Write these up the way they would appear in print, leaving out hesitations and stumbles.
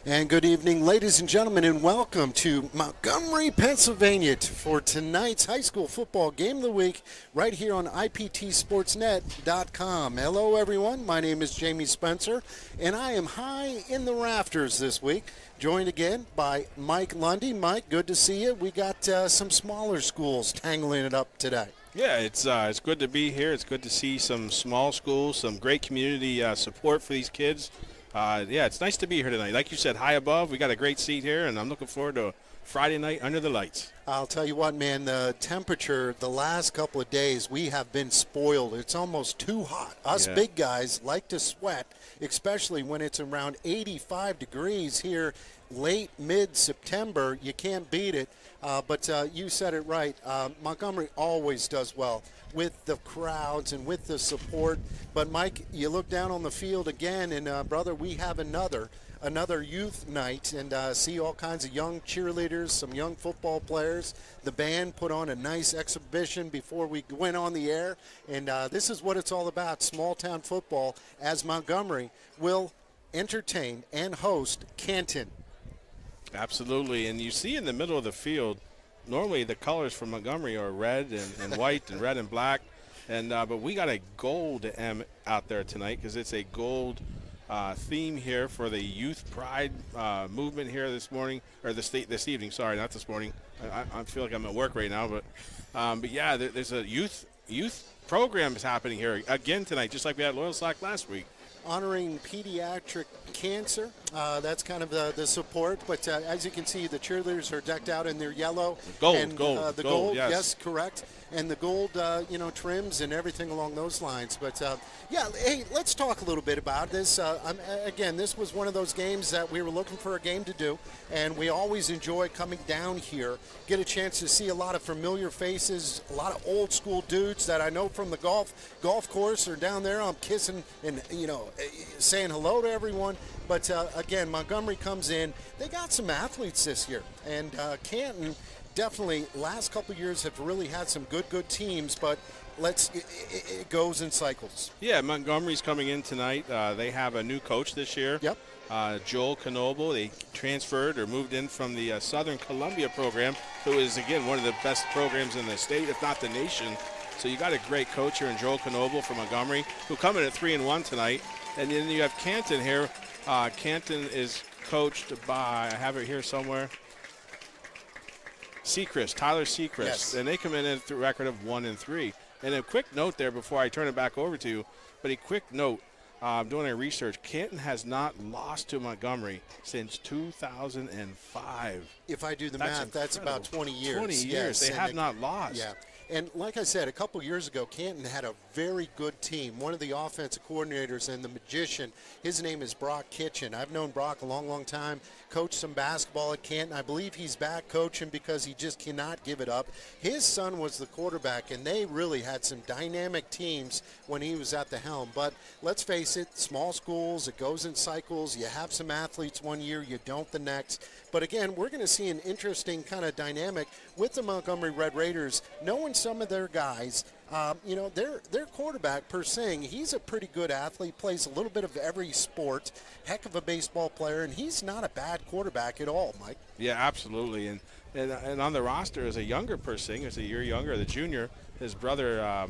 And good evening, ladies and gentlemen, and welcome to Montgomery, Pennsylvania for tonight's high school football game of the week right here on IPTSportsNet.com. Hello, everyone. My name is Jamie Spencer, and I am high in the rafters this week, joined again by Mike Lundy. Mike, good to see you. We got some smaller schools tangling it up today. Yeah, it's good to be here. It's good to see some small schools, some great community support for these kids. Yeah, it's nice to be here tonight. Like you said, high above, we got a great seat here, and I'm looking forward to a Friday night under the lights. I'll tell you what, man, the temperature the last couple of days, we have been spoiled. It's almost too hot. Us big guys like to sweat, especially when it's around 85 degrees here late mid-September. You can't beat it. But you said it right. Montgomery always does well with the crowds and with the support. But, Mike, you look down on the field again, and, brother, we have another youth night, and see all kinds of young cheerleaders, some young football players. The band put on a nice exhibition before we went on the air, and this is what it's all about, small-town football, as Montgomery will entertain and host Canton. Absolutely, and you see in the middle of the field, normally the colors for Montgomery are red and white and red and black, and but we got a gold M out there tonight because it's a gold theme here for the Youth Pride movement here this morning, or this evening. Sorry, not this morning. I feel like I'm at work right now, but yeah, there's a youth program is happening here again tonight, just like we had Loyal Slack last week. Honoring pediatric cancer. That's kind of the support. But as you can see, the cheerleaders are decked out in their yellow. Gold. The gold, yes, correct. And the gold, trims and everything along those lines. But, yeah, hey, let's talk a little bit about this. Again, this was one of those games that we were looking for a game to do. And we always enjoy coming down here, get a chance to see a lot of familiar faces, a lot of old school dudes that I know from the golf course or down there. I'm kissing and, saying hello to everyone. But, again, Montgomery comes in. They got some athletes this year. And Canton definitely last couple of years have really had some good teams, but it goes in cycles. Yeah, Montgomery's coming in tonight. They have a new coach this year. Yep. Joel Knoble. They transferred or moved in from the Southern Columbia program, who is, again, one of the best programs in the state, if not the nation. So you got a great coach here in Joel Knoble from Montgomery, who come in at 3-1 tonight. And then you have Canton here. Canton is coached by, I have it here somewhere, Tyler Seacrest. Yes. And they come in at a record of 1-3. And a quick note there before I turn it back over to you, but a quick note, doing a research, Canton has not lost to Montgomery since 2005. If I do the math, that's about 20 years. 20 years. Yes, they have not lost. Yeah. And like I said, a couple years ago, Canton had a very good team. One of the offensive coordinators and the magician, his name is Brock Kitchen. I've known Brock a long time, coached some basketball at Canton. I believe he's back coaching because he just cannot give it up. His son was the quarterback, and they really had some dynamic teams when he was at the helm. But let's face it, small schools, it goes in cycles. You have some athletes one year, you don't the next. But again, we're going to see an interesting kind of dynamic with the Montgomery Red Raiders, knowing some of their guys. Their quarterback, per se, he's a pretty good athlete, plays a little bit of every sport, heck of a baseball player, and he's not a bad quarterback at all, Mike. Yeah, absolutely. And on the roster is a younger person, is a year younger, the junior, his brother.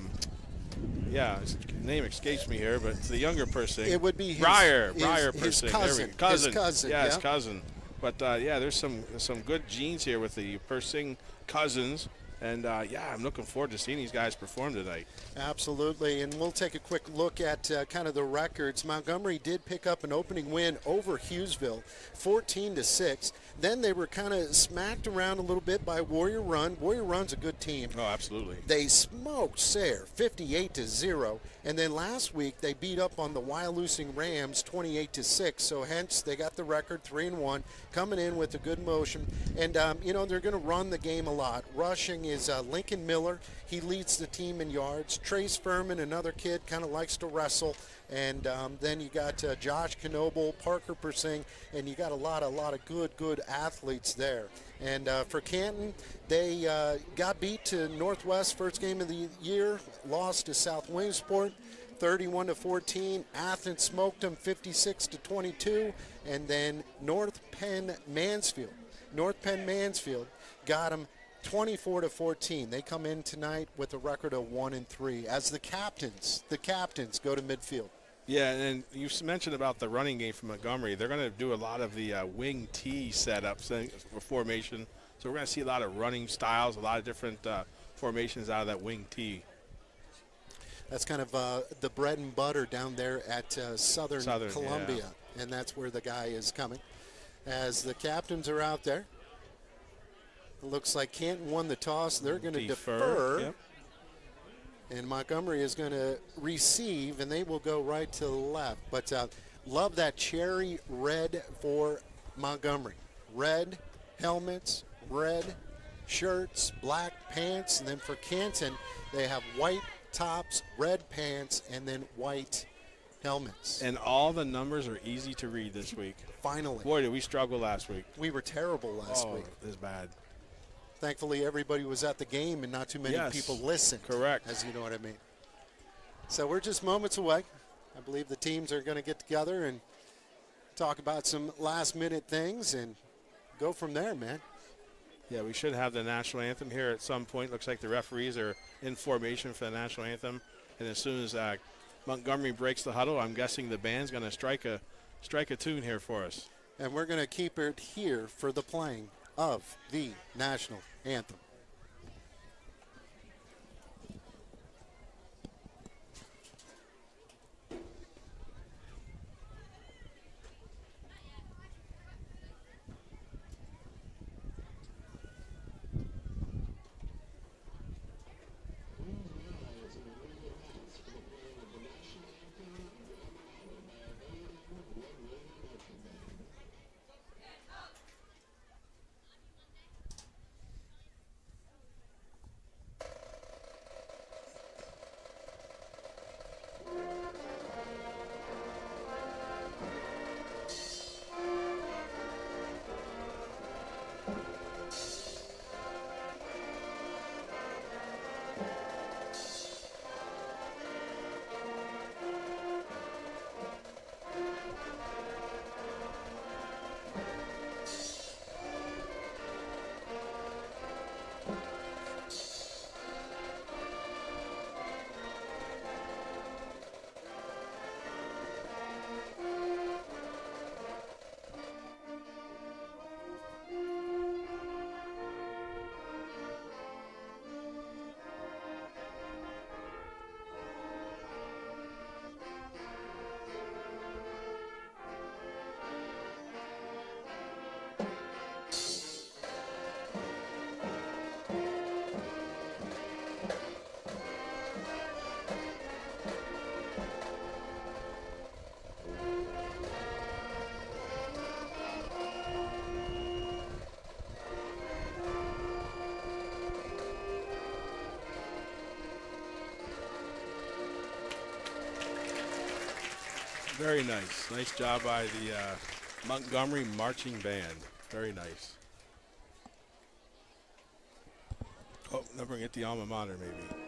His name escapes me here, but it's the younger person. It would be Briar his person. cousin. Cousin. His cousin. Yeah, yeah. his cousin. But yeah, there's some good genes here with the Persing cousins, and yeah, I'm looking forward to seeing these guys perform tonight. Absolutely, and we'll take a quick look at kind of the records. Montgomery did pick up an opening win over Hughesville, 14-6. Then they were kind of smacked around a little bit by Warrior Run. Warrior Run's a good team. Oh, absolutely. They smoked Sayre 58-0, and then last week they beat up on the Wyalusing Rams 28-6. So hence they got the record 3-1, coming in with a good motion. And you know, they're going to run the game a lot. Rushing is Lincoln Miller. He leads the team in yards. Trace Furman, another kid, kind of likes to wrestle. And then you got Josh Knoble, Parker Persing, and you got a lot of good athletes there. And for Canton, they got beat to Northwest first game of the year, lost to South Williamsport 31-14. Athens smoked them 56-22, and then North Penn Mansfield got them 24-14. They come in tonight with a record of 1-3 as the captains go to midfield. Yeah, and you mentioned about the running game from Montgomery. They're going to do a lot of the wing T setups for formation. So we're going to see a lot of running styles, a lot of different formations out of that wing T. That's kind of the bread and butter down there at Southern Columbia, yeah. And that's where the guy is coming. As the captains are out there, it looks like Canton won the toss. They're going to defer. Yep. And Montgomery is going to receive, and they will go right to the left. But love that cherry red for Montgomery. Red helmets, red shirts, black pants. And then for Canton, they have white tops, red pants, and then white helmets. And all the numbers are easy to read this week. Finally. Boy, did we struggle last week. We were terrible last week. It was bad. Thankfully, everybody was at the game and not too many people listened. Correct. As you know what I mean. So we're just moments away. I believe the teams are going to get together and talk about some last-minute things and go from there, man. Yeah, we should have the national anthem here at some point. Looks like the referees are in formation for the national anthem. And as soon as Montgomery breaks the huddle, I'm guessing the band's going to strike a tune here for us. And we're going to keep it here for the playing of the national anthem. Very nice. Nice job by the Montgomery Marching Band. Very nice. Oh, never get the alma mater, maybe.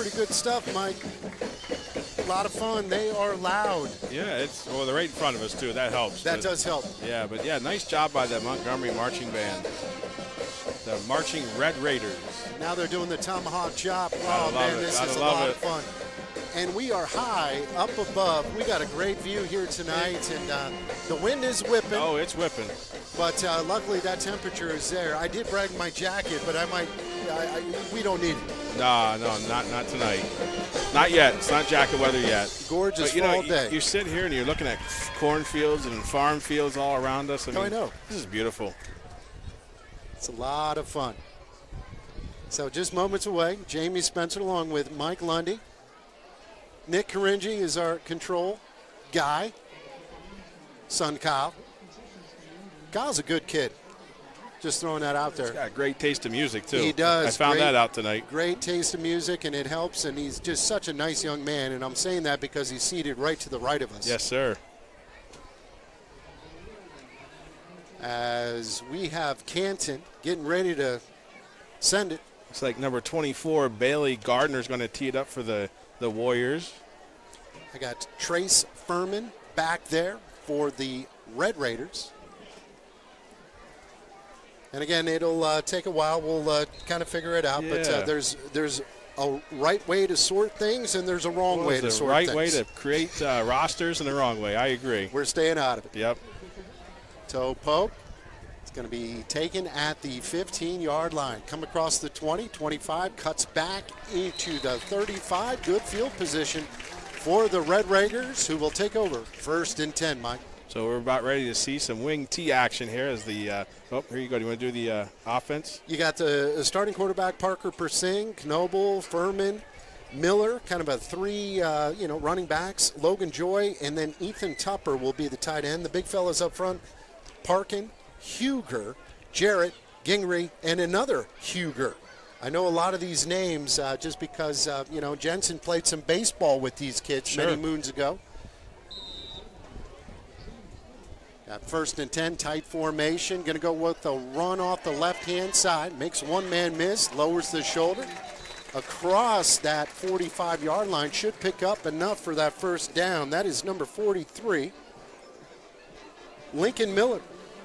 pretty good stuff, Mike. A lot of fun. They are loud. Yeah, they're right in front of us too. That helps. That does help. Yeah, but yeah, nice job by the Montgomery marching band. The marching Red Raiders. Now they're doing the tomahawk chop. Gotta Oh man, love it. this Gotta is a love lot it. of fun. And we are high up above. We got a great view here tonight, and the wind is whipping. Oh, it's whipping. But luckily that temperature is there. I did brag my jacket, but we don't need it. No, not tonight. Not yet. It's not jacket weather yet. Gorgeous but, fall day. You sit here and you're looking at cornfields and farm fields all around us. I know. This is beautiful. It's a lot of fun. So just moments away, Jamie Spencer along with Mike Lundy. Nick Caringi is our control guy. Son Kyle. Kyle's a good kid. Just throwing that out there. He's got a great taste of music, too. He does. I found that out tonight. Great taste of music, and it helps, and he's just such a nice young man, and I'm saying that because he's seated right to the right of us. Yes, sir. As we have Canton getting ready to send it. It's like number 24, Bailey Gardner's going to tee it up for the Warriors. I got Trace Furman back there for the Red Raiders. And again, it'll take a while. We'll kind of figure it out. Yeah. But there's a right way to sort things, and there's a wrong way to sort right things. way to create rosters and the wrong way. I agree. We're staying out of it. Yep. Toe poke. It's going to be taken at the 15-yard line. Come across the 20, 25, cuts back into the 35. Good field position for the Red Raiders, who will take over 1st and 10, Mike. So we're about ready to see some wing T action here as the here you go. Do you want to do the offense? You got the starting quarterback, Parker Persing, Knoble, Furman, Miller, kind of a three, running backs, Logan Joy, and then Ethan Tupper will be the tight end. The big fellas up front, Parkin, Huger, Jarrett, Gingrey, and another Huger. I know a lot of these names just because, Jensen played some baseball with these kids many moons ago. Got 1st and 10, tight formation. Going to go with a run off the left-hand side. Makes one man miss, lowers the shoulder. Across that 45-yard line, should pick up enough for that first down. That is number 43, Lincoln Miller.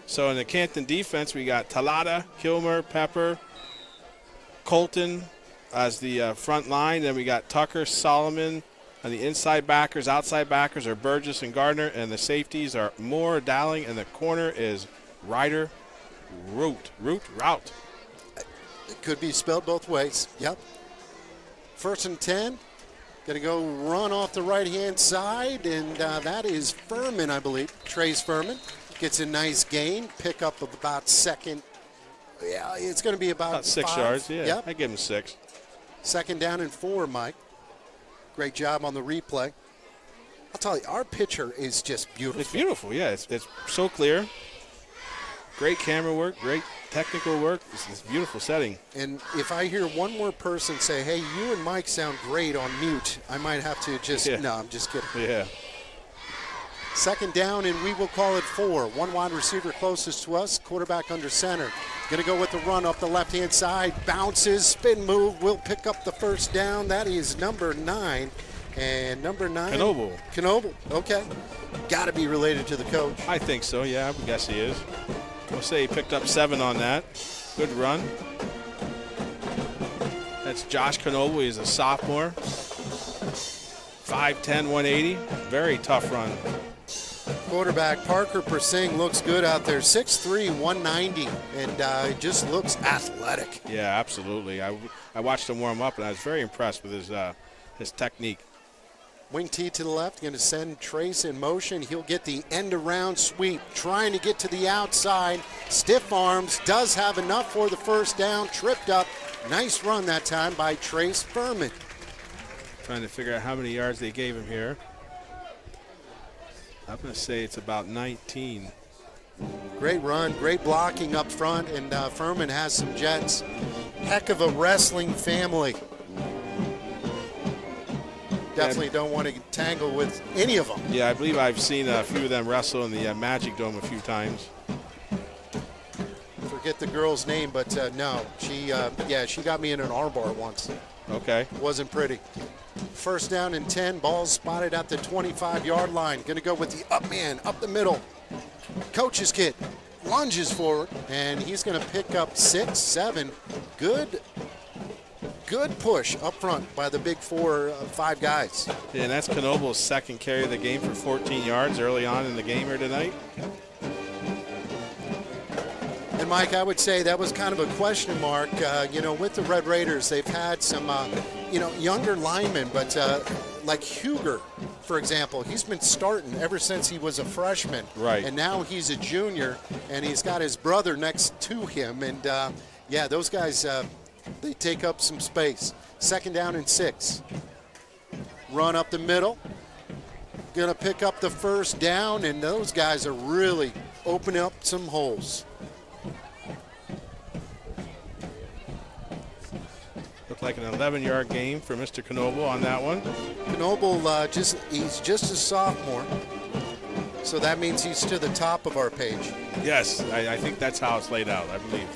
So in the Canton defense, we got Talata, Kilmer, Pepper, Colton as the front line. Then we got Tucker, Solomon. And the inside backers, outside backers are Burgess and Gardner, and the safeties are Moore, Dowling, and the corner is Ryder, Route. It could be spelled both ways. Yep. 1st and 10. Going to go run off the right-hand side, and that is Furman, I believe. Trace Furman gets a nice gain, pick up of about second. Yeah, it's going to be about 6 5. yards. Yeah, Yep. I give him 6. 2nd down and 4, Mike. Great job on the replay. I'll tell you, our picture is just beautiful. It's beautiful, yeah. It's so clear. Great camera work, great technical work. This is a beautiful setting. And if I hear one more person say, hey, you and Mike sound great on mute, I might have to no, I'm just kidding. Yeah. 2nd down, and we will call it 4. One wide receiver closest to us, quarterback under center. Going to go with the run up the left-hand side. Bounces, spin move, will pick up the first down. That is number 9. And number 9. Knoble, okay. Got to be related to the coach. I think so, yeah. I would guess he is. We'll say he picked up 7 on that. Good run. That's Josh Knoble. He's a sophomore. 5'10", 180. Very tough run. Quarterback Parker Persing looks good out there, 6'3", 190, and just looks athletic. Yeah, absolutely. I watched him warm up, and I was very impressed with his technique. Wing T to the left, going to send Trace in motion. He'll get the end-around sweep, trying to get to the outside. Stiff arms, does have enough for the first down, tripped up. Nice run that time by Trace Furman. Trying to figure out how many yards they gave him here. I'm going to say it's about 19. Great run, great blocking up front, and Furman has some jets. Heck of a wrestling family. Definitely don't want to tangle with any of them. Yeah, I believe I've seen a few of them wrestle in the Magic Dome a few times. Forget the girl's name, but no, she got me in an armbar once. Okay. Wasn't pretty. First down and 10. Ball spotted at the 25-yard line. Going to go with the up man, up the middle. Coach's kid lunges forward, and he's going to pick up 6, 7. Good push up front by the big 5 guys. Yeah, and that's Knobel's second carry of the game for 14 yards early on in the game here tonight. And, Mike, I would say that was kind of a question mark. With the Red Raiders, they've had some, younger linemen, but like Huger, for example, he's been starting ever since he was a freshman. Right. And now he's a junior, and he's got his brother next to him. And, those guys, they take up some space. Second down and 6. Run up the middle. Going to pick up the first down, and those guys are really opening up some holes. Looked like an 11-yard game for Mr. Knobel on that one. Knobel, he's just a sophomore, so that means he's to the top of our page. Yes, I think that's how it's laid out, I believe.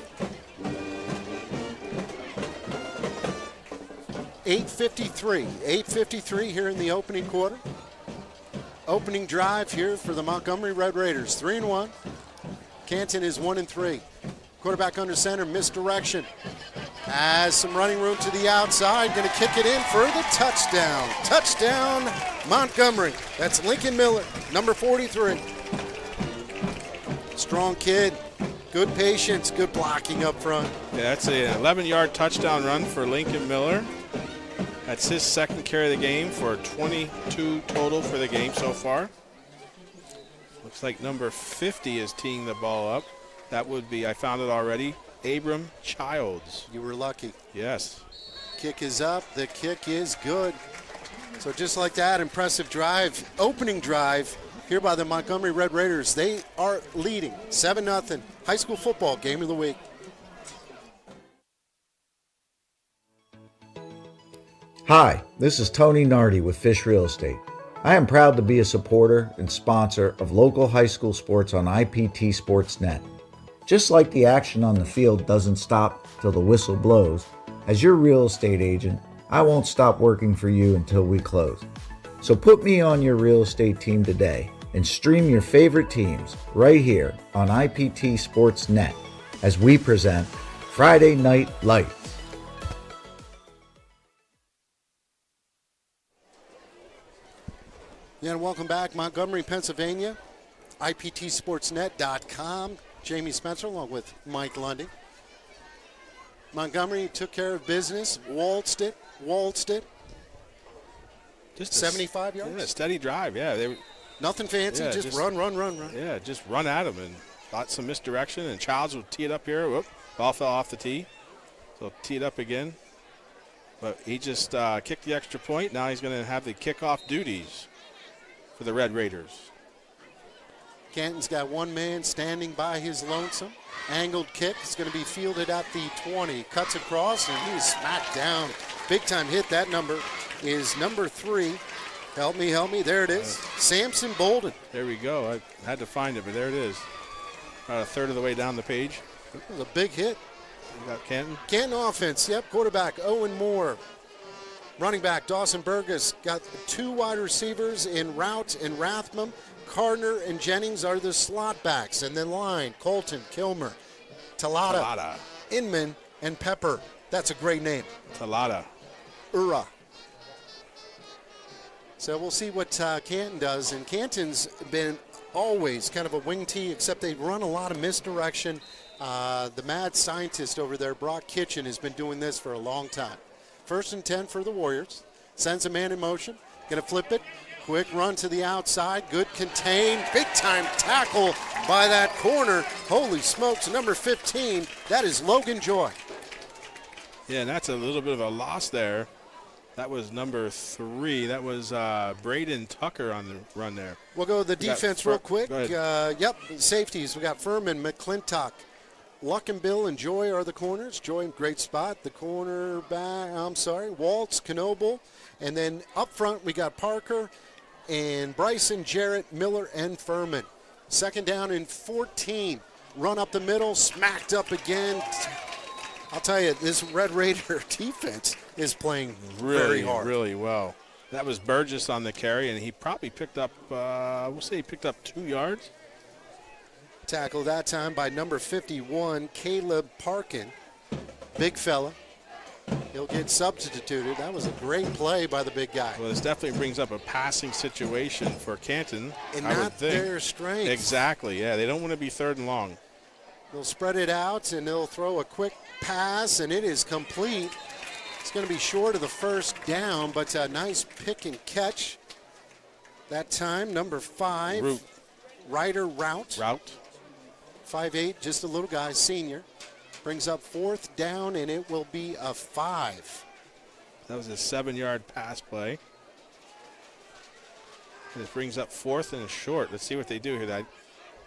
8:53 here in the opening quarter. Opening drive here for the Montgomery Red Raiders. 3-1. Canton is 1-3. Quarterback under center, misdirection. Has some running room to the outside. Going to kick it in for the touchdown. Touchdown, Montgomery. That's Lincoln Miller, number 43. Strong kid. Good patience, good blocking up front. Yeah, that's an 11-yard touchdown run for Lincoln Miller. That's his second carry of the game for 22 total for the game so far. Looks like number 50 is teeing the ball up. That would be, I found it already, Abram Childs. You were lucky. Yes. Kick is up. The kick is good. So just like that, impressive drive, opening drive here by the Montgomery Red Raiders. They are leading 7-0. High school football game of the week. Hi, this is Tony Nardi with Fish Real Estate. I am proud to be a supporter and sponsor of local high school sports on IPT Sportsnet. Just like the action on the field doesn't stop till the whistle blows, as your real estate agent, I won't stop working for you until we close. So put me on your real estate team today and stream your favorite teams right here on IPT Sportsnet as we present Friday Night Lights. Yeah, and welcome back, Montgomery, Pennsylvania. IPTSportsNet.com. Jamie Spencer along with Mike Lundy. Montgomery took care of business, waltzed it. Just 75 yards? Yeah, steady drive, yeah. They were, nothing fancy, just run. Yeah, just run at him and got some misdirection. And Childs would tee it up here. Whoop, ball fell off the tee. So tee it up again. But he just kicked the extra point. Now he's going to have the kickoff duties for the Red Raiders. Canton's got one man standing by his lonesome. Angled kick is going to be fielded at the 20. Cuts across, and he's smacked down. Big-time hit. That number is number 3. Help me. There it is. Samson Bolden. There we go. I had to find it, but there it is. About a third of the way down the page. It was a big hit. We got Canton. Canton offense, yep. Quarterback, Owen Moore. Running back, Dawson Burgess. Got 2 wide receivers in Rout and Rathmam. Gardner and Jennings are the slot backs. And then line, Colton, Kilmer, Talata, Inman, and Pepper. That's a great name. Talata. Ura. So we'll see what Canton does. And Canton's been always kind of a wing tee, except they run a lot of misdirection. The mad scientist over there, Brock Kitchen, has been doing this for a long time. 1st and 10 for the Warriors. Sends a man in motion. Going to flip it. Quick run to the outside. Good contain. Big-time tackle by that corner. Holy smokes, number 15. That is Logan Joy. Yeah, and that's a little bit of a loss there. That was number 3. That was Braden Tucker on the run there. We'll go to the defense real quick. Go Safeties. We got Furman, McClintock, Luck and Bill and Joy are the corners. Joy in great spot. The cornerback, Waltz, Knobel. And then up front we got Parker and Bryson, Jarrett, Miller, and Furman. 2nd down and 14. Run up the middle, smacked up again. I'll tell you, this Red Raider defense, is playing very hard. Really well. That was Burgess on the carry, and he probably picked up, we'll say he picked up 2 yards. Tackled that time by number 51, Caleb Parkin. Big fella. He'll get substituted. That was a great play by the big guy. Well, this definitely brings up a passing situation for Canton. And I would not think. their strength. Exactly, yeah. They don't want to be 3rd and long. They'll spread it out, and they'll throw a quick pass, and it is complete. It's going to be short of the first down, but a nice pick and catch. That time, number 5, Ryder Route. 5'8", just a little guy, senior. Brings up 4th down, and it will be a 5. That was a 7-yard pass play. This brings up 4th and a short. Let's see what they do here.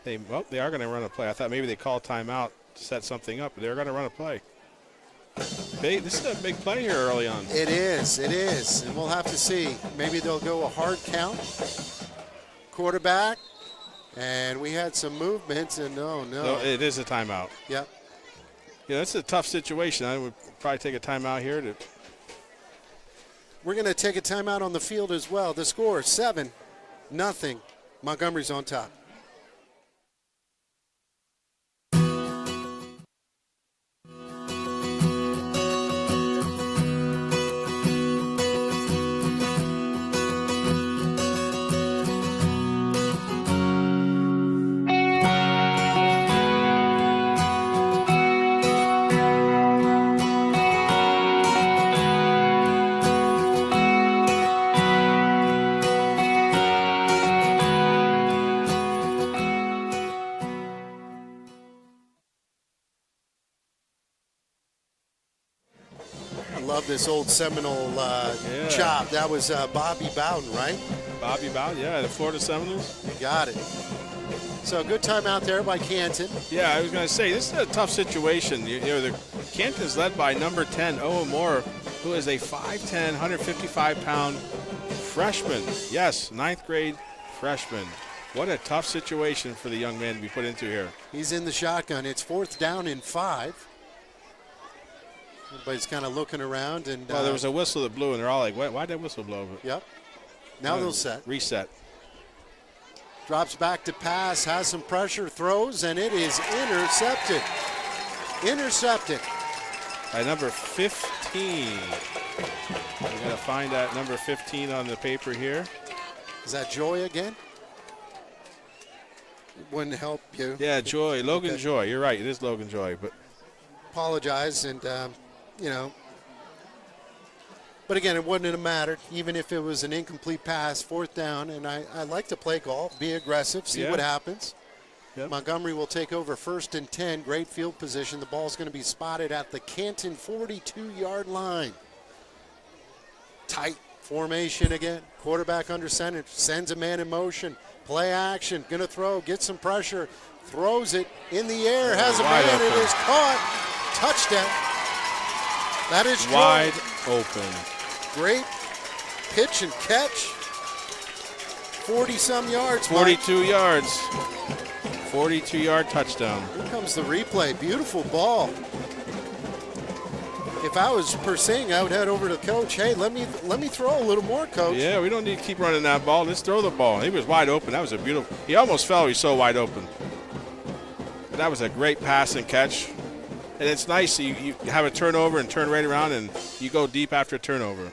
They are going to run a play. I thought maybe they called timeout to set something up, but they're going to run a play. This is a big play here early on. It is, and we'll have to see. Maybe they'll go a hard count. Quarterback, and we had some movements, and no. It is a timeout. Yep. Yeah, that's a tough situation. I would probably take a timeout here. We're going to take a timeout on the field as well. The score, 7-0. Montgomery's on top. This old Seminole chop. That was Bobby Bowden, right? Bobby Bowden, yeah, the Florida Seminoles. You got it. So good time out there by Canton. Yeah, I was going to say, this is a tough situation. The Canton's led by number 10, Owen Moore, who is a 5'10", 155-pound freshman. Yes, 9th grade freshman. What a tough situation for the young man to be put into here. He's in the shotgun. It's 4th down and 5. Everybody's kind of looking around. And well, there was a whistle that blew, and they're all like, why'd that whistle blow? Yep. Now they'll set. Reset. Drops back to pass, has some pressure, throws, and it is intercepted. Intercepted. By number 15. We're going to find that number 15 on the paper here. Is that Joy again? Wouldn't help you. Yeah, Joy. Logan okay. Joy. You're right. It is Logan Joy. But apologize, and but again, it wouldn't have mattered even if it was an incomplete pass, 4th down. And I like to play golf, be aggressive, see what happens. Yep. Montgomery will take over 1st and 10. Great field position. The ball's going to be spotted at the Canton 42-yard line. Tight formation again. Quarterback under center, sends a man in motion. Play action, going to throw, get some pressure, throws it in the air, has a man, it is caught. Touchdown. That is wide open. Great pitch and catch. 40-some yards. 42 yards. 42-yard touchdown. Here comes the replay. Beautiful ball. If I was pursuing, I would head over to the coach. Hey, let me throw a little more, coach. Yeah, we don't need to keep running that ball. Let's throw the ball. He was wide open. That was a beautiful. He almost fell. He's so wide open. But that was a great pass and catch. And it's nice you have a turnover and turn right around and you go deep after a turnover.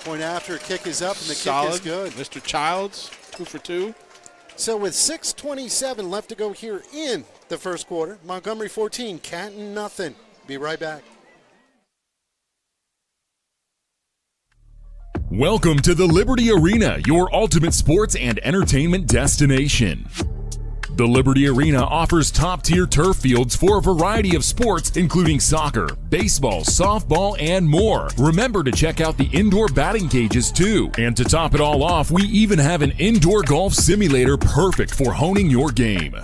Point after, kick is up, and the Solid. Kick is good. Mr. Childs, 2 for 2. So with 6:27 left to go here in the first quarter, Montgomery 14, Canton nothing. Be right back. Welcome to the Liberty Arena, your ultimate sports and entertainment destination. The Liberty Arena offers top-tier turf fields for a variety of sports, including soccer, baseball, softball, and more. Remember to check out the indoor batting cages, too. And to top it all off, we even have an indoor golf simulator perfect for honing your game.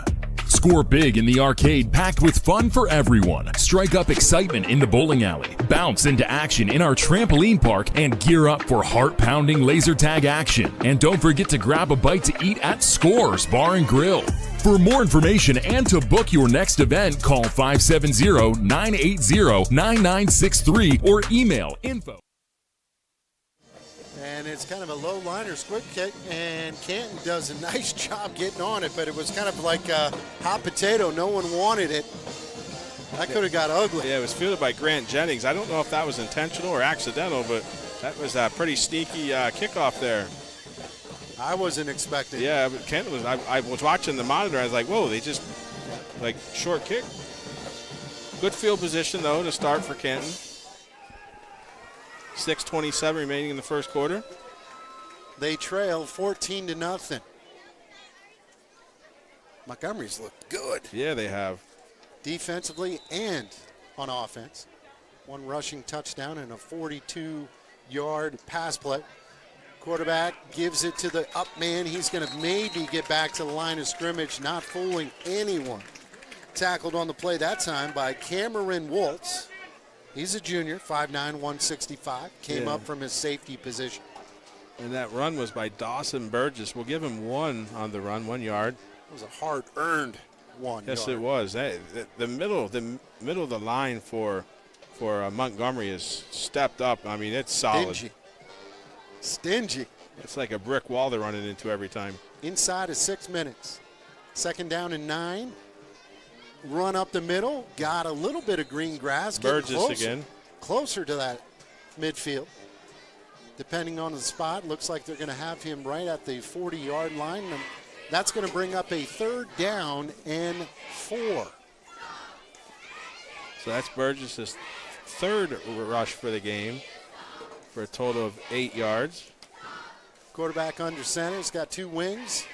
Score big in the arcade, packed with fun for everyone. Strike up excitement in the bowling alley. Bounce into action in our trampoline park and gear up for heart-pounding laser tag action. And don't forget to grab a bite to eat at Scores Bar and Grill. For more information and to book your next event, call 570-980-9963 or email info. And it's kind of a low liner squib kick, and Canton does a nice job getting on it, but it was kind of like a hot potato. No one wanted it. That could have got ugly. Yeah, it was fielded by Grant Jennings. I don't know if that was intentional or accidental, but that was a pretty sneaky kickoff there. I wasn't expecting. Yeah, but Canton was. I was watching the monitor. I was like, whoa, they just like short kick. Good field position though to start for Canton. 6:27 remaining in the first quarter. They trail 14-0. Montgomery's looked good. Yeah, they have. Defensively and on offense. One rushing touchdown and a 42-yard pass play. Quarterback gives it to the up man. He's going to maybe get back to the line of scrimmage, not fooling anyone. Tackled on the play that time by Cameron Waltz. He's a junior, 5'9", 165. Came up from his safety position. And that run was by Dawson Burgess. We'll give him 1 on the run, 1 yard. It was a hard-earned 1 Yes, yard. it was. The middle of the line for Montgomery is stepped up. I mean, it's solid. Stingy. It's like a brick wall they're running into every time. Inside of 6 minutes. 2nd down and 9. Run up the middle. Got a little bit of green grass. Burgess again. Closer to that midfield. Depending on the spot, looks like they're going to have him right at the 40-yard line. And that's going to bring up a 3rd down and 4. So that's Burgess' 3rd rush for the game for a total of 8 yards. Quarterback under center. He's got 2 wings.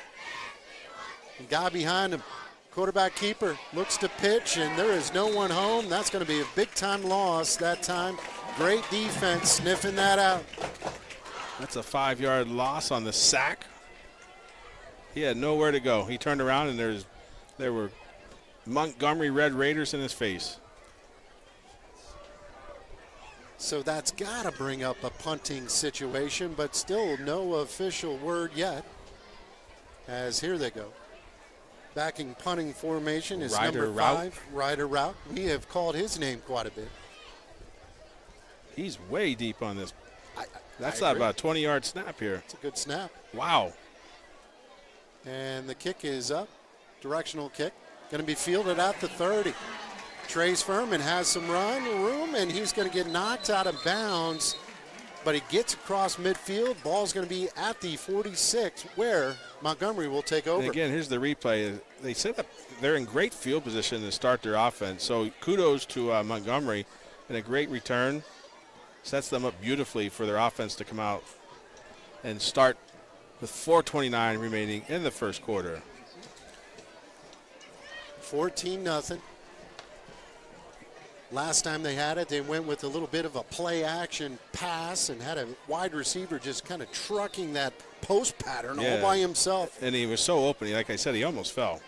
The guy behind him, quarterback keeper, looks to pitch, and there is no one home. That's going to be a big-time loss that time. Great defense sniffing that out. That's a 5-yard loss on the sack. He had nowhere to go. He turned around, and there were Montgomery Red Raiders in his face. So that's got to bring up a punting situation, but still no official word yet. As here they go. Backing punting formation is Ryder number 5, Ryder Route. We have called his name quite a bit. He's way deep on this. That's I not agree. about a 20-yard snap here. It's a good snap. Wow. And the kick is up. Directional kick. Going to be fielded at the 30. Trace Furman has some run room, and he's going to get knocked out of bounds. But he gets across midfield. Ball's going to be at the 46, where Montgomery will take over. And again, here's the replay. They set up. They're in great field position to start their offense. So kudos to Montgomery, and a great return. Sets them up beautifully for their offense to come out and start with 4:29 remaining in the first quarter. 14-0. Last time they had it, they went with a little bit of a play-action pass and had a wide receiver just kind of trucking that post pattern all by himself. And he was so open. Like I said, he almost fell.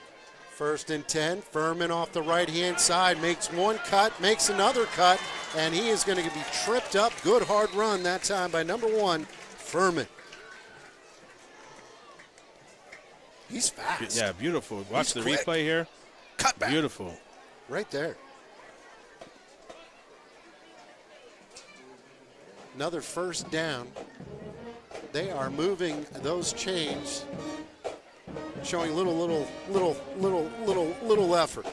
1st and 10. Furman off the right-hand side makes one cut, makes another cut, and he is going to be tripped up. Good hard run that time by number 1, Furman. He's fast. Yeah, beautiful. Watch the quick. replay here. Cut back. Beautiful. Right there. Another 1st down. They are moving those chains, showing little effort.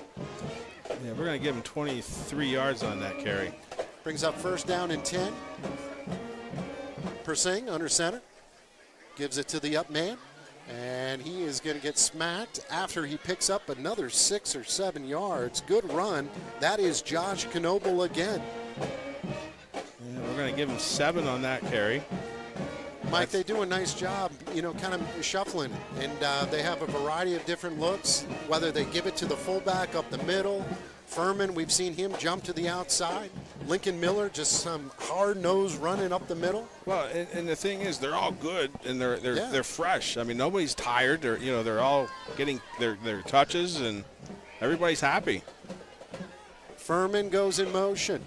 Yeah, we're going to give him 23 yards on that carry. Brings up 1st down and 10. Persing under center. Gives it to the up man. And he is going to get smacked after he picks up another 6 or 7 yards. Good run. That is Josh Knoble again. Yeah, we're going to give him 7 on that carry. Mike, they do a nice job, kind of shuffling it. And they have a variety of different looks, whether they give it to the fullback up the middle. Furman, we've seen him jump to the outside. Lincoln Miller, just some hard nose running up the middle. Well, and the thing is, they're all good and they're fresh. I mean, nobody's tired. They're all getting their touches and everybody's happy. Furman goes in motion.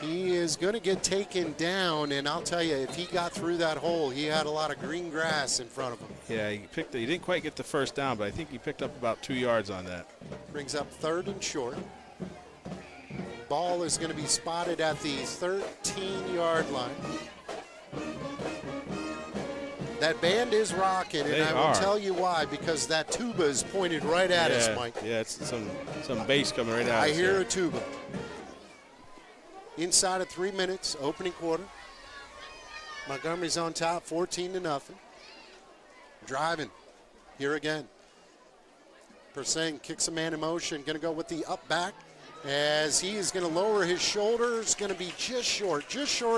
He is going to get taken down, and I'll tell you, if he got through that hole, he had a lot of green grass in front of him. Yeah, he didn't quite get the first down, but I think he picked up about 2 yards on that. Brings up 3rd and short. Ball is going to be spotted at the 13-yard line. That band is rocking, and I will tell you why, because that tuba is pointed right at us, Mike. Yeah, it's some bass coming right at us. I hear a tuba. Inside of 3 minutes, opening quarter. Montgomery's on top, 14-0. Driving here again. Persing kicks a man in motion, going to go with the up back as he is going to lower his shoulders, going to be just short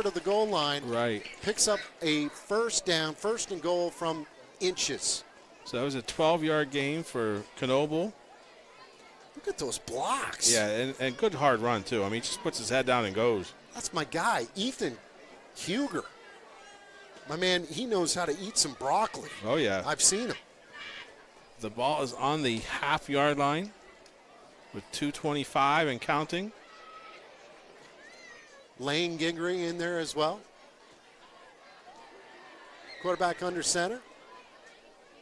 of the goal line. Right. Picks up a first down, 1st and goal from inches. So that was a 12-yard gain for Knoble. Look at those blocks. Yeah, and good hard run, too. I mean, he just puts his head down and goes. That's my guy, Ethan Huger. My man, he knows how to eat some broccoli. Oh, yeah. I've seen him. The ball is on the half-yard line with 2:25 and counting. Lane Gingrey in there as well. Quarterback under center.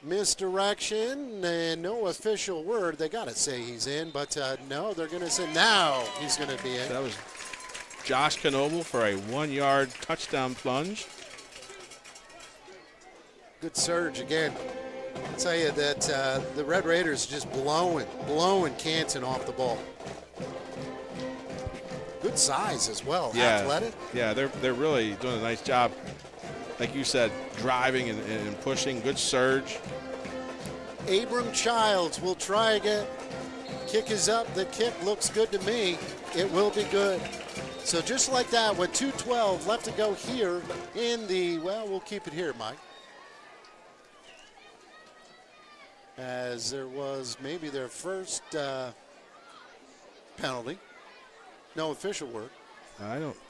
Misdirection and no official word. They got to say he's in, but no, they're going to say now he's going to be in. That was Josh Knoble for a 1-yard touchdown plunge. Good surge again. I'll tell you that the Red Raiders just blowing Canton off the ball. Good size as well, athletic. Yeah, they're really doing a nice job. Like you said, driving and pushing, good surge. Abram Childs will try again. Kick is up. The kick looks good to me. It will be good. So just like that, with 2:12 left to go here in the, well, we'll keep it here, Mike. As there was maybe their first penalty. No official word.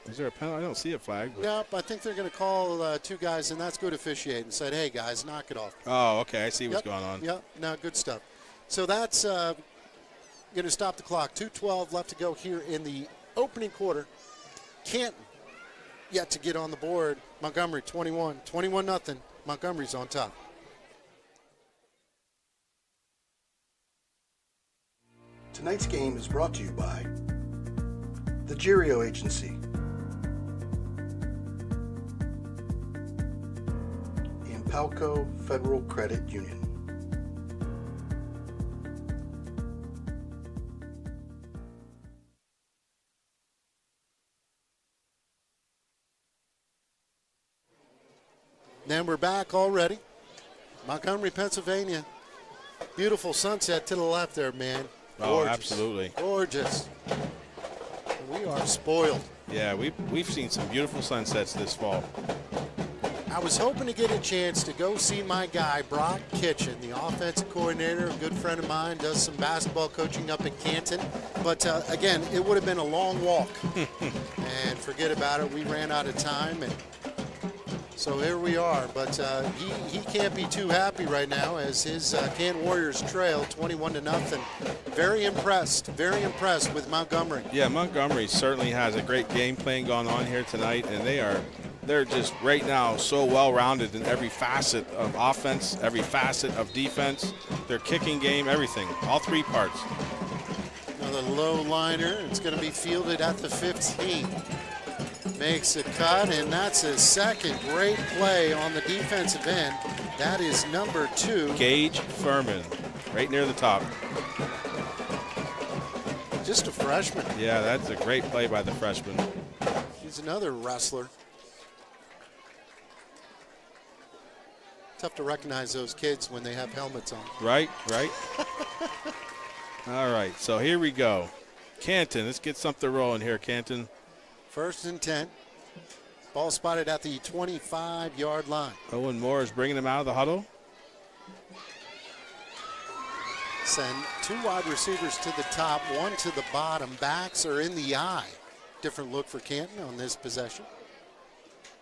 Is there a penalty? I don't see a flag. But. Nope, I think they're going to call 2 guys, and that's good officiating. Said, hey, guys, knock it off. Oh, okay. I see what's going on. Yep, no, good stuff. So that's going to stop the clock. 2:12 left to go here in the opening quarter. Canton yet to get on the board. Montgomery 21-0. Montgomery's on top. Tonight's game is brought to you by the Girio Agency and Palco Federal Credit Union. Then we're back already. Montgomery, Pennsylvania. Beautiful sunset to the left there, man. Gorgeous. Oh, absolutely. Gorgeous. We are spoiled. Yeah, we've seen some beautiful sunsets this fall. I was hoping to get a chance to go see my guy, Brock Kitchen, the offensive coordinator, a good friend of mine, does some basketball coaching up in Canton. But, again, it would have been a long walk. And forget about it. We ran out of time. And so here we are. But he can't be too happy right now as his Canton Warriors trail 21-0. Very impressed with Montgomery. Yeah, Montgomery certainly has a great game plan going on here tonight, and they're just right now so well-rounded in every facet of offense, every facet of defense, their kicking game, everything, all 3 parts. Another low liner. It's going to be fielded at the 15. Makes a cut, and that's his second great play on the defensive end. That is number 2. Gage Furman, right near the top. Just a freshman. Yeah, that's a great play by the freshman. He's another wrestler. Tough to recognize those kids when they have helmets on. Right. All right, so here we go. Canton, let's get something rolling here, Canton. 1st and 10. Ball spotted at the 25-yard line. Owen Moore is bringing them out of the huddle. Send 2 wide receivers to the top, 1 to the bottom. Backs are in the eye. Different look for Canton on this possession.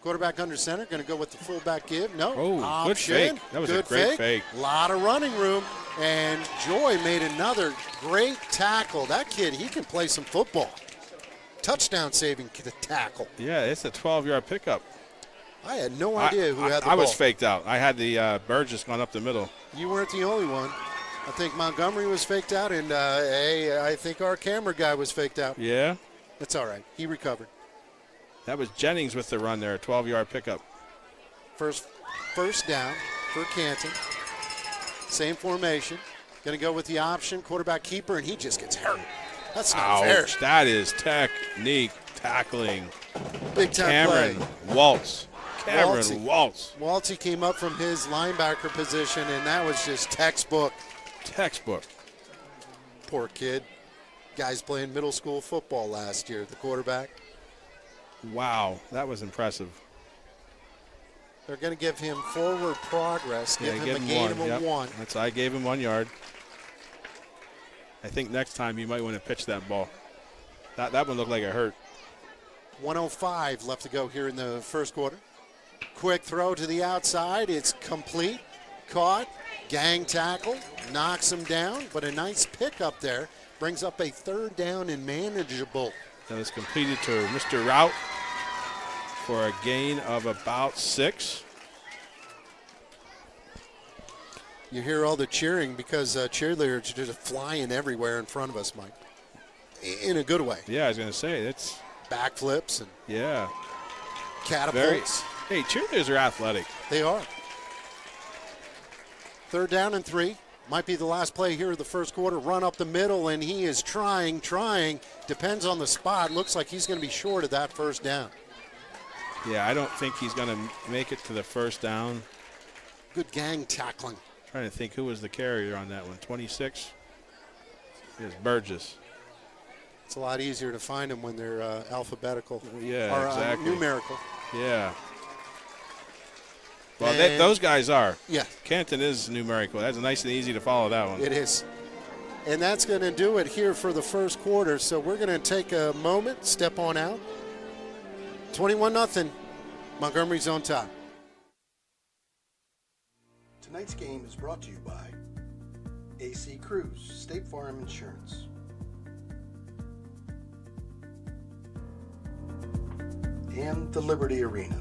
Quarterback under center, going to go with the fullback give. No, oh, good fake. That was a great fake. A lot of running room. And Joy made another great tackle. That kid, he can play some football. Touchdown saving tackle. Yeah, it's a 12-yard pickup. I had no idea who had the ball. I was faked out. I had the Burgess going up the middle. You weren't the only one. I think Montgomery was faked out, and I think our camera guy was faked out. Yeah? It's all right. He recovered. That was Jennings with the run there, a 12-yard pickup. First down for Canton. Same formation. Going to go with the option, quarterback keeper, and he just gets hurt. That's not fair. That is technique tackling. Big time Cameron play. Waltz. Waltzy came up from his linebacker position, and that was just textbook. Poor kid. Guy's playing middle school football last year, the quarterback. Wow, that was impressive. They're going to give him forward progress, give him a gain of a 1. I gave him 1 yard. I think next time you might want to pitch that ball. That one looked like it hurt. 1:05 left to go here in the first quarter. Quick throw to the outside. It's complete. Caught. Gang tackle. Knocks him down. But a nice pick up there. Brings up a 3rd down and manageable. That was completed to Mr. Rout for a gain of about 6. You hear all the cheering because cheerleaders are just flying everywhere in front of us, Mike. In a good way. Yeah, I was going to say, it's backflips and catapults. Hey, cheerleaders are athletic. They are. 3rd down and 3. Might be the last play here of the first quarter. Run up the middle, and he is trying. Depends on the spot. Looks like he's going to be short of that 1st down. Yeah, I don't think he's going to make it to the 1st down. Good gang tackling. Trying to think who was the carrier on that one. 26 is Burgess. It's a lot easier to find them when they're alphabetical. Yeah, or, exactly. Numerical. Yeah. Well, those guys are. Yeah. Canton is numerical. That's nice and easy to follow that one. It is. And that's going to do it here for the first quarter. So we're going to take a moment, step on out. 21-0. Montgomery's on top. Tonight's game is brought to you by AC Cruise, State Farm Insurance. And the Liberty Arena.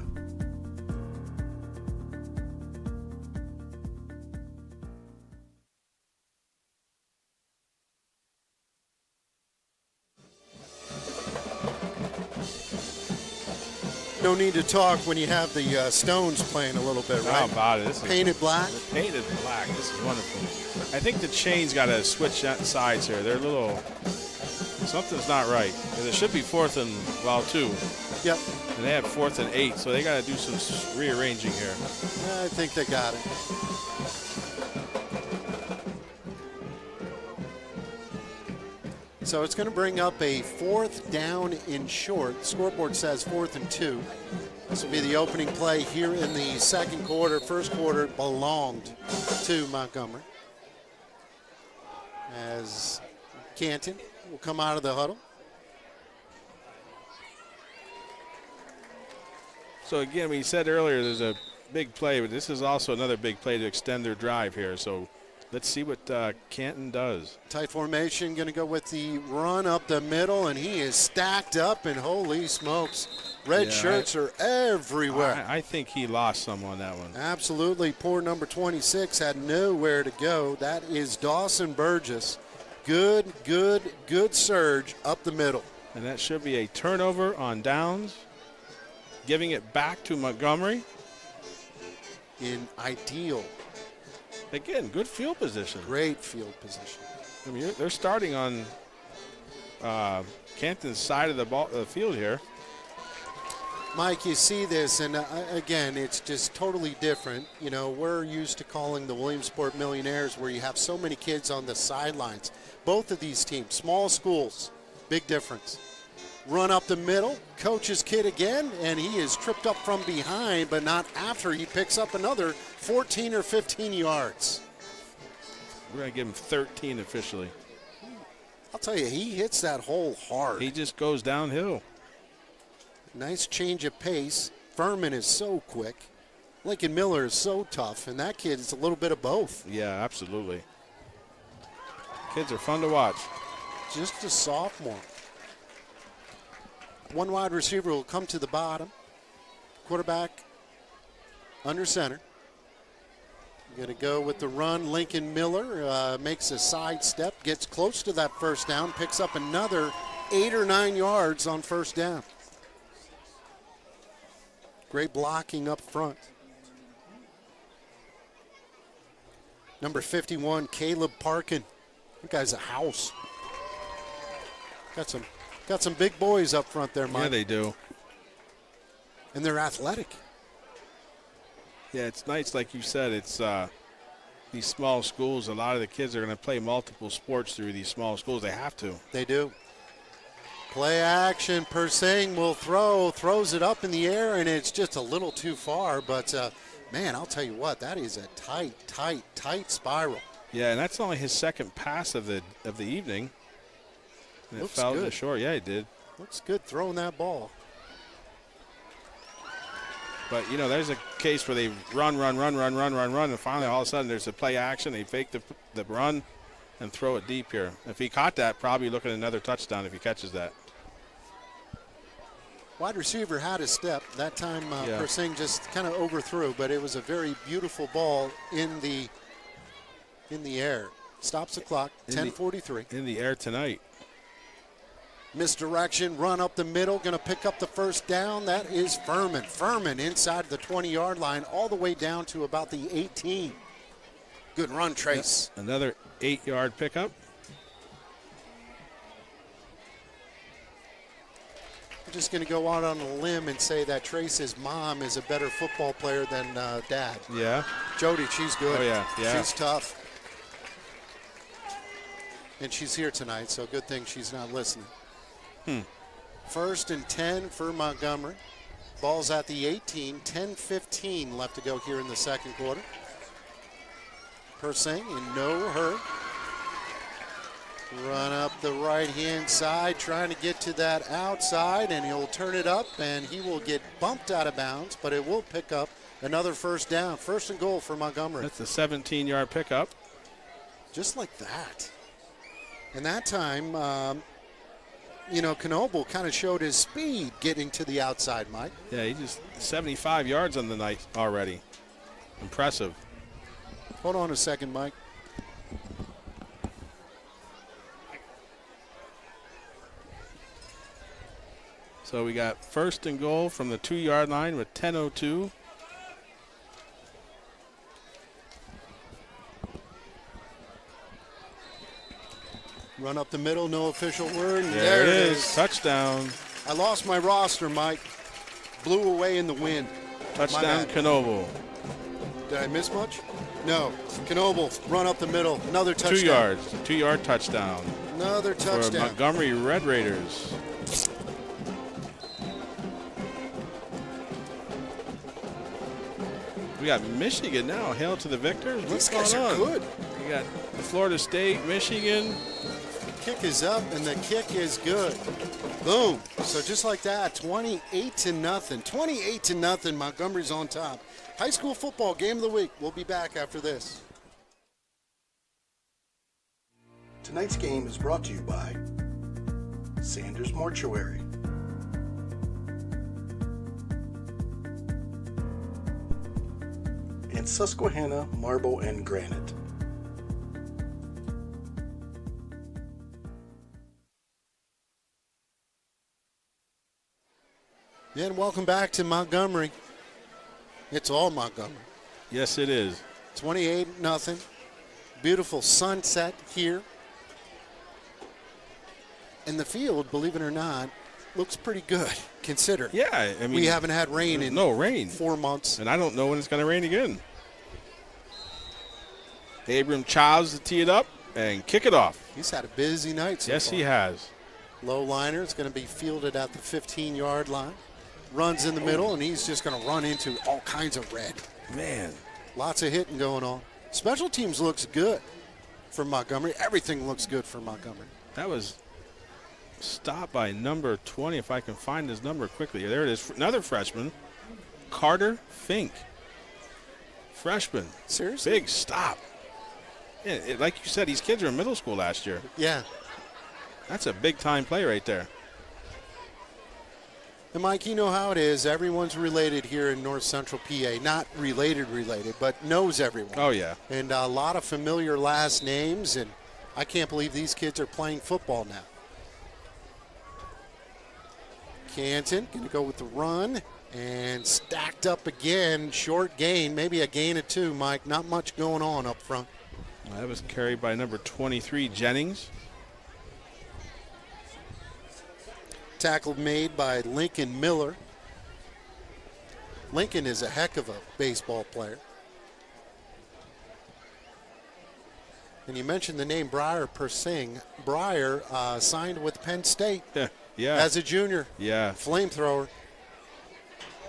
No need to talk when you have the Stones playing a little bit, right? How about it? This Painted black. Painted black. This is wonderful. I think the chains got to switch sides here. They're a little. Something's not right. And it should be 4th and 2. Yep. And they have 4th and 8, so they got to do some rearranging here. I think they got it. So it's going to bring up a 4th down in short. Scoreboard says 4th and 2. This will be the opening play here in the second quarter. First quarter belonged to Montgomery. As Canton will come out of the huddle. So again, we said earlier there's a big play, but this is also another big play to extend their drive here. So let's see what Canton does. Tight formation, going to go with the run up the middle, and he is stacked up, and holy smokes, red shirts are everywhere. I think he lost some on that one. Absolutely. Poor number 26 had nowhere to go. That is Dawson Burgess. Good surge up the middle. And that should be a turnover on downs, giving it back to Montgomery. In ideal. Again, good field position. Great field position. I mean, they're starting on Canton's side of the field here. Mike, you see this, and again, it's just totally different. You know, we're used to calling the Williamsport Millionaires where you have so many kids on the sidelines. Both of these teams, small schools, big difference. Run up the middle, coach's kid again, and he is tripped up from behind, but not after he picks up another 14 or 15 yards. We're going to give him 13 officially. I'll tell you, he hits that hole hard. He just goes downhill. Nice change of pace. Furman is so quick. Lincoln Miller is so tough, and that kid is a little bit of both. Yeah, absolutely. Kids are fun to watch. Just a sophomore. One wide receiver will come to the bottom. Quarterback under center. Going to go with the run. Lincoln Miller makes a sidestep, gets close to that first down, picks up another 8 or 9 yards on first down. Great blocking up front. Number 51, Caleb Parkin. That guy's a house. Got some big boys up front there, Mike. Yeah, they do. And they're athletic. Yeah, it's nice, like you said. It's these small schools. A lot of the kids are going to play multiple sports through these small schools. They have to. They do. Play action. Persing will throws it up in the air, and it's just a little too far. But, man, I'll tell you what, that is a tight spiral. Yeah, and that's only his second pass of the evening. And it Looks fell good. short. Yeah, he did. Looks good throwing that ball. But, you know, there's a case where they run, and finally all of a sudden there's a play action. They fake the run and throw it deep here. If he caught that, probably looking at another touchdown if he catches that. Wide receiver had a step. That time Persing just kind of overthrew, but it was a very beautiful ball in the air. Stops the clock, 10:43. In the air tonight. Misdirection, run up the middle, going to pick up the first down. That is Furman. Furman inside the 20-yard line all the way down to about the 18. Good run, Trace. Another 8-yard pickup. I'm just going to go out on a limb and say that Trace's mom is a better football player than Dad. Yeah. Jody, she's good. Oh, yeah. She's tough. And she's here tonight, so good thing she's not listening. 1st and 10 for Montgomery. Ball's at the 18, 10:15 left to go here in the second quarter. Persing in no hurry. Run up the right-hand side, trying to get to that outside, and he'll turn it up, and he will get bumped out of bounds, but it will pick up another first down. 1st and goal for Montgomery. That's a 17-yard pickup. Just like that. And that time, Knoble kind of showed his speed getting to the outside, Mike. Yeah, he just 75 yards on the night already. Impressive. Hold on a second, Mike. So we got 1st and goal from the 2-yard line with 10:02. Run up the middle, no official word. There it is. Touchdown. I lost my roster, Mike. Blew away in the wind. Touchdown, Knoble. Did I miss much? No. Knoble, run up the middle. Another touchdown. 2 yards. 2-yard touchdown. Another touchdown. For Montgomery Red Raiders. We got Michigan now. Hail to the victors. What's These guys going are on? good. We got Florida State, Michigan. Kick is up, and the kick is good. Boom. So just like that, 28-0. 28-0. Montgomery's on top. High school football game of the week. We'll be back after this. Tonight's game is brought to you by Sanders Mortuary. And Susquehanna Marble and Granite. And welcome back to Montgomery. It's all Montgomery. Yes, it is. 28-0. Beautiful sunset here. And the field, believe it or not, looks pretty good, considering. Yeah, I mean, we haven't had rain in no rain. 4 months. And I don't know when it's going to rain again. Abram Childs to tee it up and kick it off. He's had a busy night so Yes, far. he has. Low liner is going to be fielded at the 15-yard line. Runs in the middle, and he's just going to run into all kinds of red. Man. Lots of hitting going on. Special teams looks good for Montgomery. Everything looks good for Montgomery. That was stopped by number 20, if I can find his number quickly. There it is. Another freshman, Carter Fink. Freshman. Seriously? Big stop. Yeah, like you said, these kids were in middle school last year. Yeah. That's a big-time play right there. And, Mike, you know how it is. Everyone's related here in North Central PA. Not related, but knows everyone. Oh, yeah. And a lot of familiar last names, and I can't believe these kids are playing football now. Canton going to go with the run, and stacked up again. Short gain, maybe a gain of 2, Mike. Not much going on up front. That was carried by number 23, Jennings. Tackle made by Lincoln Miller. Lincoln is a heck of a baseball player. And you mentioned the name Briar Persing. Briar signed with Penn State Yeah. as a junior. Yeah. Flamethrower.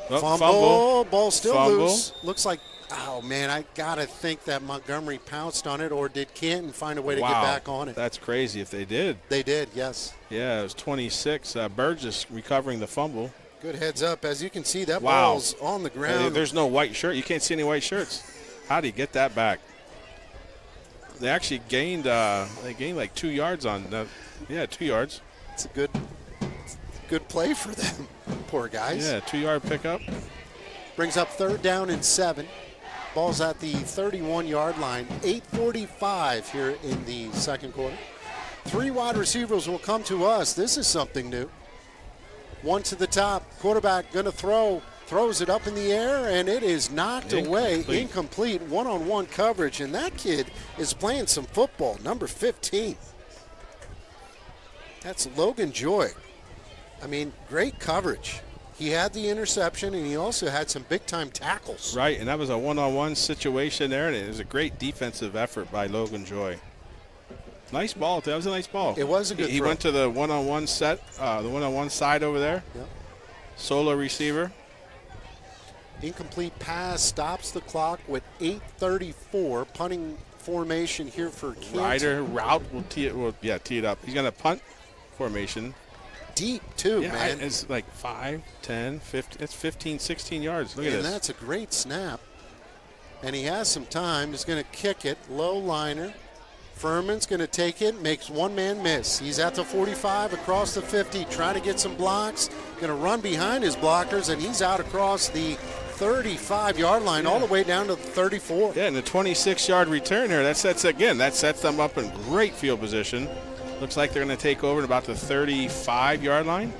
Oh, Fumble. Ball still Fumble. loose. Looks like, oh, man, I got to think that Montgomery pounced on it, or did Canton find a way to get back on it? That's crazy if they did. They did, yes. Yeah, it was 26. Burgess recovering the fumble. Good heads up. As you can see, that Wow. ball's on the ground. There's no white shirt. You can't see any white shirts. How do you get that back? They actually gained like 2 yards on that. Yeah, 2 yards. It's a good play for them. Poor guys. Yeah, 2-yard pickup. Brings up 3rd down and 7. Ball's at the 31-yard line. 8:45 here in the second quarter. 3 wide receivers will come to us. This is something new. One to the top. Quarterback going to throw. Throws it up in the air, and it is knocked away. Incomplete. One-on-one coverage, and that kid is playing some football. Number 15. That's Logan Joy. I mean, great coverage. He had the interception, and he also had some big-time tackles. Right, and that was a one-on-one situation there, and it was a great defensive effort by Logan Joy. Nice ball. That was a nice ball. It was a good He throw. went to the one-on-one set, the one-on-one side over there. Yep. Solo receiver. Incomplete pass stops the clock with 8:34. Punting formation here for Canton. Rider route will tee it up. He's going to punt formation. Deep, too, Yeah, man. it's like 5, 10, 15. It's 15, 16 yards. Look at And this. that's a great snap. And he has some time. He's going to kick it. Low liner. Furman's going to take it. Makes one man miss. He's at the 45, across the 50. Trying to get some blocks. Going to run behind his blockers, and he's out across the 35-yard line all the way down to the 34. Yeah, and the 26-yard return here, that sets them up in great field position. Looks like they're going to take over at about the 35-yard line.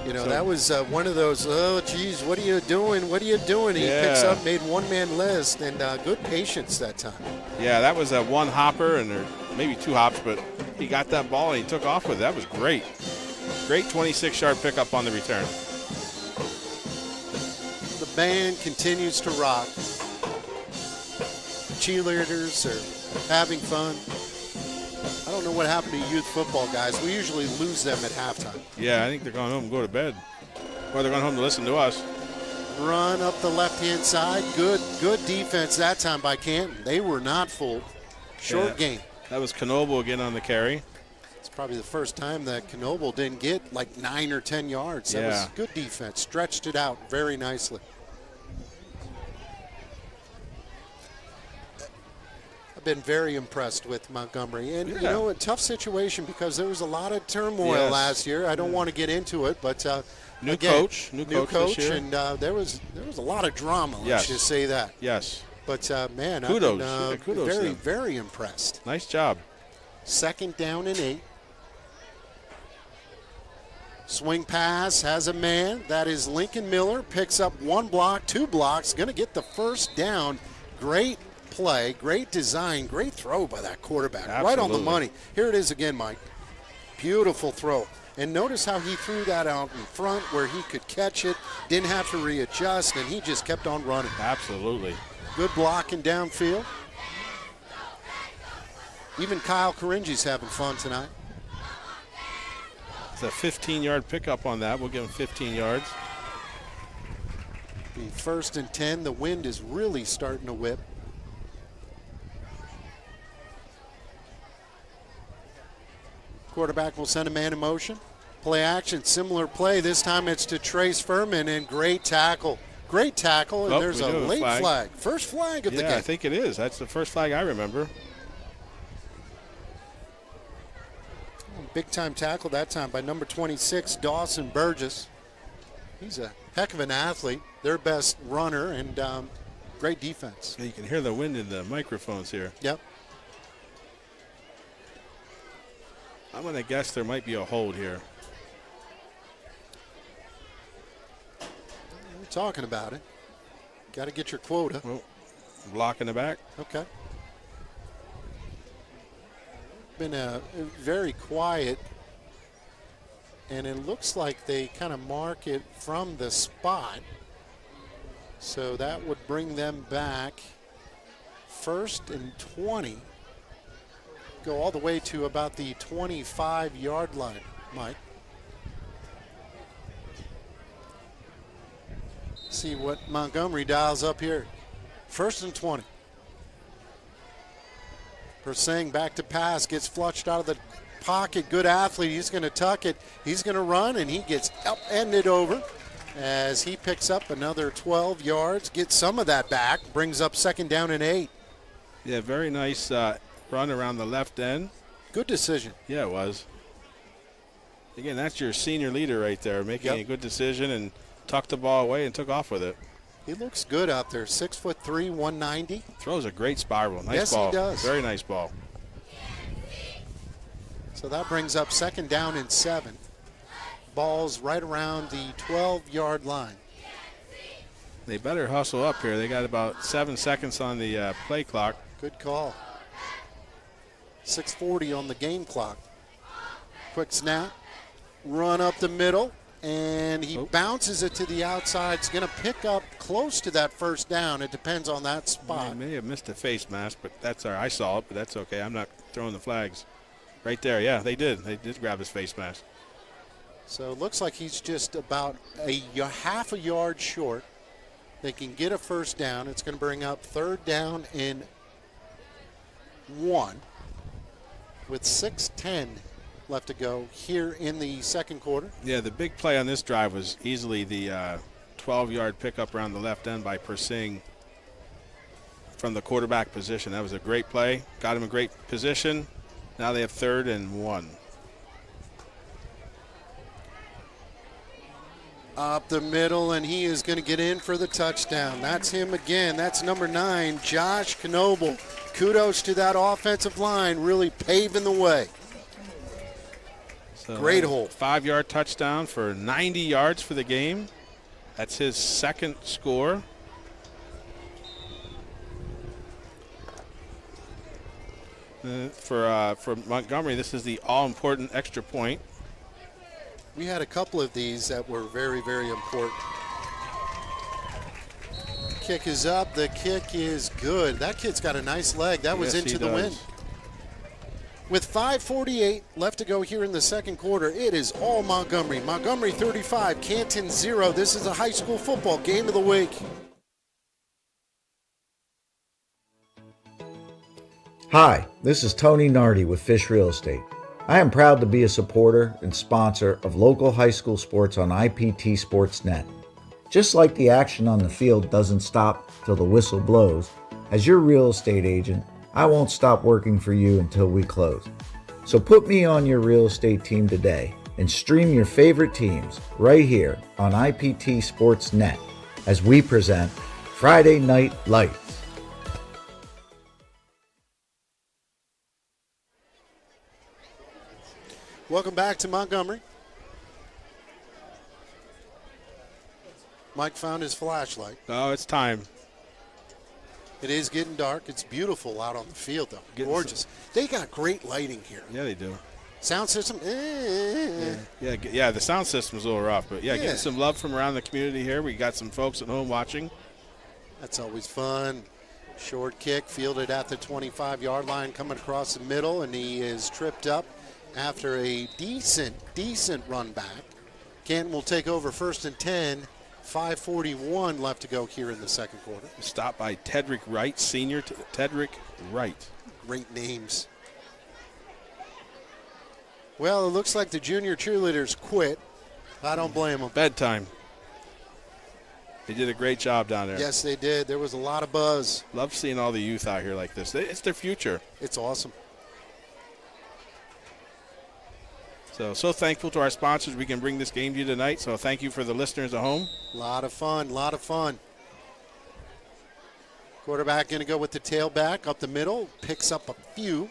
You know, that was one of those, oh, geez, what are you doing? What are you doing? He picks up, made one-man list, and good patience that time. Yeah, that was a one hopper, and maybe 2 hops, but he got that ball and he took off with it. That was great. Great 26-yard pickup on the return. The band continues to rock. Cheerleaders are having fun. I don't know what happened to youth football guys. We usually lose them at halftime. Yeah, I think they're going home and go to bed. Or they're going home to listen to us. Run up the left-hand side. Good defense that time by Canton. They were not fooled. Short gain. That was Knoble again on the carry. It's probably the first time that Knoble didn't get like 9 or 10 yards. That was good defense. Stretched it out very nicely. Been very impressed with Montgomery, and you know, a tough situation because there was a lot of turmoil last year. I don't want to get into it, but new coach this year. And there was a lot of drama. Let's just say that. Yes. But man, kudos. I've been Kudos. very impressed. Nice job. 2nd down and 8. Swing pass has a man. That is Lincoln Miller. Picks up 1 block, 2 blocks. Going to get the first down. Great play, great design, great throw by that quarterback. Absolutely. Right on the money. Here it is again, Mike. Beautiful throw. And notice how he threw that out in front where he could catch it, didn't have to readjust, and he just kept on running. Absolutely. Good blocking downfield. Even Kyle Karinji's having fun tonight. It's a 15-yard pickup on that. We'll give him 15 yards. The 1st and 10. The wind is really starting to whip. Quarterback will send a man in motion. Play action, similar play. This time it's to Trace Furman, and great tackle. Great tackle, and there's a late flag. First flag of the game. Yeah, I think it is. That's the first flag I remember. Big time tackle that time by number 26, Dawson Burgess. He's a heck of an athlete, their best runner, and great defense. You can hear the wind in the microphones here. Yep. I'm going to guess there might be a hold here. We're talking about it. Got to get your quota. Oh, block in the back. Okay. Been very quiet, and it looks like they kind of mark it from the spot. So that would bring them back 1st and 20. Go all the way to about the 25-yard line, Mike. See what Montgomery dials up here. 1st and 20. Persing back to pass, gets flushed out of the pocket. Good athlete. He's going to tuck it. He's going to run, and he gets upended over as he picks up another 12 yards. Gets some of that back. Brings up 2nd down and 8. Yeah, very nice run around the left end. Good decision. Yeah, it was. Again, that's your senior leader right there, making a good decision and tucked the ball away and took off with it. He looks good out there. 6'3", 190. Throws a great spiral. Nice ball. Yes, he does. Very nice ball. So that brings up 2nd down and 7. Ball's right around the 12-yard line. They better hustle up here. They got about 7 seconds on the play clock. Good call. 6:40 on the game clock. Quick snap. Run up the middle. And he bounces it to the outside. It's going to pick up close to that 1st down. It depends on that spot. He may have missed a face mask, but that's all right. I saw it, but that's okay. I'm not throwing the flags. Right there, yeah, they did. They did grab his face mask. So it looks like he's just about half a yard short. They can get a 1st down. It's going to bring up 3rd down and 1 with 6:10 left to go here in the 2nd quarter. Yeah, the big play on this drive was easily the 12-yard pickup around the left end by Persing from the quarterback position. That was a great play. Got him a great position. Now they have 3rd and 1. Up the middle, and he is going to get in for the touchdown. That's him again. That's number 9, Josh Knoble. Kudos to that offensive line, really paving the way. So great hold. 5-yard touchdown for 90 yards for the game. That's his 2nd score. For Montgomery, this is the all-important extra point. We had a couple of these that were very, very important. Kick is up. The kick is good. That kid's got a nice leg. That was into the wind. With 5:48 left to go here in the 2nd quarter, it is all Montgomery. Montgomery 35, Canton 0. This is a high school football game of the week. Hi, this is Tony Nardi with Fish Real Estate. I am proud to be a supporter and sponsor of local high school sports on IPT Sportsnet. Just like the action on the field doesn't stop till the whistle blows, as your real estate agent, I won't stop working for you until we close. So put me on your real estate team today and stream your favorite teams right here on IPT Sportsnet as we present Friday Night Lights. Welcome back to Montgomery. Mike found his flashlight. Oh, it's time. It is getting dark. It's beautiful out on the field, though. Gorgeous. They got great lighting here. Yeah, they do. Sound system? Yeah, the sound system's a little rough, but getting some love from around the community here. We got some folks at home watching. That's always fun. Short kick fielded at the 25-yard line, coming across the middle, and he is tripped up after a decent run back. Canton will take over 1st and 10. 5:41 left to go here in the 2nd quarter. Stopped by Tedrick Wright, senior Tedrick Wright. Great names. Well, it looks like the junior cheerleaders quit. I don't blame them. Bedtime. They did a great job down there. Yes, they did. There was a lot of buzz. Love seeing all the youth out here like this. It's their future. It's awesome. So thankful to our sponsors we can bring this game to you tonight. So thank you for the listeners at home. A lot of fun. Quarterback going to go with the tailback up the middle, picks up a few.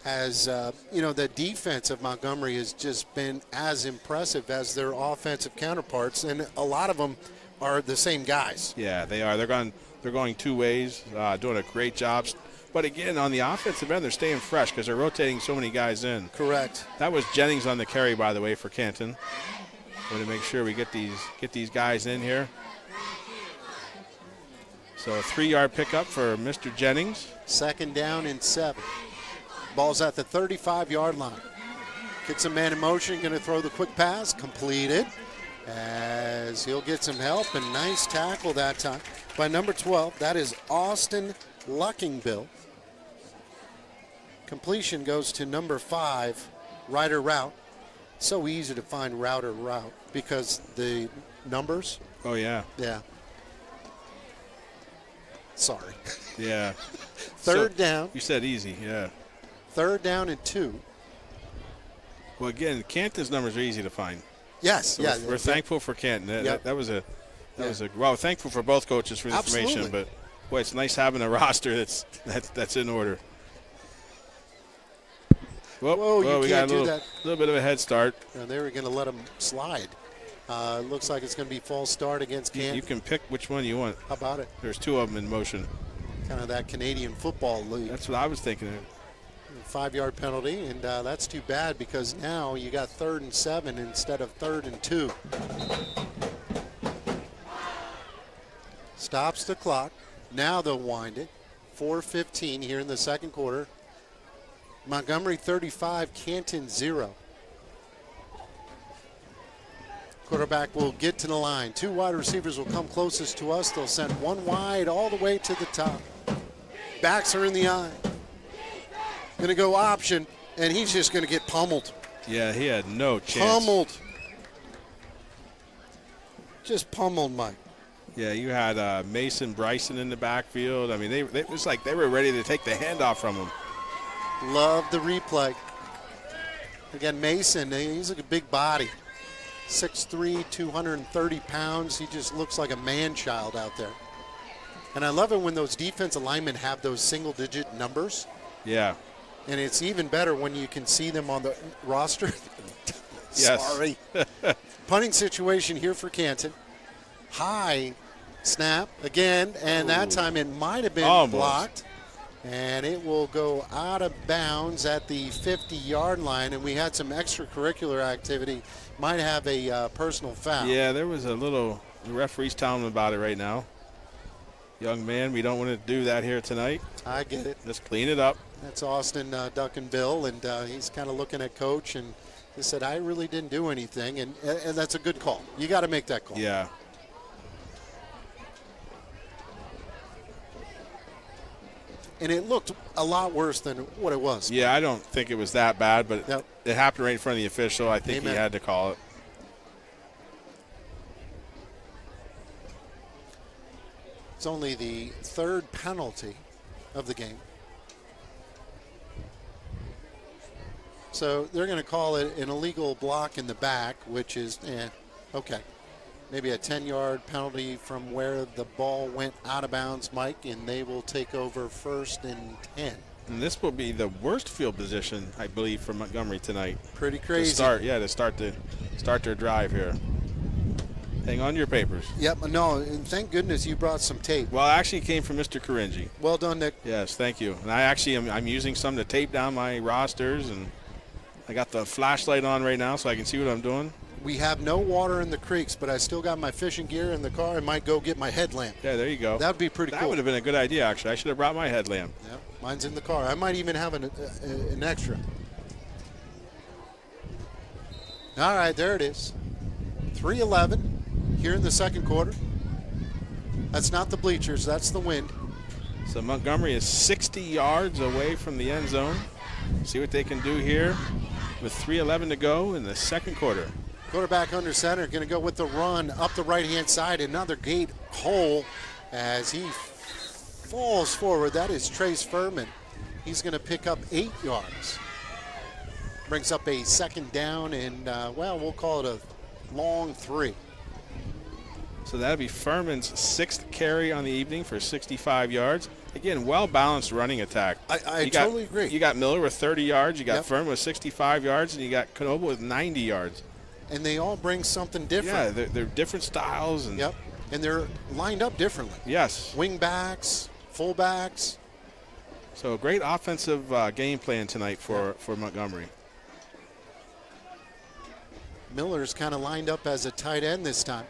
As, the defense of Montgomery has just been as impressive as their offensive counterparts, and a lot of them are the same guys. Yeah, they are. They're going two ways, doing a great job. But again, on the offensive end, they're staying fresh because they're rotating so many guys in. Correct. That was Jennings on the carry, by the way, for Canton. Want to make sure we get these guys in here. So a 3-yard pickup for Mr. Jennings. 2nd down and 7. Ball's at the 35-yard line. Kicks a man in motion, going to throw the quick pass, completed. As he'll get some help, and nice tackle that time by number 12. That is Austin Luckingbill. Completion goes to number 5, Ryder Route. So easy to find Router Route because the numbers. Oh, yeah. Yeah. Sorry. Yeah. Third down. You said easy, yeah. 3rd down and 2. Well, again, Canton's numbers are easy to find. Yes, So yeah. we're thankful for Canton. Yep. That was well, thankful for both coaches for the information, Absolutely. but boy, it's nice having a roster that's in order. Whoa, you we can't got a do that. little bit of a head start. And they were going to let him slide. Looks like it's going to be false start against Canton. You can pick which one you want. How about it? There's 2 of them in motion. Kind of that Canadian football league. That's what I was thinking. 5-yard penalty, and that's too bad because now you got 3rd and 7 instead of 3rd and 2. Stops the clock. Now they'll wind it. 4:15 here in the second quarter. Montgomery 35, Canton 0. Quarterback will get to the line. 2 wide receivers will come closest to us. They'll send one wide all the way to the top. Backs are in the eye. Going to go option, and he's just going to get pummeled. Yeah, he had no chance. Pummeled. Just pummeled, Mike. Yeah, you had Mason Bryson in the backfield. I mean, it was like they were ready to take the handoff from him. Love the replay. Again, Mason, he's a big body. 6'3", 230 pounds. He just looks like a man-child out there. And I love it when those defensive linemen have those single-digit numbers. Yeah. And it's even better when you can see them on the roster. Yes. Sorry. Punting situation here for Canton. High snap again, and that time it might have been Almost blocked. And it will go out of bounds at the 50-yard line. And we had some extracurricular activity. Might have a personal foul. Yeah, there was a little – the referee's telling him about it right now. Young man, we don't want to do that here tonight. I get it. Let's clean it up. That's Austin Duckenbill, and he's kind of looking at Coach, and he said, I really didn't do anything, and that's a good call. You got to make that call. Yeah. And it looked a lot worse than what it was. Yeah, I don't think it was that bad, but Yep. it happened right in front of the official. I think Amen. he had to call it. It's only the 3rd penalty of the game. So they're going to call it an illegal block in the back, which is, okay. Maybe a 10-yard penalty from where the ball went out of bounds, Mike, and they will take over 1st and 10. And this will be the worst field position, I believe, for Montgomery tonight. Pretty crazy. To start their drive here. Hang on to your papers. Yep, no, and thank goodness you brought some tape. Well, it actually came from Mr. Caringi. Well done, Nick. Yes, thank you. And I actually I'm using some to tape down my rosters, and I got the flashlight on right now so I can see what I'm doing. We have no water in the creeks, but I still got my fishing gear in the car. I might go get my headlamp. Yeah, there you go. That would be pretty cool. That would have been a good idea, actually. I should have brought my headlamp. Yep, mine's in the car. I might even have an extra. All right, there it is. 3:11 here in the second quarter. That's not the bleachers. That's the wind. So Montgomery is 60 yards away from the end zone. See what they can do here with 3:11 to go in the second quarter. Quarterback under center, going to go with the run up the right-hand side. Another gate hole as he falls forward. That is Trace Furman. He's going to pick up 8 yards. Brings up a second down and, we'll call it a long 3. So that'd be Furman's 6th carry on the evening for 65 yards. Again, well-balanced running attack. I totally agree. You got Miller with 30 yards. You got Yep. Furman with 65 yards. And you got Canova with 90 yards. And they all bring something different. Yeah, they're different styles. And Yep. And they're lined up differently. Yes. Wing backs, fullbacks. So a great offensive game plan tonight for Montgomery. Miller's kind of lined up as a tight end this time.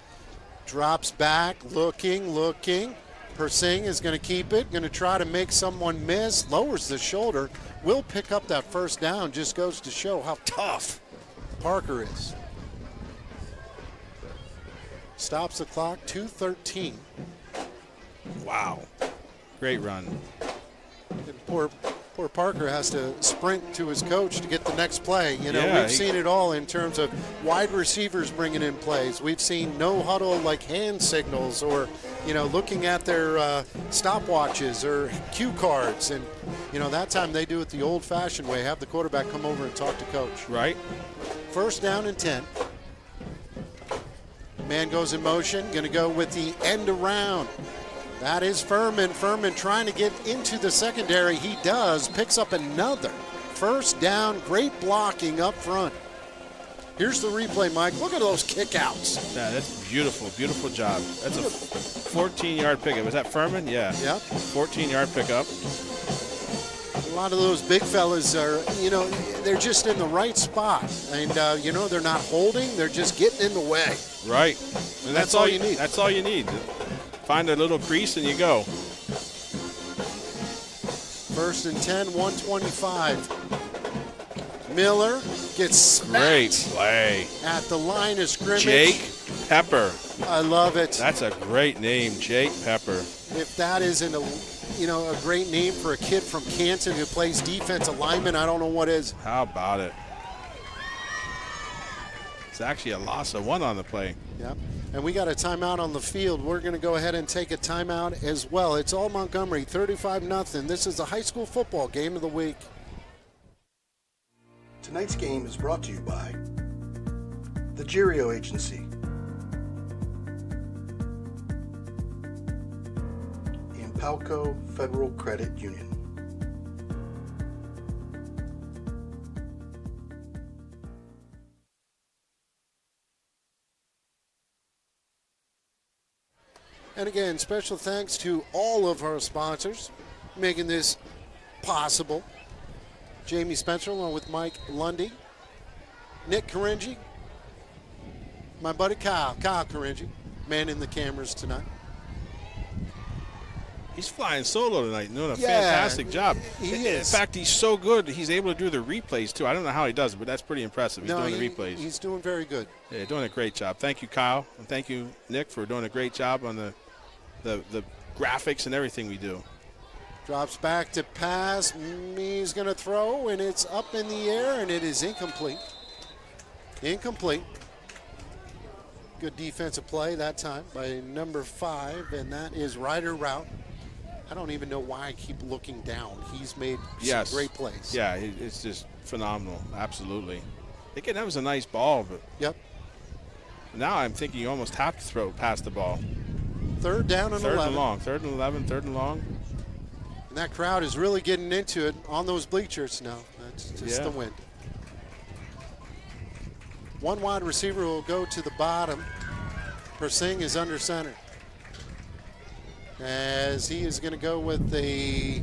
Drops back, looking. Persing is going to keep it, going to try to make someone miss, lowers the shoulder, will pick up that first down, just goes to show how tough Parker is. Stops the clock, 2:13. Wow. Great run. And poor Parker has to sprint to his coach to get the next play. Yeah, we've seen it all in terms of wide receivers bringing in plays. We've seen no huddle like hand signals or, looking at their stopwatches or cue cards. And, that time they do it the old-fashioned way, have the quarterback come over and talk to coach. Right. First down and 10. Man goes in motion, going to go with the end around. That is Furman. Furman trying to get into the secondary. He does. Picks up another first down. Great blocking up front. Here's the replay, Mike. Look at those kickouts. Yeah, that's beautiful. Beautiful job. That's a 14-yard pickup. Was that Furman? Yeah. Yep. 14-yard pickup. A lot of those big fellas are, they're just in the right spot. And, they're not holding. They're just getting in the way. Right. And that's all you need. That's all you need. Find a little crease and you go. First and 10, 125. Miller gets smacked. Great play. At the line of scrimmage. Jake Pepper. I love it. That's a great name, Jake Pepper. If that isn't a great name for a kid from Canton who plays defensive lineman, I don't know what is. How about it? It's actually a loss of 1 on the play. Yep. And we got a timeout on the field. We're going to go ahead and take a timeout as well. It's all Montgomery, 35-0. This is the high school football game of the week. Tonight's game is brought to you by the Girio Agency and Palco Federal Credit Union. And again, special thanks to all of our sponsors making this possible. Jamie Spencer along with Mike Lundy, Nick Caringi, my buddy Kyle Caringi, manning the cameras tonight. He's flying solo tonight, doing a fantastic job. He is. In fact, he's so good, he's able to do the replays, too. I don't know how he does it, but that's pretty impressive. He's doing the replays. He's doing very good. Yeah, doing a great job. Thank you, Kyle. And thank you, Nick, for doing a great job on the graphics and everything we do. Drops back to pass. He's going to throw, and it's up in the air, and it is incomplete. Incomplete. Good defensive play that time by number 5, and that is Ryder Route. I don't even know why I keep looking down. He's made some great plays. Yeah, it's just phenomenal. Absolutely. Again, that was a nice ball, but yep. Now I'm thinking you almost have to throw past the ball. Third down and 11. Third and long. 3rd and 11, 3rd and long. And that crowd is really getting into it on those bleachers now. That's just the wind. One wide receiver will go to the bottom. Persing is under center. As he is going to go with the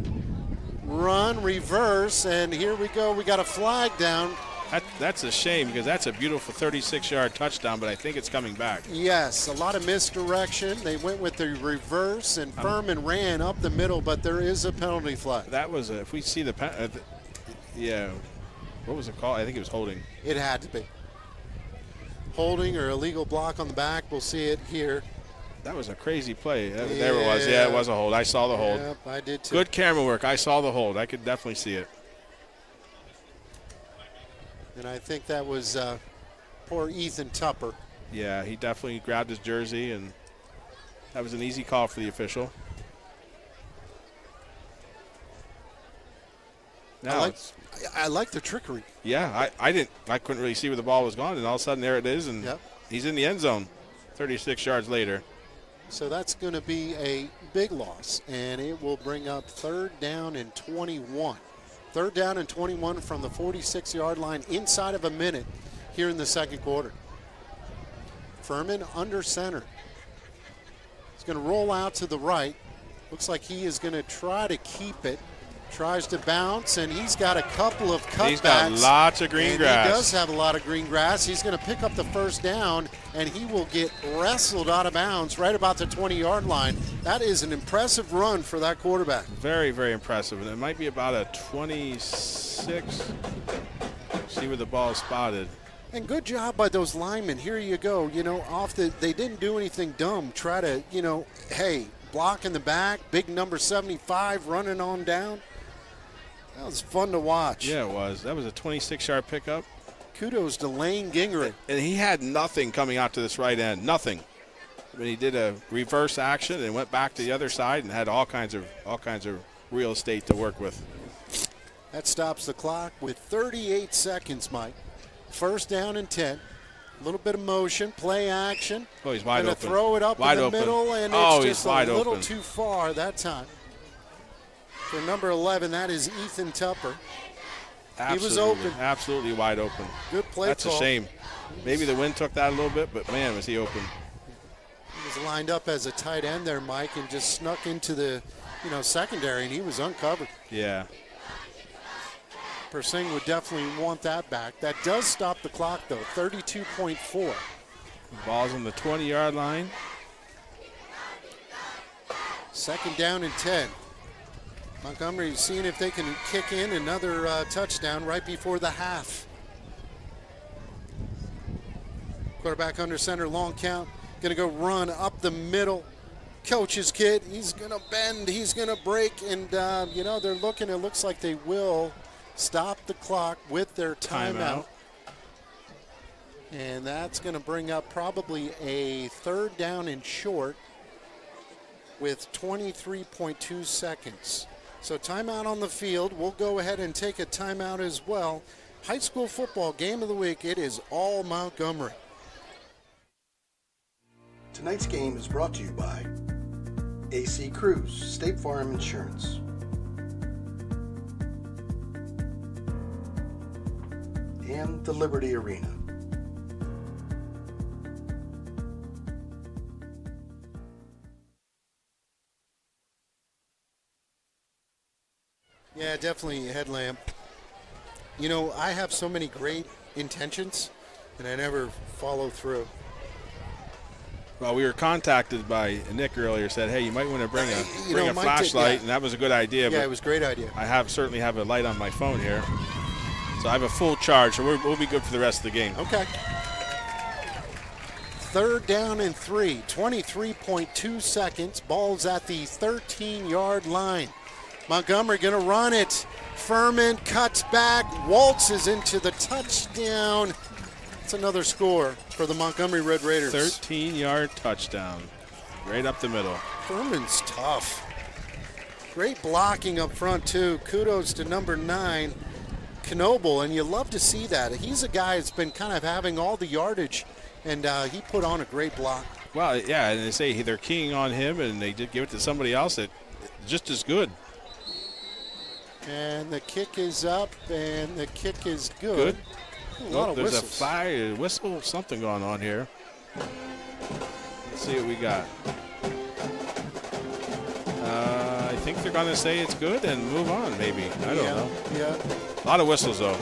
run, reverse, and here we go. We got a flag down. That's a shame because that's a beautiful 36-yard touchdown, but I think it's coming back. Yes, a lot of misdirection. They went with the reverse, and Furman ran up the middle, but there is a penalty flag. That was if we see the what was it called? I think it was holding. It had to be. Holding or illegal block on the back. We'll see it here. That was a crazy play. There it was. Yeah, it was a hold. I saw the hold. Yep, I did too. Good camera work. I saw the hold. I could definitely see it. And I think that was poor Ethan Tupper. Yeah, he definitely grabbed his jersey, and that was an easy call for the official. Now I like the trickery. yeah, I couldn't really see where the ball was gone, and all of a sudden there it is, and he's in the end zone 36 yards later. So that's going to be a big loss, and it will bring up 3rd down and 21. 3rd down and 21 from the 46-yard line inside of a minute here in the second quarter. Furman under center. He's going to roll out to the right. Looks like he is going to try to keep it. Tries to bounce, and he's got a couple of cutbacks. He's got lots of green grass. He does have a lot of green grass. He's going to pick up the 1st down, and he will get wrestled out of bounds right about the 20-yard line. That is an impressive run for that quarterback. Very, very impressive. And it might be about a 26. See where the ball is spotted. And good job by those linemen. Here you go. You know, they didn't do anything dumb. Try to, hey, block in the back, big number 75 running on down. That was fun to watch. Yeah, it was. That was a 26-yard pickup. Kudos to Lane Gingrich. And he had nothing coming out to this right end, nothing. But he did a reverse action and went back to the other side and had all kinds of real estate to work with. That stops the clock with 38 seconds, Mike. 1st down and 10. A little bit of motion, play action. Oh, he's wide open. Going to throw it up in the middle, and it's just a little too far that time. For number 11, that is Ethan Tupper. He was open. Absolutely wide open. Good play That's call. a shame. Maybe the wind took that a little bit, but, man, was he open. He was lined up as a tight end there, Mike, and just snuck into the secondary, and he was uncovered. Yeah. Persing would definitely want that back. That does stop the clock, though, 32.4. The ball's on the 20-yard line. 2nd down and 10. Montgomery seeing if they can kick in another touchdown right before the half. Quarterback under center, long count. Going to go run up the middle. Coach's kid, he's going to bend, he's going to break, and, they're looking, it looks like they will stop the clock with their timeout. And that's going to bring up probably a 3rd down and short with 23.2 seconds. So timeout on the field. We'll go ahead and take a timeout as well. High school football game of the week. It is all Montgomery. Tonight's game is brought to you by AC Cruise, State Farm Insurance. And the Liberty Arena. Yeah, definitely a headlamp. I have so many great intentions, and I never follow through. Well, we were contacted by Nick earlier, said, hey, you might want to bring a Mike flashlight, and that was a good idea. Yeah, but it was a great idea. I certainly have a light on my phone here. So I have a full charge, so we'll be good for the rest of the game. Okay. 3rd down and 3, 23.2 seconds. Ball's at the 13-yard line. Montgomery going to run it. Furman cuts back, waltzes into the touchdown. It's another score for the Montgomery Red Raiders. 13-yard touchdown, right up the middle. Furman's tough. Great blocking up front, too. Kudos to number 9, Knoble, and you love to see that. He's a guy that's been kind of having all the yardage, and he put on a great block. Well, yeah, and they say they're keying on him, and they did give it to somebody else that just as good. And the kick is up, and the kick is good. There's a flag, a whistle, something going on here. Let's see what we got. I think they're going to say it's good and move on, maybe. I don't know. Yeah. A lot of whistles, though.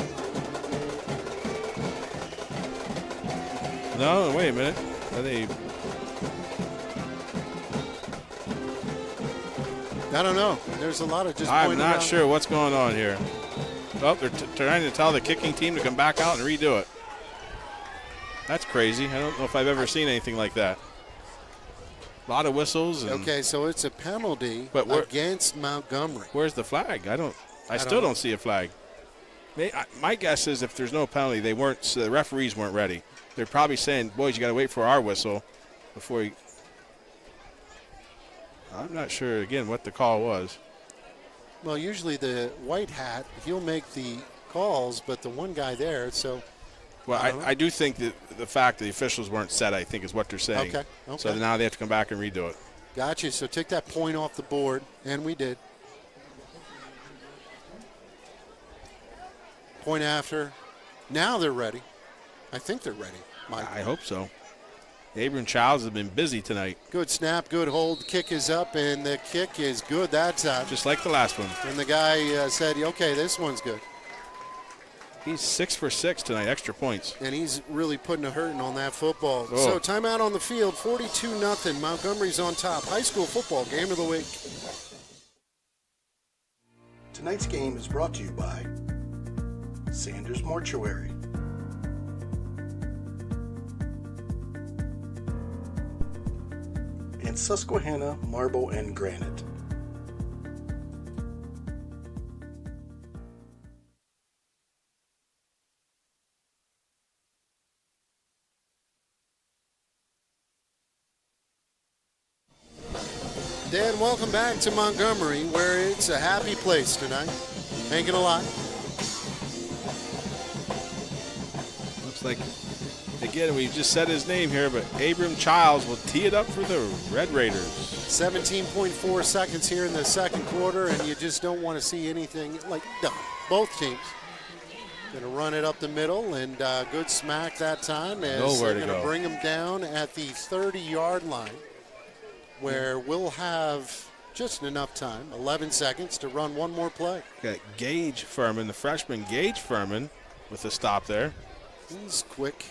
No, wait a minute. Are they? I don't know. There's a lot of just. I'm not sure what's going on here. Oh, they're trying to tell the kicking team to come back out and redo it. That's crazy. I don't know if I've ever seen anything like that. A lot of whistles. Okay, so it's a penalty against Montgomery. Where's the flag? I still don't see a flag. My guess is if there's no penalty, the referees weren't ready. They're probably saying, boys, you got to wait for our whistle before you. I'm not sure, again, what the call was. Well, usually the white hat, he'll make the calls, but the one guy there, so. Well, I do think that the fact that the officials weren't set, I think, is what they're saying. Okay. So now they have to come back and redo it. Gotcha. So take that point off the board, and we did. Point after. Now they're ready. I think they're ready, Mike. I hope so. Abram Childs has been busy tonight. Good snap, good hold. Kick is up, and the kick is good that time. Just like the last one. And the guy said, okay, this one's good. He's 6 for 6 tonight, extra points. And he's really putting a hurting on that football. Oh. So timeout on the field, 42-0. Montgomery's on top. High school football game of the week. Tonight's game is brought to you by Sanders Mortuary, and Susquehanna Marble and Granite. Dan, welcome back to Montgomery, where it's a happy place tonight. Ain't gonna lie. Looks like, again, we just said his name here, but Abram Childs will tee it up for the Red Raiders. 17.4 seconds here in the second quarter, and you just don't want to see anything like done. Both teams going to run it up the middle, and good smack that time as Nowhere they're to going to go. bring them down at the 30-yard line, where we'll have just enough time, 11 seconds, to run one more play. Got Gage Furman, the freshman Gage Furman, with the stop there. He's quick.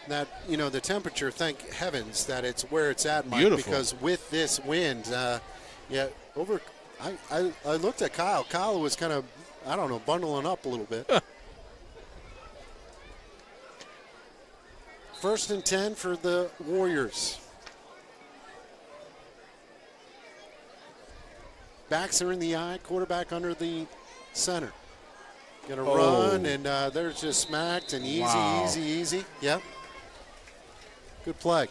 That, the temperature, thank heavens that it's where it's at, Mike. Beautiful. Because with this wind, I looked at Kyle. Kyle was kind of, bundling up a little bit. First and 10 for the Warriors. Backs are in the eye, quarterback under the center. Gonna run, and they're just smacked, and easy, Wow. easy. Yep. Good play.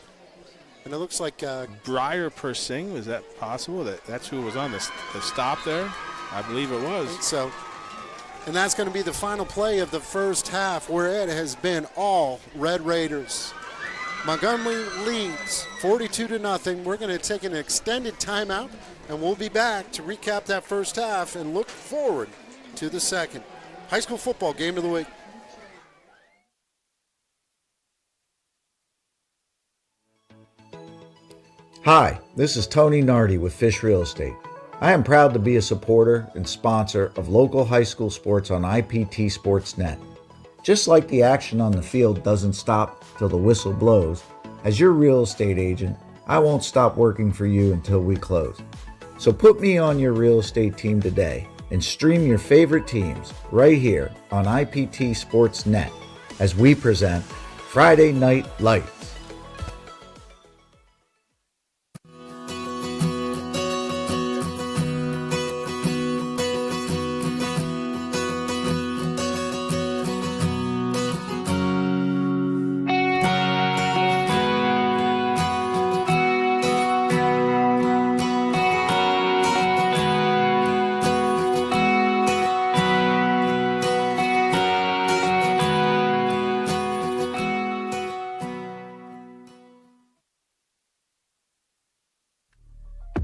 And it looks like Briar Persing, was that possible? That's who was on the stop there? I believe it was. so. And that's going to be the final play of the first half, where it has been all Red Raiders. Montgomery leads 42-0. We're going to take an extended timeout, and we'll be back to recap that first half and look forward to the second. High school football game of the week. Hi, this is Tony Nardi with Fish Real Estate. I am proud to be a supporter and sponsor of local high school sports on IPT Sportsnet. Just like the action on the field doesn't stop till the whistle blows, as your real estate agent, I won't stop working for you until we close. So put me on your real estate team today and stream your favorite teams right here on IPT Sportsnet as we present Friday Night Lights.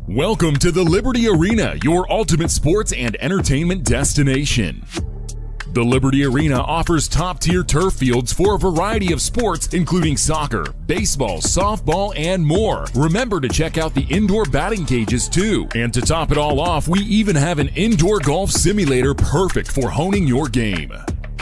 Welcome to the Liberty Arena, your ultimate sports and entertainment destination. The Liberty Arena offers top-tier turf fields for a variety of sports, including soccer, baseball, softball, and more. Remember to check out the indoor batting cages, too. And to top it all off, we even have an indoor golf simulator perfect for honing your game.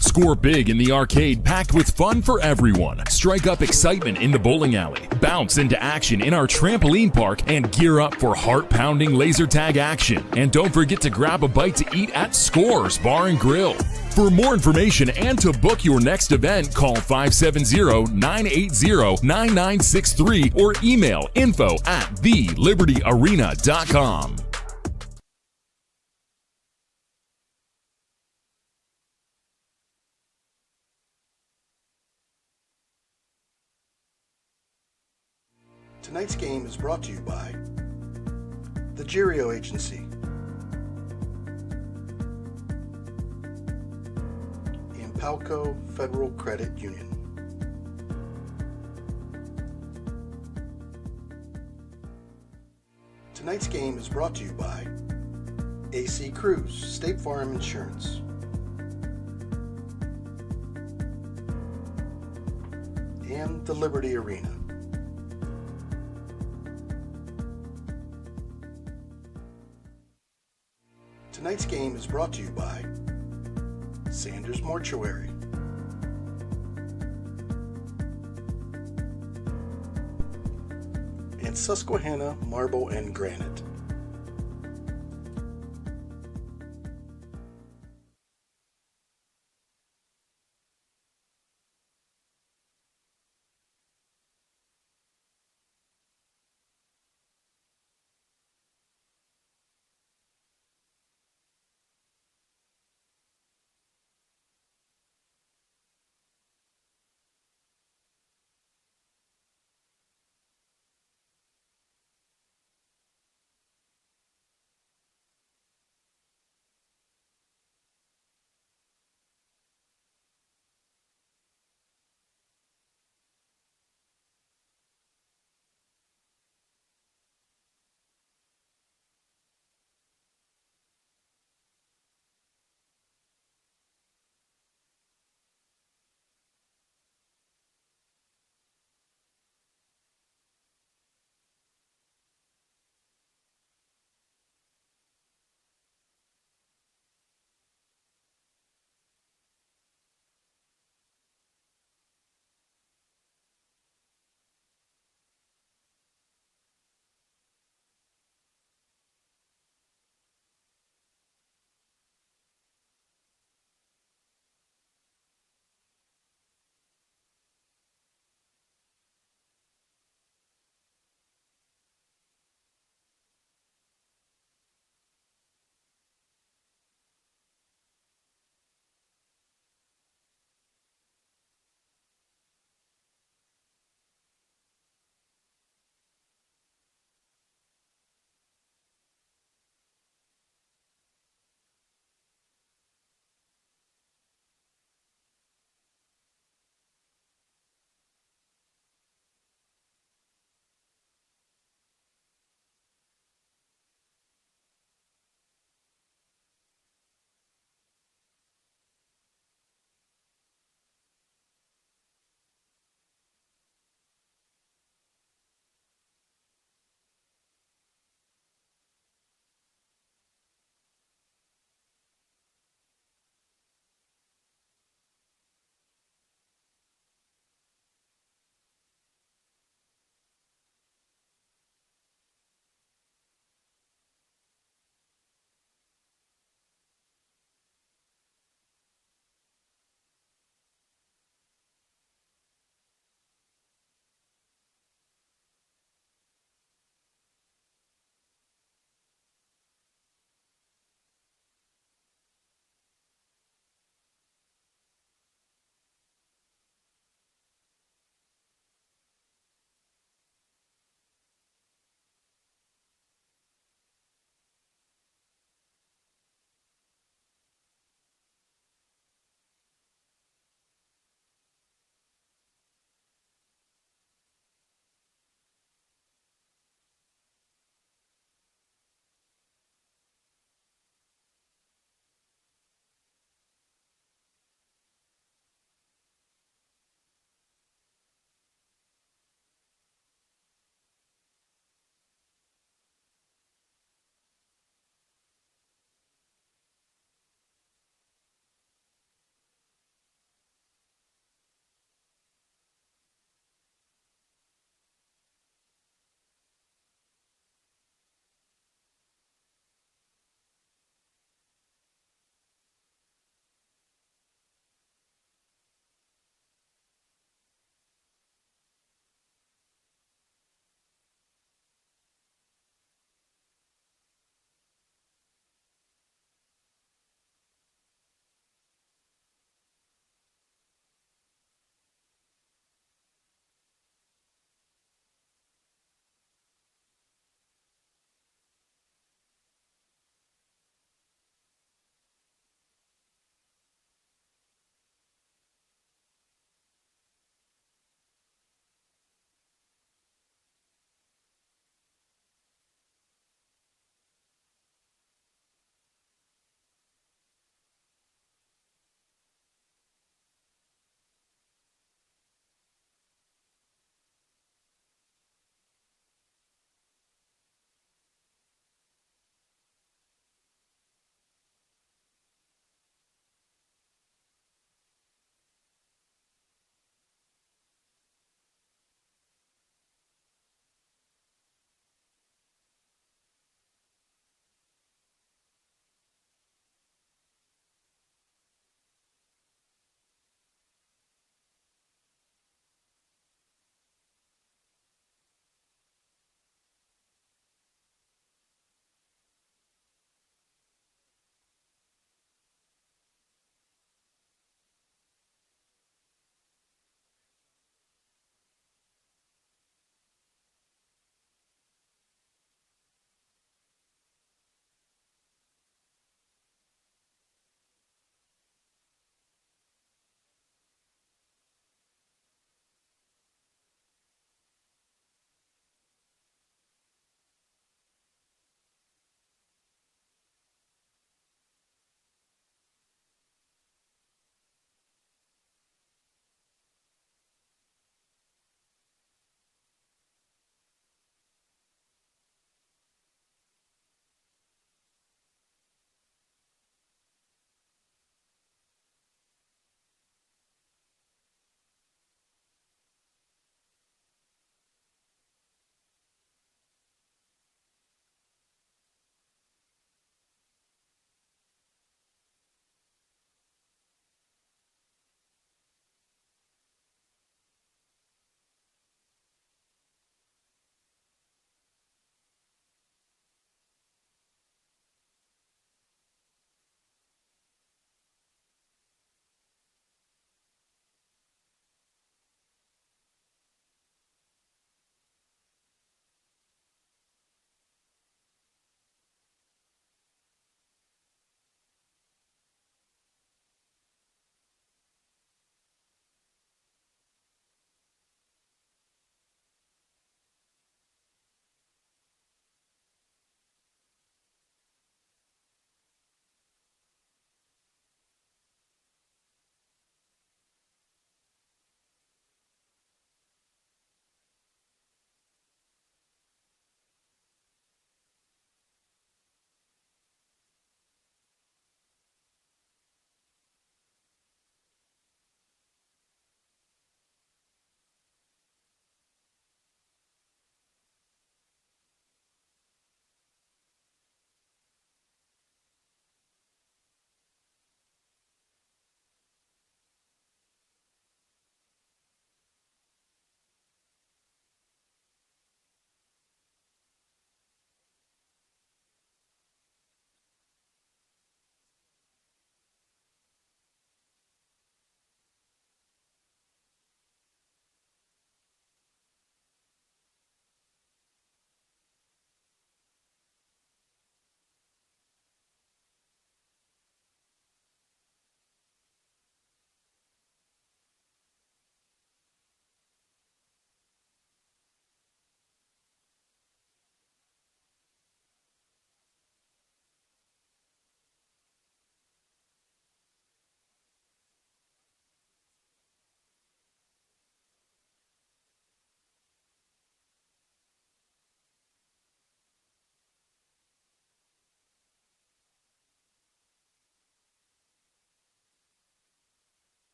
Score big in the arcade packed with fun for everyone. Strike up excitement in the bowling alley. Bounce into action in our trampoline park and gear up for heart-pounding laser tag action. And don't forget to grab a bite to eat at Scores Bar and Grill. For more information and to book your next event, call 570-980-9963 or email info@thelibertyarena.com. Tonight's game is brought to you by the Girio Agency and Palco Federal Credit Union. Tonight's game is brought to you by AC Cruise, State Farm Insurance, and the Liberty Arena. Tonight's game is brought to you by Sanders Mortuary, and Susquehanna Marble and Granite.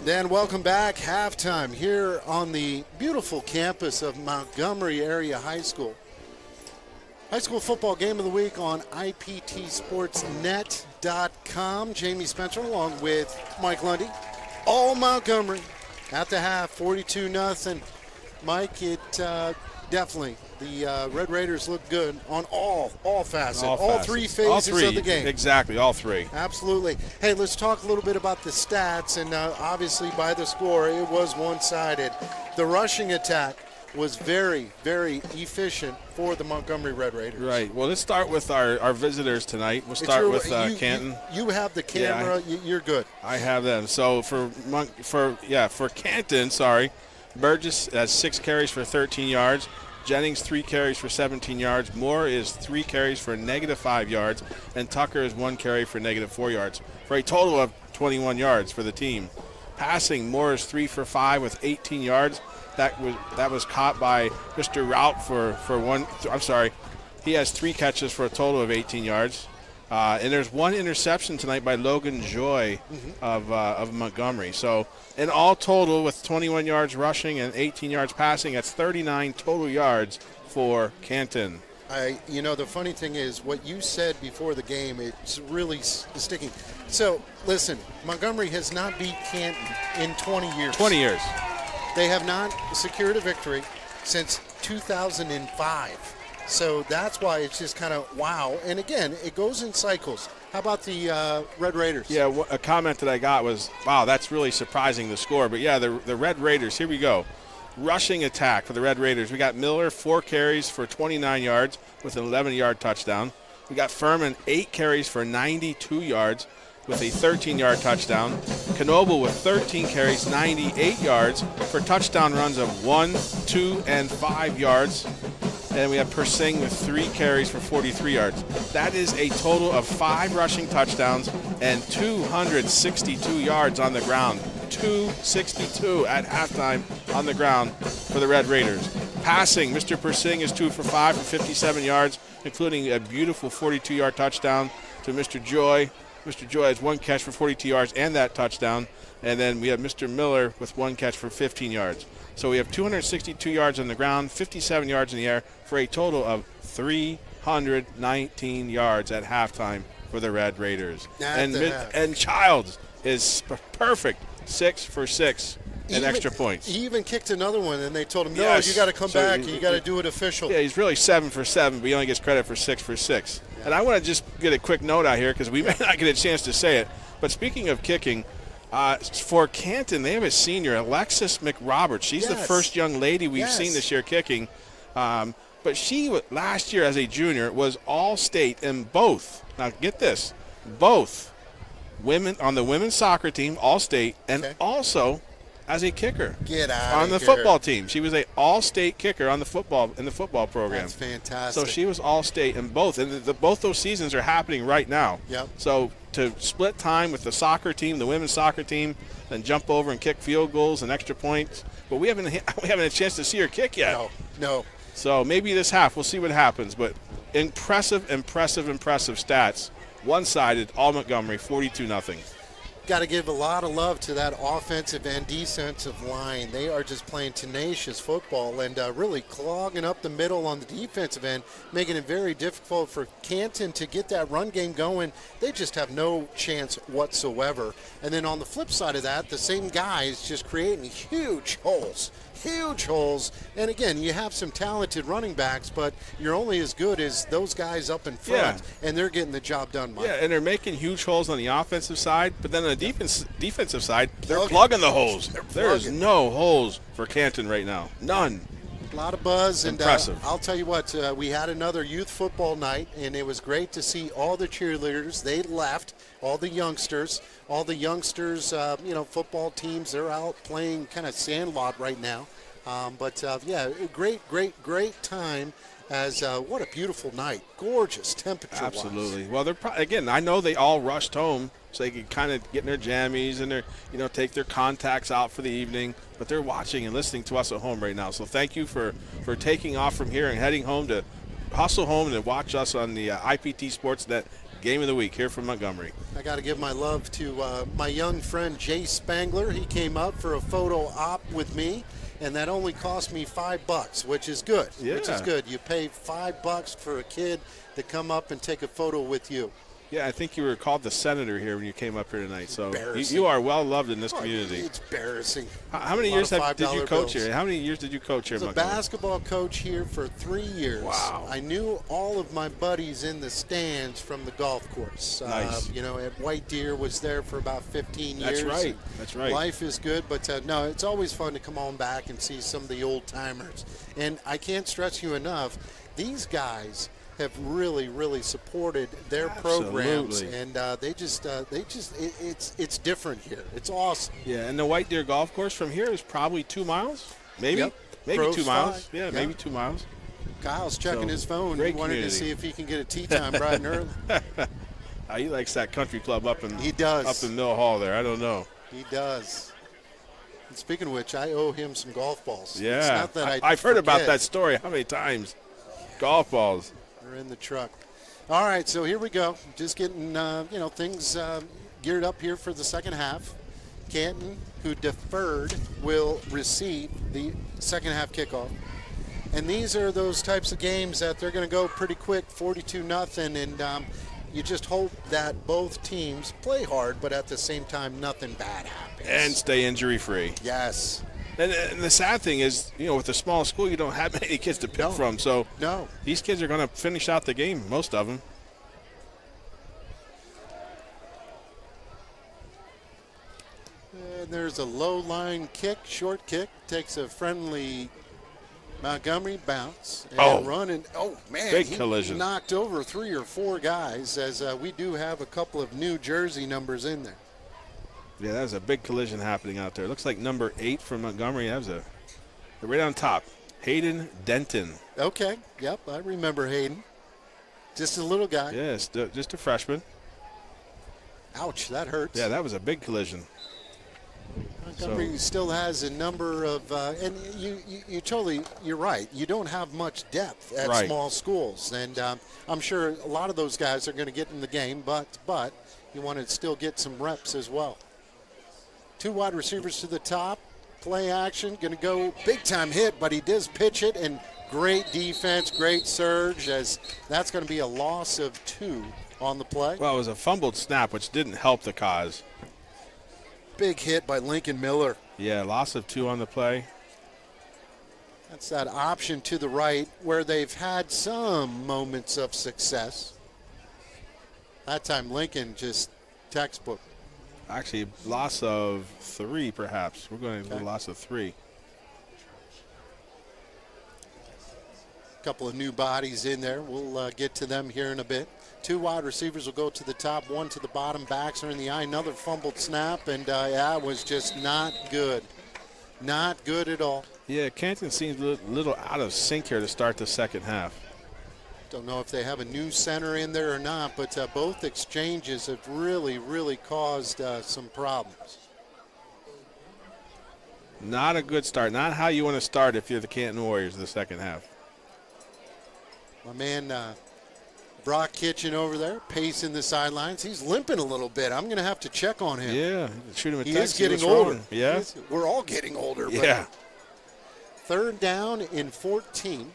Dan, welcome back. Halftime here on the beautiful campus of Montgomery Area High School. High school football game of the week on IPTSportsNet.com. Jamie Spencer along with Mike Lundy. All Montgomery at the half, 42-0. Mike, it definitely, the Red Raiders look good on all facets, all three phases of the game. Exactly, all three. Absolutely. Hey, let's talk a little bit about the stats, and obviously by the score, it was one-sided. The rushing attack was very, very efficient for the Montgomery Red Raiders. Right. Well, let's start with our visitors tonight. We'll start with Canton. You have the camera. You're good. I have them. So for Canton, Burgess has 6 carries for 13 yards. Jennings 3 carries for 17 yards. Moore is 3 carries for -5 yards, and Tucker is 1 carry for -4 yards, for a total of 21 yards for the team. Passing, Moore is 3 for 5 with 18 yards. That was caught by Mr. Rout for one. I'm sorry, he has 3 catches for a total of 18 yards. And there's 1 interception tonight by Logan Joy of Montgomery. So in all total, with 21 yards rushing and 18 yards passing, that's 39 total yards for Canton. The funny thing is what you said before the game, it's really sticking. So listen, Montgomery has not beat Canton in 20 years. 20 years. They have not secured a victory since 2005. So that's why it's just kind of wow. And again, it goes in cycles. How about the Red Raiders? Yeah, a comment that I got was, wow, that's really surprising, the score. But yeah, the Red Raiders, here we go. Rushing attack for the Red Raiders. We got Miller, 4 carries for 29 yards with an 11-yard touchdown. We got Furman, 8 carries for 92 yards with a 13-yard touchdown. Knoble with 13 carries, 98 yards for touchdown runs of 1, 2, and 5 yards. And we have Persing with 3 carries for 43 yards. That is a total of 5 rushing touchdowns and 262 yards on the ground. 262 at halftime on the ground for the Red Raiders. Passing, Mr. Persing is 2 for 5 for 57 yards, including a beautiful 42-yard touchdown to Mr. Joy. Mr. Joy has 1 catch for 42 yards and that touchdown. And then we have Mr. Miller with 1 catch for 15 yards. So we have 262 yards on the ground, 57 yards in the air, for a total of 319 yards at halftime for the Red Raiders. And Childs is perfect, 6 for 6 in extra points. He even kicked another one, and they told him, no, you got to come back and you got to do it official. Yeah, he's really 7 for 7, but he only gets credit for 6 for 6. Yeah. And I want to just get a quick note out here because we may not get a chance to say it. But speaking of kicking, for Canton, they have a senior, Alexis McRoberts. She's the first young lady we've seen this year kicking. But she, last year as a junior, was all-state in both. Now, get this. Both women on the women's soccer team, all-state, and also as a kicker. Get out on the football team. She was a all-state kicker in the football program. That's fantastic. So she was all-state in both, and both those seasons are happening right now. Yep. So to split time with the soccer team, the women's soccer team, and jump over and kick field goals and extra points. But we haven't had a chance to see her kick yet. No. So maybe this half, we'll see what happens. But impressive stats. One-sided, all Montgomery, 42-0. Got to give a lot of love to that offensive and defensive line. They are just playing tenacious football and really clogging up the middle on the defensive end, making it very difficult for Canton to get that run game going. They just have no chance whatsoever. And then on the flip side of that, the same guys just creating huge holes. And again, you have some talented running backs, but you're only as good as those guys up in front, and they're getting the job done, Mike. Yeah, and they're making huge holes on the offensive side, but then on the defensive side, they're plugging the holes. There's no holes for Canton right now. None. A lot of buzz. Impressive. And I'll tell you what, we had another youth football night, and it was great to see all the cheerleaders. They left, all the youngsters, football teams, they're out playing kind of sandlot right now. Great time. As what a beautiful night, gorgeous temperature. Absolutely. Well, again, I know they all rushed home so they could kind of get in their jammies and take their contacts out for the evening. But they're watching and listening to us at home right now. So thank you for taking off from here and heading home to hustle home and watch us on the IPT Sportsnet Game of the Week here from Montgomery. I got to give my love to my young friend Jay Spangler. He came up for a photo op with me, and that only cost me $5, which is good. Yeah. Which is good. You pay $5 for a kid to come up and take a photo with you. Yeah, I think you were called the senator here when you came up here tonight. So Embarrassing. you are well loved in this community. It's embarrassing. How many years did you $5 coach bills. here? How many years did you coach here? I was a basketball coach here for 3 years. Wow. I knew all of my buddies in the stands from the golf course. Nice. At White Deer was there for about 15 years. That's right. That's right. Life is good, but no, it's always fun to come on back and see some of the old timers. And I can't stress you enough, these guys have really, really supported their programs, and it's different here. It's awesome. Yeah, and the White Deer Golf Course from here is probably 2 miles, maybe, Yep. maybe Pros 2 miles. 5. Yeah, maybe 2 miles. Kyle's checking his phone. He great wanted community. to see if he can get a tee time bright and early. He likes that country club up in does. up in Mill Hall there. I don't know. He does. And speaking of which, I owe him some golf balls. It's Yeah, not that I've heard about forget. that story. How many times? Golf balls. They're in the truck. All right, so here we go. Just getting things geared up here for the second half. Canton, who deferred, will receive the second half kickoff. And these are those types of games that they're going to go pretty quick, 42-0, and you just hope that both teams play hard, but at the same time, nothing bad happens. And stay injury-free. Yes. And the sad thing is, with a small school, you don't have many kids to pick from. So these kids are going to finish out the game, most of them. And there's a low-line kick, short kick, takes a friendly Montgomery bounce and run. And, big he collision. Knocked over 3 or 4 guys, as we do have a couple of New Jersey numbers in there. Yeah, that was a big collision happening out there. Looks like number 8 from Montgomery. That was right on top. Hayden Denton. Okay, yep, I remember Hayden. Just a little guy. Yes, just a freshman. Ouch, that hurts. Yeah, that was a big collision. Montgomery still has a number of, and you're right. You don't have much depth at small schools, and I'm sure a lot of those guys are going to get in the game, but you want to still get some reps as well. 2 wide receivers to the top, play action, going to go big time hit, but he does pitch it, and great defense, great surge, as that's going to be a loss of 2 on the play. Well, it was a fumbled snap, which didn't help the cause. Big hit by Lincoln Miller. Yeah, loss of 2 on the play. That's that option to the right where they've had some moments of success. That time Lincoln just textbook. Actually, loss of 3 perhaps. We're going to loss of 3. A couple of new bodies in there. We'll get to them here in a bit. 2 wide receivers will go to the top, 1 to the bottom. Backs are in the eye. Another fumbled snap, and it was just not good. Not good at all. Yeah, Canton seems a little out of sync here to start the second half. Don't know if they have a new center in there or not, but both exchanges have really, really caused some problems. Not a good start. Not how you want to start if you're the Canton Warriors in the second half. My man Brock Kitchen over there, pacing the sidelines. He's limping a little bit. I'm going to have to check on him. Yeah, shoot him a He text. is getting See what's older. wrong. Yeah. We're all getting older. But Yeah. 3rd down and 14.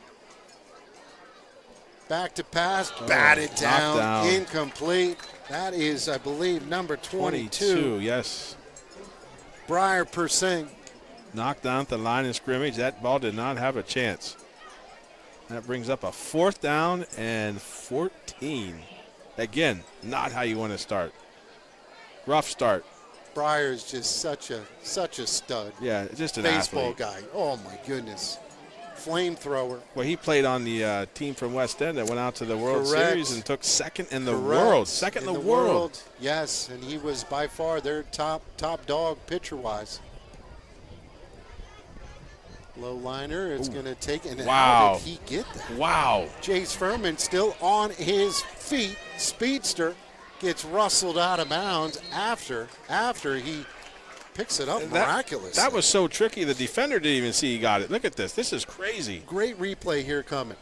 Back to pass, batted down, incomplete. That is, I believe, number 22. Yes. Briar Persing. Knocked down at the line of scrimmage. That ball did not have a chance. That brings up a 4th down and 14. Again, not how you want to start. Rough start. Briar is just such a stud. Yeah, just an baseball athlete. guy. Oh my goodness, flamethrower. Well, he played on the team from West End that went out to the World Correct. Series and took 2nd in the Correct. world. Second in the world. Yes, and he was by far their top dog pitcher-wise. Low liner, it's going to take, and how did he get that? Wow. Jace Furman still on his feet. Speedster gets rustled out of bounds after he picks it up miraculously. That was so tricky. The defender didn't even see he got it. Look at this. This is crazy. Great replay here coming.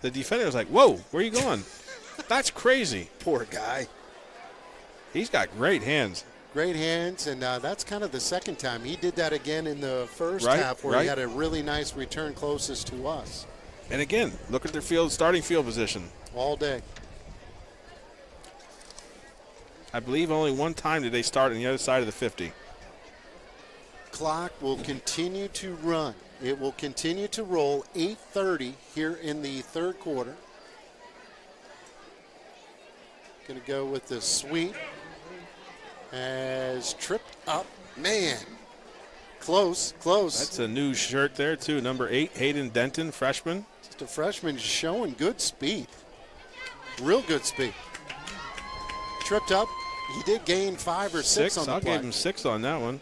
The defender was like, whoa, where are you going? That's crazy. Poor guy. He's got great hands. Great hands, and that's kind of the second time. He did that again in the first Right, half where right. he had a really nice return closest to us And again, look at their starting field position. all day. I believe only one time did they start on the other side of the 50. Clock will continue to run. It will continue to roll. 8:30 here in the third quarter. Going to go with the sweep. As tripped up. Man. Close. That's a new shirt there, too. Number 8, Hayden Denton, freshman. Just a freshman showing good speed. Real good speed. Tripped up. He did gain 5 or 6 on the I'll play. give him 6 on that one.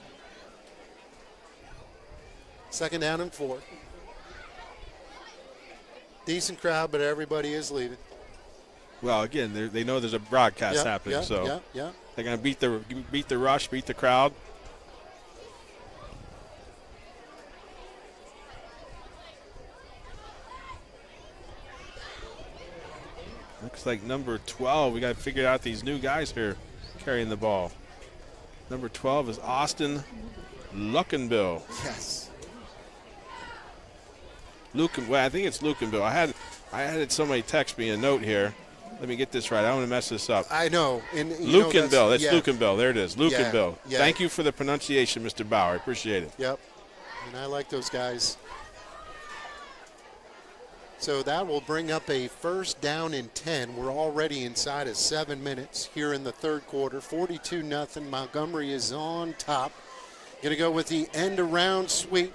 Second down and 4. Decent crowd, but everybody is leaving. Well, again, they know there's a broadcast happening, so Yeah. they're going to beat the rush, beat the crowd. Looks like number 12. We got to figure out these new guys here carrying the ball. Number 12 is Austin Luckenbill. Yes. I think it's Lukenbill. I had somebody text me a note here. Let me get this right. I don't want to mess this up. I know. And Lukenbill. That's Lukenbill. There it is. Lukenbill. Yeah. Thank you for the pronunciation, Mr. Bauer. I appreciate it. Yep. And I like those guys. So that will bring up a first down and 10. We're already inside of 7 minutes here in the third quarter. 42-0. Montgomery is on top. Going to go with the end around sweep.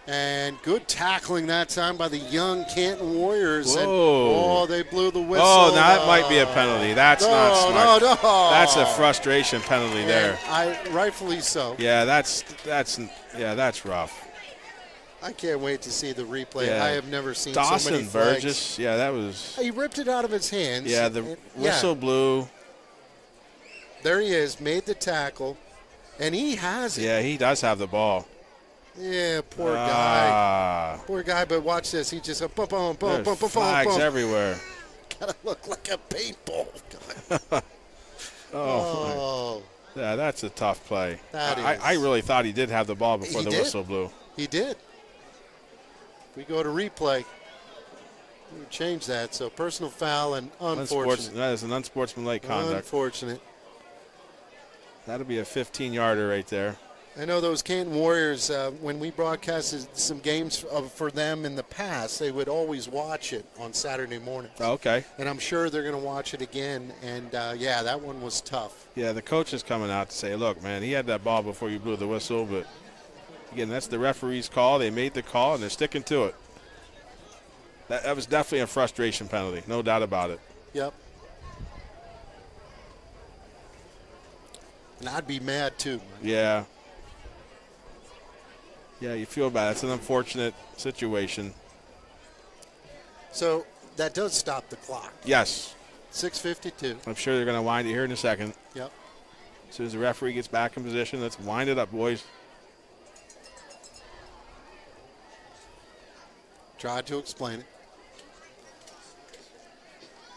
And good tackling that time by the young Canton Warriors. Whoa. And, they blew the whistle. Oh, that might be a penalty. That's not smart. No. That's a frustration penalty there. Rightfully so. Yeah, that's rough. I can't wait to see the replay. Yeah. I have never seen Dawson so many flags. Burgess. Yeah, that was. He ripped it out of his hands. Yeah, the whistle blew. There he is, made the tackle, and he has it. Yeah, he does have the ball. Yeah, poor guy. Poor guy, but watch this. He just There's flags everywhere. Gotta look like a paintball. Oh. Yeah, that's a tough play. That I is. really thought he did have the ball before the whistle blew. He did. If we go to replay, we would change that. So personal foul and unfortunate. That is an unsportsmanlike conduct. Unfortunate. That'll be a 15-yarder right there. I know those Canton Warriors, when we broadcasted some games for them in the past, they would always watch it on Saturday mornings. Oh, okay. And I'm sure they're going to watch it again. And, that one was tough. Yeah, the coach is coming out to say, look, man, he had that ball before you blew the whistle. But, again, that's the referee's call. They made the call, and they're sticking to it. That was definitely a frustration penalty, no doubt about it. Yep. And I'd be mad, too. Yeah. Yeah, you feel bad. It's an unfortunate situation. So that does stop the clock. Yes. 6:52. I'm sure they're going to wind it here in a second. Yep. As soon as the referee gets back in position, let's wind it up, boys. Tried to explain it.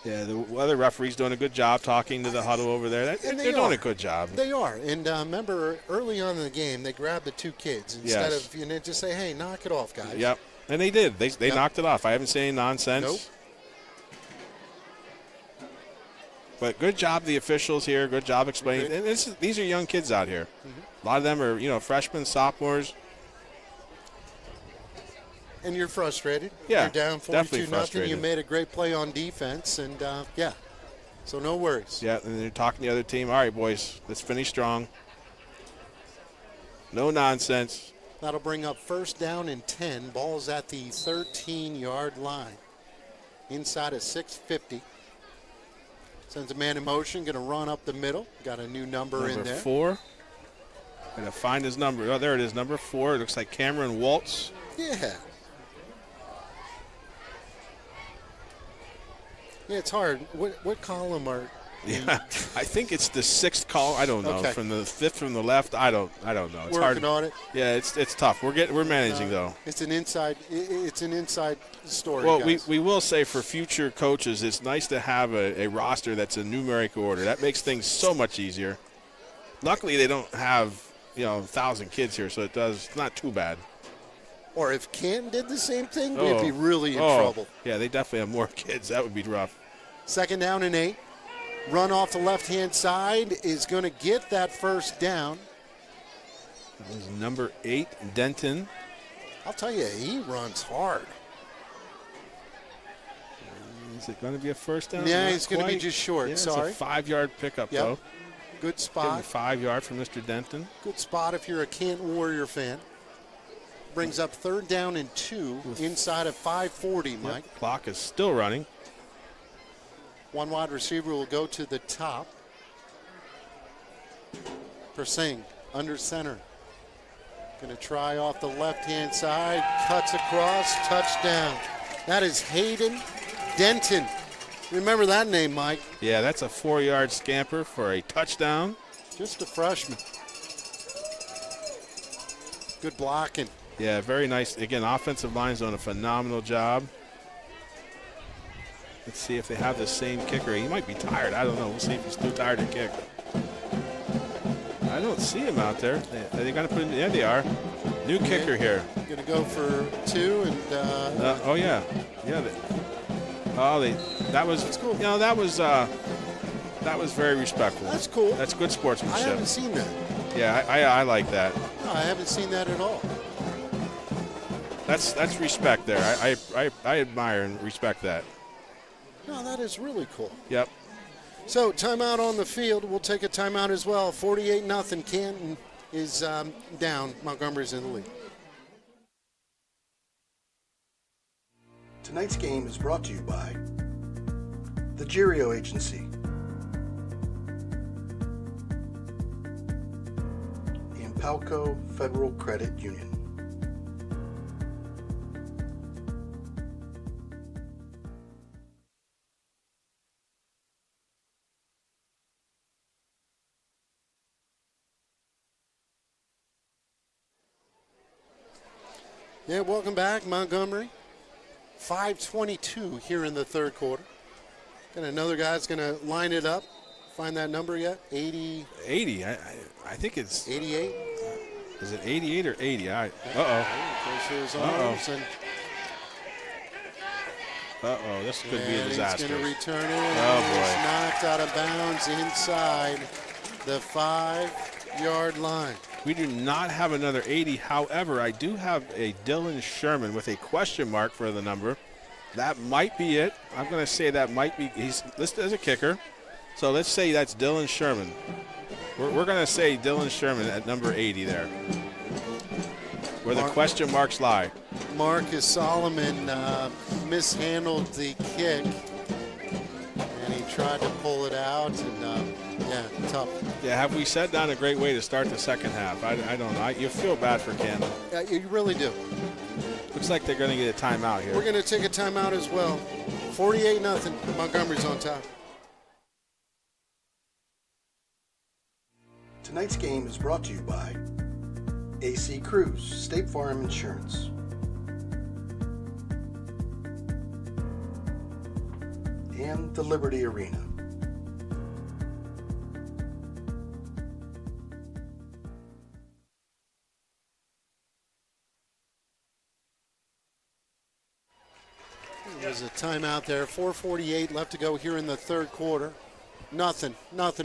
Yeah, the other referee's doing a good job talking to the huddle over there. They're doing a good job. They are. And remember, early on in the game, they grabbed the two kids instead of just say, hey, knock it off, guys. Yep. And they did. They knocked it off. I haven't seen any nonsense. Nope. But good job, the officials here. Good job explaining. And these are young kids out here. Mm-hmm. A lot of them are, freshmen, sophomores. And you're frustrated. Yeah, you're down definitely 42-0. frustrated. You made a great play on defense, and so no worries. Yeah, and they're talking to the other team. All right, boys, let's finish strong. No nonsense. That'll bring up first down and 10. Ball's at the 13-yard line. Inside of 6:50. Sends a man in motion. Going to run up the middle. Got a new number in there. Number 4. Going to find his number. Oh, there it is, number 4. It looks like Cameron Waltz. Yeah. Yeah, it's hard. What column are Yeah, I think it's the 6th call. I don't know. Okay. From the 5th from the left. I don't know. It's hard. Working on it. Yeah, it's tough. We're managing though. It's an inside story. Well, guys. we will say for future coaches, it's nice to have a roster that's in numeric order. That makes things so much easier. Luckily, they don't have 1,000 kids here, so it's not too bad. Or if Canton did the same thing, we'd be really in trouble. Yeah, they definitely have more kids. That would be rough. 2nd down and 8. Run off the left-hand side is going to get that first down. That was number 8, Denton. I'll tell you, he runs hard. Is it going to be a first down? Yeah, Not he's going to be quite. just short. Yeah, Sorry. It's a 5-yard pickup, Yep. though. Good Give him spot. 5 yard from Mr. Denton. Good spot if you're a Canton Warrior fan. Brings up 3rd down and 2 inside of 5:40, Mike. Yep. Clock is still running. One wide receiver will go to the top. Persing under center. Going to try off the left-hand side. Cuts across. Touchdown. That is Hayden Denton. Remember that name, Mike. Yeah, that's a 4-yard scamper for a touchdown. Just a freshman. Good blocking. Yeah, very nice. Again, offensive line's doing a phenomenal job. Let's see if they have the same kicker. He might be tired. I don't know. We'll see if he's too tired to kick. I don't see him out there. Are they going to put him? Yeah, they are. New kicker here. Going to go for 2 and. Oh yeah, yeah. That was. That's cool. That was very respectful. That's cool. That's good sportsmanship. I haven't seen that. Yeah, I like that. No, I haven't seen that at all. That's respect there. I admire and respect that. No, that is really cool. Yep. So timeout on the field. We'll take a timeout as well. 48-0. Canton is down. Montgomery's in the lead. Tonight's game is brought to you by the Girio Agency and Palco Federal Credit Union. Yeah, welcome back, Montgomery. 5:22 here in the 3rd quarter. And another guy's going to line it up. Find that number yet? 80. 80. I think it's. 88. Is it 88 or 80? Goes to his arms and This could be a disaster. he's going to return it. Oh, boy. It's knocked out of bounds inside the 5-yard line. We do not have another 80. However, I do have a Dylan Sherman with a question mark for the number. That might be it. I'm going to say that might be. He's listed as a kicker. So let's say that's Dylan Sherman. We're going to say Dylan Sherman at number 80 there, where the question marks lie. Marcus Solomon mishandled the kick, and he tried to pull it out, and tough. Yeah, have we set down a great way to start the second half? I don't know. You feel bad for Canton. Yeah, you really do. Looks like they're going to get a timeout here. We're going to take a timeout as well. 48-0. Montgomery's on top. Tonight's game is brought to you by AC Cruise, State Farm Insurance, and the Liberty Arena. There's a timeout there. 4:48 left to go here in the 3rd quarter. Nothing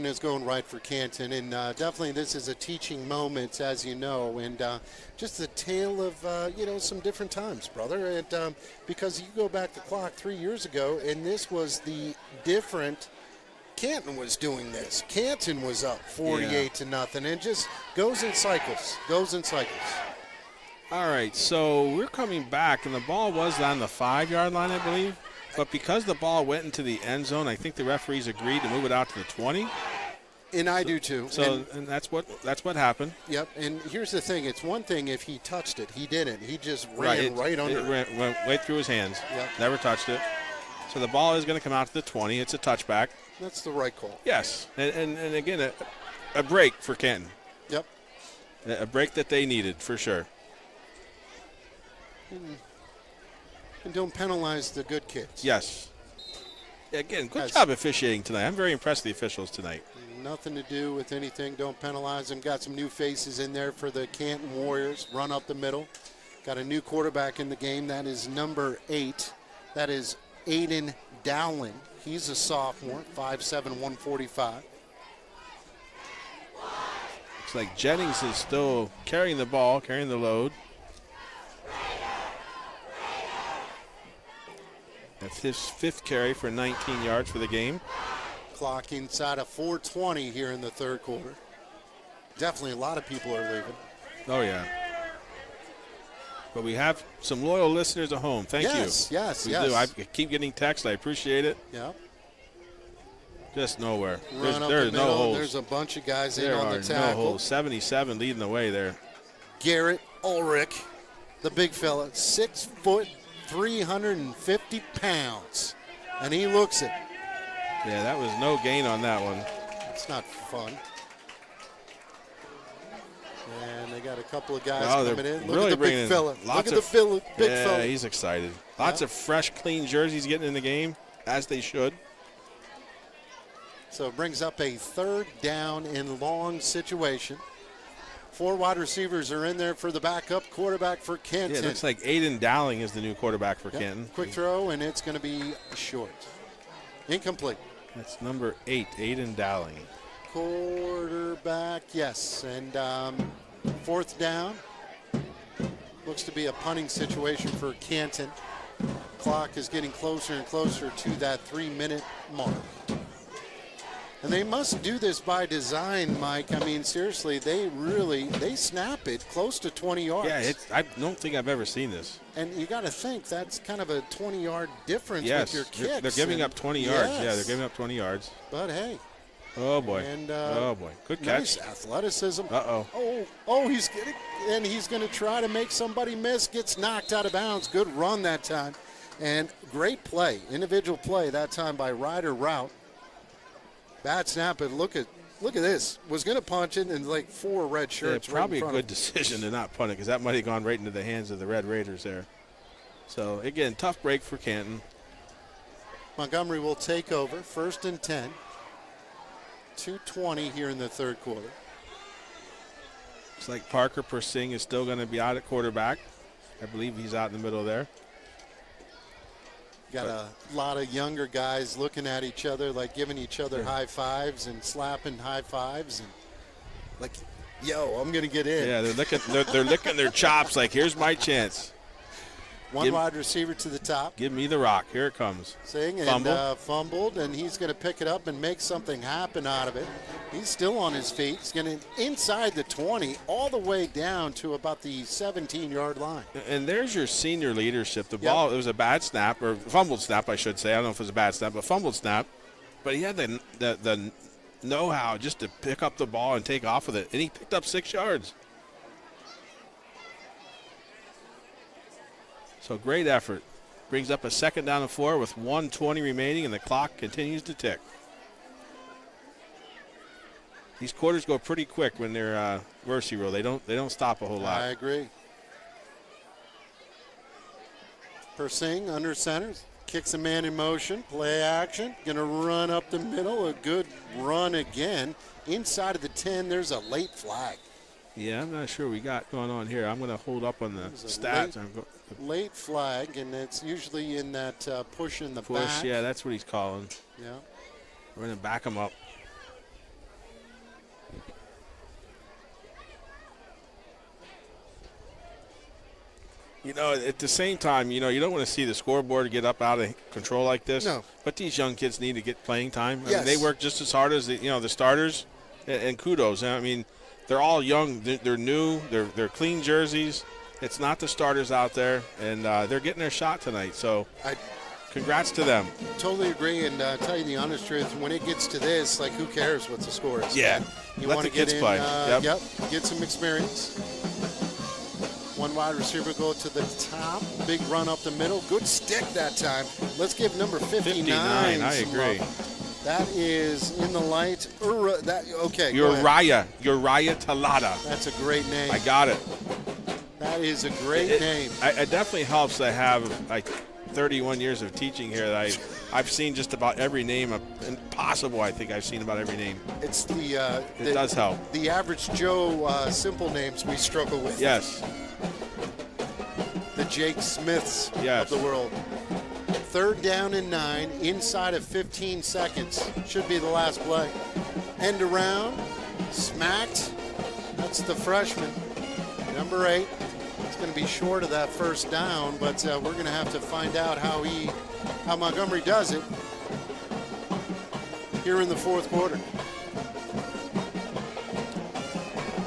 is going right for Canton, and definitely this is a teaching moment, as you know, and just a tale of some different times, brother. And because you go back the clock 3 years ago, and this was the different. Canton was doing this. Canton was up 48-0, and it just goes in cycles. All right, so we're coming back, and the ball was on the 5-yard line, I believe. But because the ball went into the end zone, I think the referees agreed to move it out to the 20. And I do too. So and that's what happened. Yep. And here's the thing: it's one thing if he touched it. He didn't. He just ran right under. It went right through his hands. Yep. Never touched it. So the ball is going to come out to the 20. It's a touchback. That's the right call. Yes, and again, a break for Canton. Yep. A break that they needed, for sure. And don't penalize the good kids. Yes. Again, good job officiating tonight. I'm very impressed with the officials tonight. Nothing to do with anything. Don't penalize them. Got some new faces in there for the Canton Warriors. Run up the middle. Got a new quarterback in the game. That is number 8. That is Aiden Dowling. He's a sophomore, 5'7", 145. Looks like Jennings is still carrying the ball, carrying the load. That's his 5th carry for 19 yards for the game. Clock inside of 4:20 here in the third quarter. Definitely a lot of people are leaving. Oh, yeah. But we have some loyal listeners at home. Thank you. Yes. We do. I keep getting texts. I appreciate it. Yeah. Just nowhere. Run up There's the no middle. holes. There's a bunch of guys There in on are the tackle. no holes. 77 leading the way there. Garrett Ulrich, the big fella, 6 foot, 350 pounds. And he looks it. Yeah, that was no gain on that one. It's not fun. And they got a couple of guys Oh, coming they're in. Look really at the bringing big in fella. lots Look at of- the big Yeah, fella. he's excited. Lots of fresh, clean jerseys getting in the game, as they should. So it brings up a 3rd down and long situation. 4 wide receivers are in there for the backup quarterback for Canton. Yeah, it looks like Aiden Dowling is the new quarterback for Yep. Canton. Quick throw, and it's going to be short. Incomplete. That's number 8, Aiden Dowling. Quarterback, yes. And 4th down. Looks to be a punting situation for Canton. Clock is getting closer and closer to that 3-minute mark. And they must do this by design, Mike. I mean, seriously, they snap it close to 20 yards. Yeah, I don't think I've ever seen this. And you got to think that's kind of a 20-yard difference Yes, with your kicks. they're giving up 20 yards. Yes. Yeah, they're giving up 20 yards. But hey. Oh, boy. And, oh, boy. Good nice catch. athleticism. Uh-oh. He's getting, and he's going to try to make somebody miss. Gets knocked out of bounds. Good run that time. And great play, individual play that time by Ryder Rout. Bad snap, but look at this. Was going to punch it, and like 4 red shirts. Yeah, probably right in a good decision to not punt it because that might have gone right into the hands of the Red Raiders there. So, again, tough break for Canton. Montgomery will take over. 1st and 10. 2:20 here in the third quarter. Looks like Parker Persing is still going to be out at quarterback. I believe he's out in the middle there. Got a lot of younger guys looking at each other, like giving each other high fives and slapping high fives, and like, yo, I'm gonna get in. Yeah, they're licking their chops like, here's my chance. One wide receiver to the top. Give me the rock. Here it comes. Fumbled, and he's going to pick it up and make something happen out of it. He's still on his feet. He's going to inside the 20, all the way down to about the 17-yard line. And there's your senior leadership. The ball, it was a bad snap, or fumbled snap, I should say. I don't know if it was a bad snap, but fumbled snap. But he had the know-how just to pick up the ball and take off with it, and he picked up 6 yards. So great effort. Brings up a 2nd down and 4 with 1:20 remaining, and the clock continues to tick. These quarters go pretty quick when they're mercy rule. They don't stop a whole lot. I agree. Persing under center, kicks a man in motion, play action, gonna run up the middle, a good run again. Inside of the 10, there's a late flag. Yeah, I'm not sure what we got going on here. I'm going to hold up on the stats. Late flag, and it's usually in that push in the back. Yeah, that's what he's calling. Yeah. We're going to back him up. You know, at the same time, you don't want to see the scoreboard get up out of control like this. No. But these young kids need to get playing time. I Yes. mean, they work just as hard as the starters, and kudos. I mean, they're all young. They're new. They're clean jerseys. It's not the starters out there, and they're getting their shot tonight. So, congrats to them. Totally agree, and tell you the honest truth, when it gets to this, like, who cares what the score is? Yeah. You Let want the to get kids in, play. get some experience. One wide receiver go to the top. Big run up the middle. Good stick that time. Let's give number 59. I agree. That is in the light. Okay. Uriah Talada. That's a great name. I got it. That is a great name. It definitely helps to have like 31 years of teaching here that I've seen just about every name possible. I think I've seen about every name. It's it does help. The average Joe simple names we struggle with. Yes. The Jake Smiths yes. of the world. 3rd down and 9, inside of 15 seconds. Should be the last play. End around, smacked. That's the freshman, number 8. It's going to be short of that first down, but we're going to have to find out how Montgomery does it here in the 4th quarter.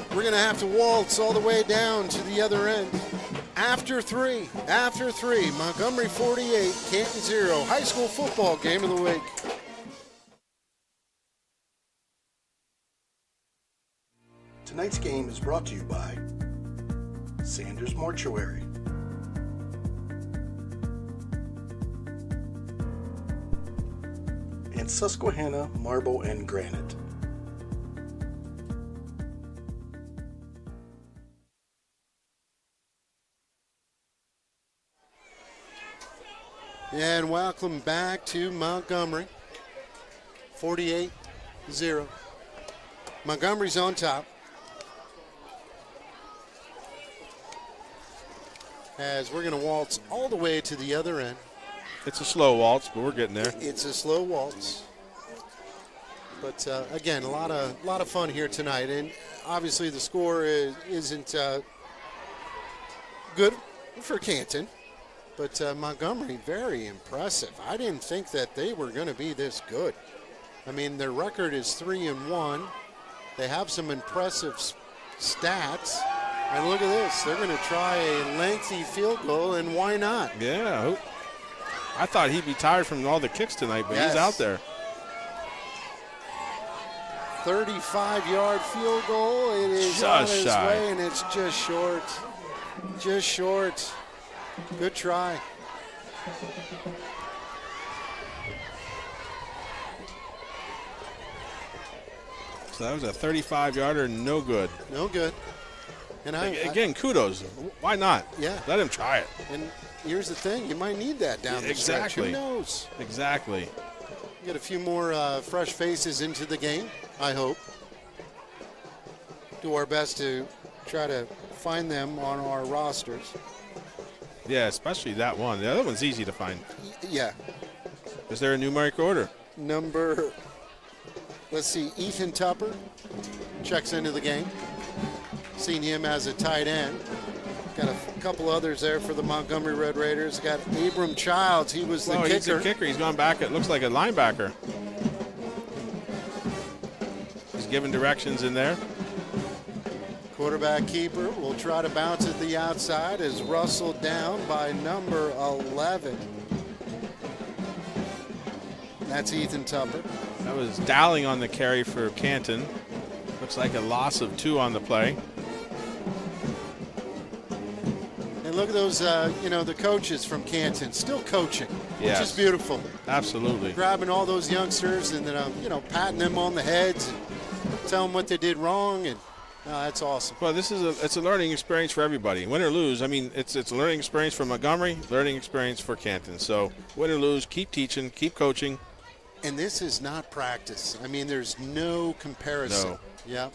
We're going to have to waltz all the way down to the other end. After three, Montgomery 48, Canton 0, high school football game of the week. Tonight's game is brought to you by Sanders Mortuary, and Susquehanna Marble and Granite. And welcome back to Montgomery. 48-0. Montgomery's on top. As we're going to waltz all the way to the other end. It's a slow waltz, but we're getting there. It's a slow waltz. But again, a lot of fun here tonight. And obviously the score isn't good for Canton. But Montgomery, very impressive. I didn't think that they were going to be this good. I mean, their record is 3-1. They have some impressive stats. And look at this. They're going to try a lengthy field goal, and why not? Yeah. I thought he'd be tired from all the kicks tonight, but he's out there. 35-yard field goal. It is just on its shy. way, and it's just short. Just short. Good try. So that was a 35-yarder, no good. No good. And again, kudos. Why not? Yeah. Let him try it. And here's the thing. You might need that down the stretch. Who knows? Exactly. Get a few more fresh faces into the game, I hope. Do our best to try to find them on our rosters. Yeah, especially that one. The other one's easy to find. Yeah. Is there a numeric order? Let's see, Ethan Tupper checks into the game. Seen him as a tight end. Got a couple others there for the Montgomery Red Raiders. Got Abram Childs. He was the kicker. He's the kicker. He's gone back. It looks like a linebacker. He's giving directions in there. Quarterback keeper will try to bounce at the outside, is rustled down by number 11. That's Ethan Tupper. That was Dowling on the carry for Canton. Looks like a loss of 2 on the play. And look at those, the coaches from Canton still coaching, yes. which is beautiful. Absolutely. Grabbing all those youngsters and then, patting them on the heads and telling them what they did wrong. And that's awesome. Well, it's a learning experience for everybody. Win or lose, I mean, it's a learning experience for Montgomery, learning experience for Canton. So win or lose, keep teaching, keep coaching. And this is not practice. I mean, there's no comparison. No. Yeah.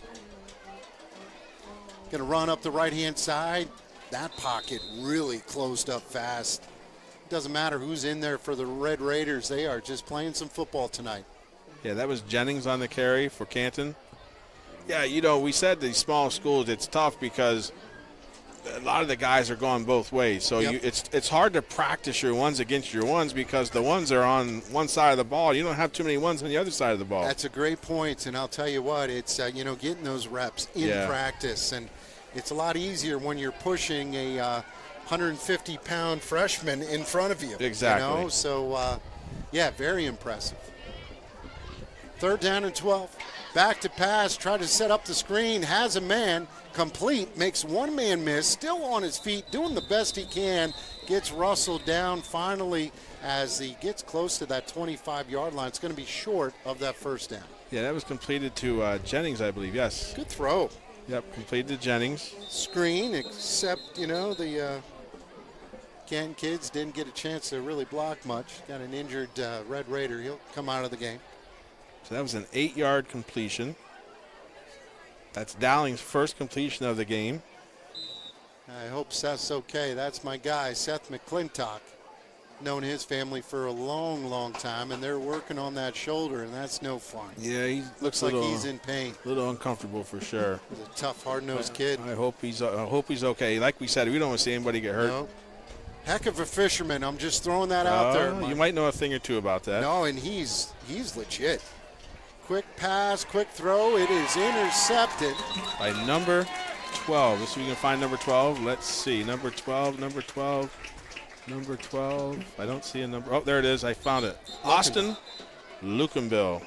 Going to run up the right-hand side. That pocket really closed up fast. Doesn't matter who's in there for the Red Raiders. They are just playing some football tonight. Yeah, that was Jennings on the carry for Canton. Yeah, we said these small schools, it's tough because a lot of the guys are going both ways. So it's hard to practice your ones against your ones because the ones are on one side of the ball. You don't have too many ones on the other side of the ball. That's a great point, and I'll tell you what, it's getting those reps in practice, and it's a lot easier when you're pushing a 150-pound freshman in front of you. Exactly. So, very impressive. 3rd down and 12. Back to pass, try to set up the screen, has a man, complete, makes one man miss, still on his feet, doing the best he can, gets Russell down finally as he gets close to that 25-yard line. It's going to be short of that first down. Yeah, that was completed to Jennings, I believe, yes. Good throw. Yep, completed to Jennings. Screen, except, the Canton kids didn't get a chance to really block much. Got an injured Red Raider. He'll come out of the game. So that was an 8-yard completion. That's Dowling's first completion of the game. I hope Seth's okay. That's my guy, Seth McClintock. Known his family for a long, long time, and they're working on that shoulder, and that's no fun. Yeah, he looks like he's in pain. A little uncomfortable for sure. He's a tough, hard-nosed kid. I hope he's okay. Like we said, we don't want to see anybody get hurt. No. Heck of a fisherman. I'm just throwing that out there. You might know a thing or two about that. No, and he's legit. Quick pass, quick throw. It is intercepted. By number 12. Let's see if we can find number 12. Let's see. Number 12. I don't see a number. Oh, there it is. I found it. Austin Lukenbill.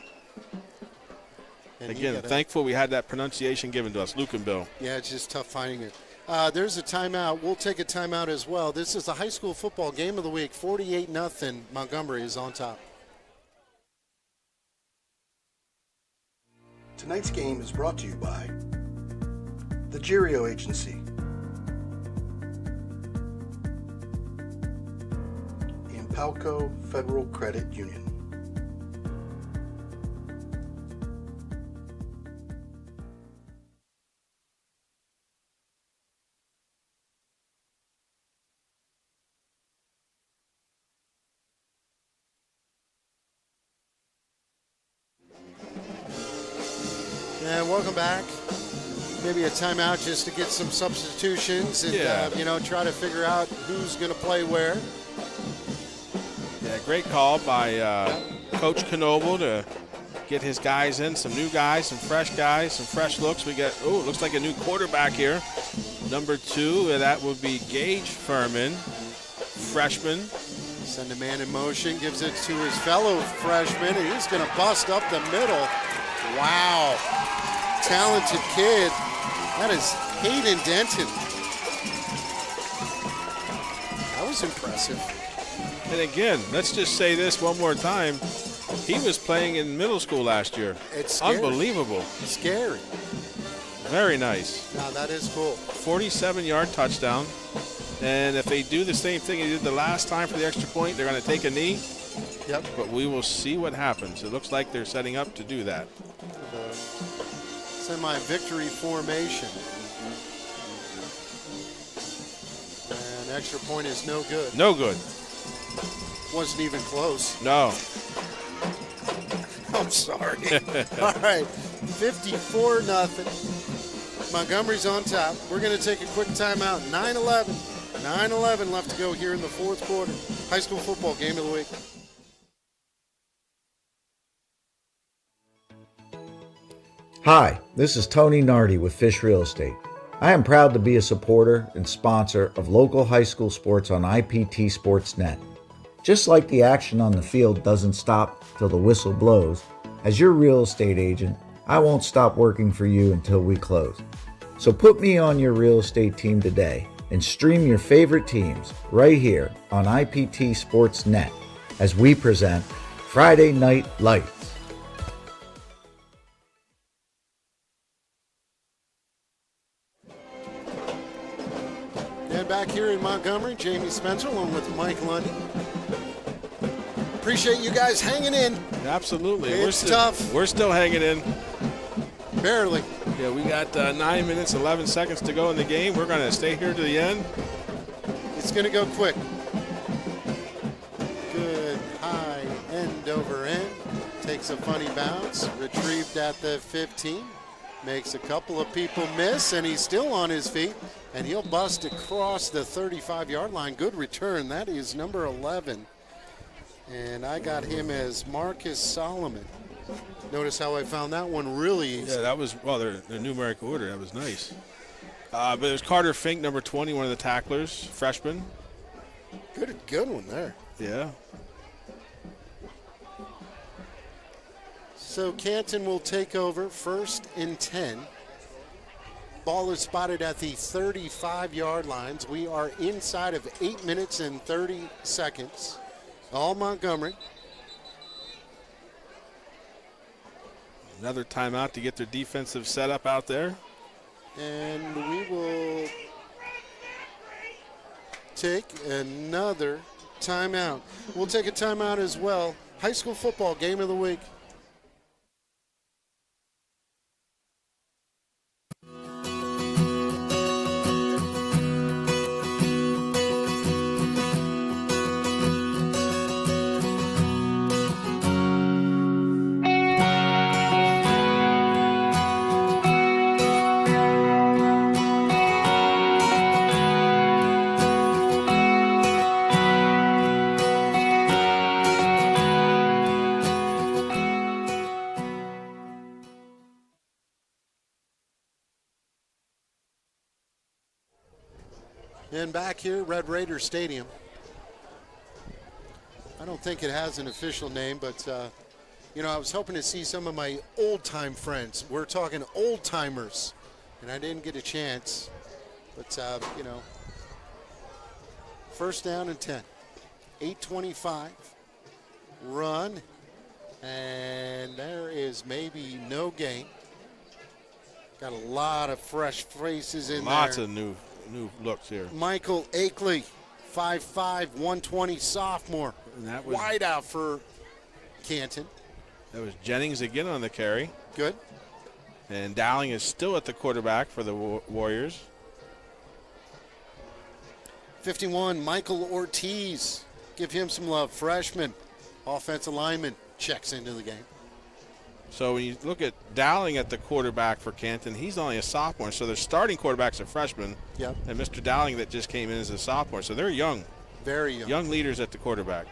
Again, thankful we had that pronunciation given to us, Lukenbill. Yeah, it's just tough finding it. There's a timeout. We'll take a timeout as well. This is the high school football game of the week. 48-0. Montgomery is on top. Tonight's game is brought to you by the Girio Agency, Palco Federal Credit Union. And welcome back. Maybe a timeout just to get some substitutions and try to figure out who's going to play where. Yeah, great call by Coach Knoble to get his guys in, some new guys, some fresh looks. We got, looks like a new quarterback here. Number 2, that would be Gage Furman, freshman. Send a man in motion, gives it to his fellow freshman, and he's going to bust up the middle. Wow. Talented kid. That is Hayden Denton. That was impressive. And again, let's just say this one more time. He was playing in middle school last year. It's scary. Unbelievable. Scary. Very nice. Now that is cool. 47-yard touchdown. And if they do the same thing they did the last time for the extra point, they're going to take a knee. Yep. But we will see what happens. It looks like they're setting up to do that. The semi-victory formation. And extra point is no good. No good. Wasn't even close. No. I'm sorry. All right, 54-0. Montgomery's on top. We're going to take a quick timeout. 9-11. 9-11 left to go here in the fourth quarter. High school football game of the week. Hi, this is Tony Nardi with Fish Real Estate. I am proud to be a supporter and sponsor of local high school sports on IPT Sportsnet. Just like the action on the field doesn't stop till the whistle blows, as your real estate agent, I won't stop working for you until we close. So put me on your real estate team today and stream your favorite teams right here on IPT Sportsnet as we present Friday Night Lights. And back here in Montgomery, Jamie Spencer along with Mike Lundy. Appreciate you guys hanging in. Absolutely. It's tough. We're still hanging in. Barely. Yeah, we got 9 minutes, 11 seconds to go in the game. We're going to stay here to the end. It's going to go quick. Good high end over end. Takes a funny bounce. Retrieved at the 15. Makes a couple of people miss, and he's still on his feet. And he'll bust across the 35-yard line. Good return. That is number 11. And I got him as Marcus Solomon. Notice how I found that one really easy. Yeah, that was, well, they're numerical order. That was nice. But there's Carter Fink, number 20, one of the tacklers, freshman. Good one there. Yeah. So Canton will take over 1st and 10. Ball is spotted at the 35-yard lines. We are inside of 8 minutes and 30 seconds. All Montgomery. Another timeout to get their defensive setup out there. And we will take another timeout. We'll take a timeout as well. High school football game of the week. And back here, Red Raider Stadium. I don't think it has an official name, but, I was hoping to see some of my old-time friends. We're talking old-timers, and I didn't get a chance. But, 1st down and 10. 8:25. Run. And there is maybe no gain. Got a lot of fresh faces in there. Lots of new looks here. Michael Akeley, 5'5", 120 sophomore. And that was wide out for Canton. That was Jennings again on the carry. Good. And Dowling is still at the quarterback for the Warriors. 51, Michael Ortiz. Give him some love. Freshman, offensive lineman, checks into the game. So when you look at Dowling at the quarterback for Canton, he's only a sophomore. So their starting quarterback's a freshman. Yep. And Mr. Dowling that just came in as a sophomore. So they're young. Very young. Young leaders at the quarterback.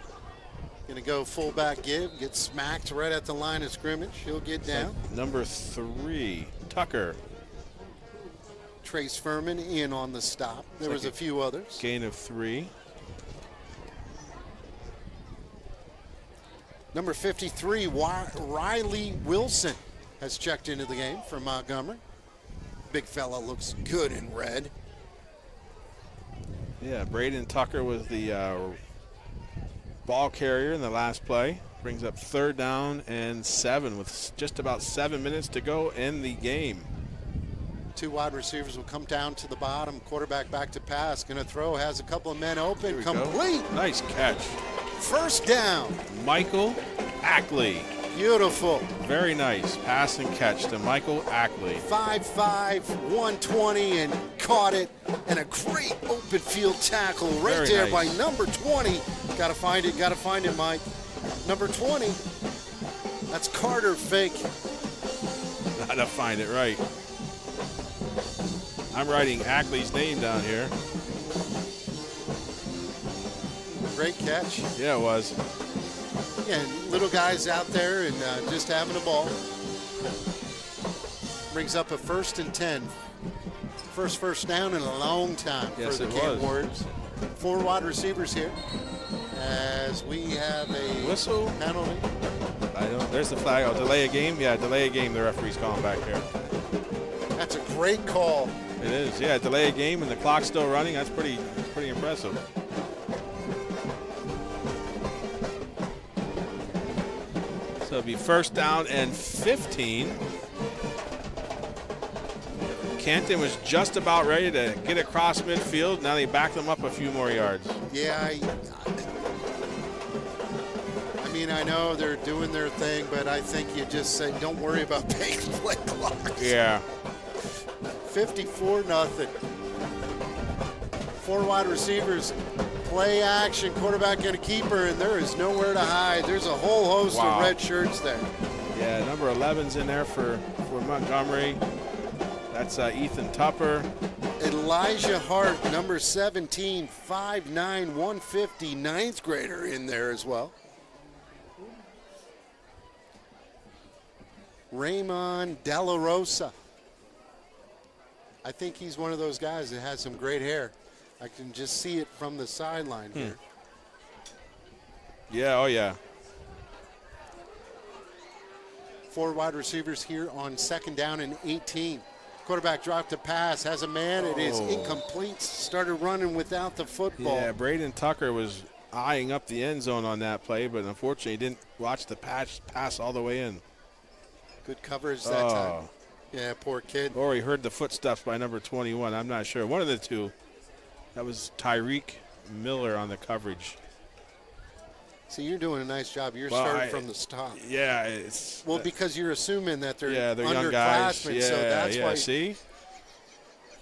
Going to go fullback give, get smacked right at the line of scrimmage. He'll get down. Like number 3, Tucker. Trace Furman in on the stop. There was a few others. Gain of 3. Number 53, Riley Wilson has checked into the game for Montgomery. Big fella looks good in red. Yeah, Braden Tucker was the ball carrier in the last play. Brings up 3rd down and 7 with just about 7 minutes to go in the game. 2 wide receivers will come down to the bottom. Quarterback back to pass. Going to throw. Has a couple of men open. Complete. Go. Nice catch. 1st down. Michael Ackley. Beautiful. Very nice pass and catch to Michael Ackley. 5'5", 120, and caught it. And a great open field tackle right Very there nice. by number 20. Got to find it, Mike. Number 20. That's Carter Fink. Gotta find it right. I'm writing Ackley's name down here. Great catch. Yeah, it was. Again, little guys out there and just having a ball. Brings up a 1st and 10. First down in a long time Yes, for the it Canton was. Warriors. 4 wide receivers here as we have a Whistle. penalty. There's the flag. Oh, delay a game? Yeah, delay a game. The referee's calling back here. That's a great call. It is. Yeah, delay a game and the clock's still running. That's pretty impressive. So it'll be 1st down and 15. Canton was just about ready to get across midfield. Now they back them up a few more yards. Yeah, I mean, I know they're doing their thing, but I think you just say, don't worry about paying play clocks. Yeah. 54-0. 4 wide receivers, play action, quarterback and a keeper, and there is nowhere to hide. There's a whole host of red shirts there. Yeah, number 11's in there for Montgomery. That's Ethan Tupper. Elijah Hart, number 17, 5'9", 150, 9th grader in there as well. Raymond Della Rosa. I think he's one of those guys that has some great hair. I can just see it from the sideline here. Yeah, oh yeah. 4 wide receivers here on 2nd down and 18. Quarterback dropped a pass, has a man. It is incomplete. Started running without the football. Yeah, Braden Tucker was eyeing up the end zone on that play, but unfortunately didn't watch the pass all the way in. Good coverage that time. Yeah, poor kid. Or he heard the footsteps by number 21. I'm not sure. One of the two. That was Tyreek Miller on the coverage. See, you're doing a nice job. You're starting from the top. Yeah, it's because you're assuming that they're they're young guys. underclassmen, so that's why. See,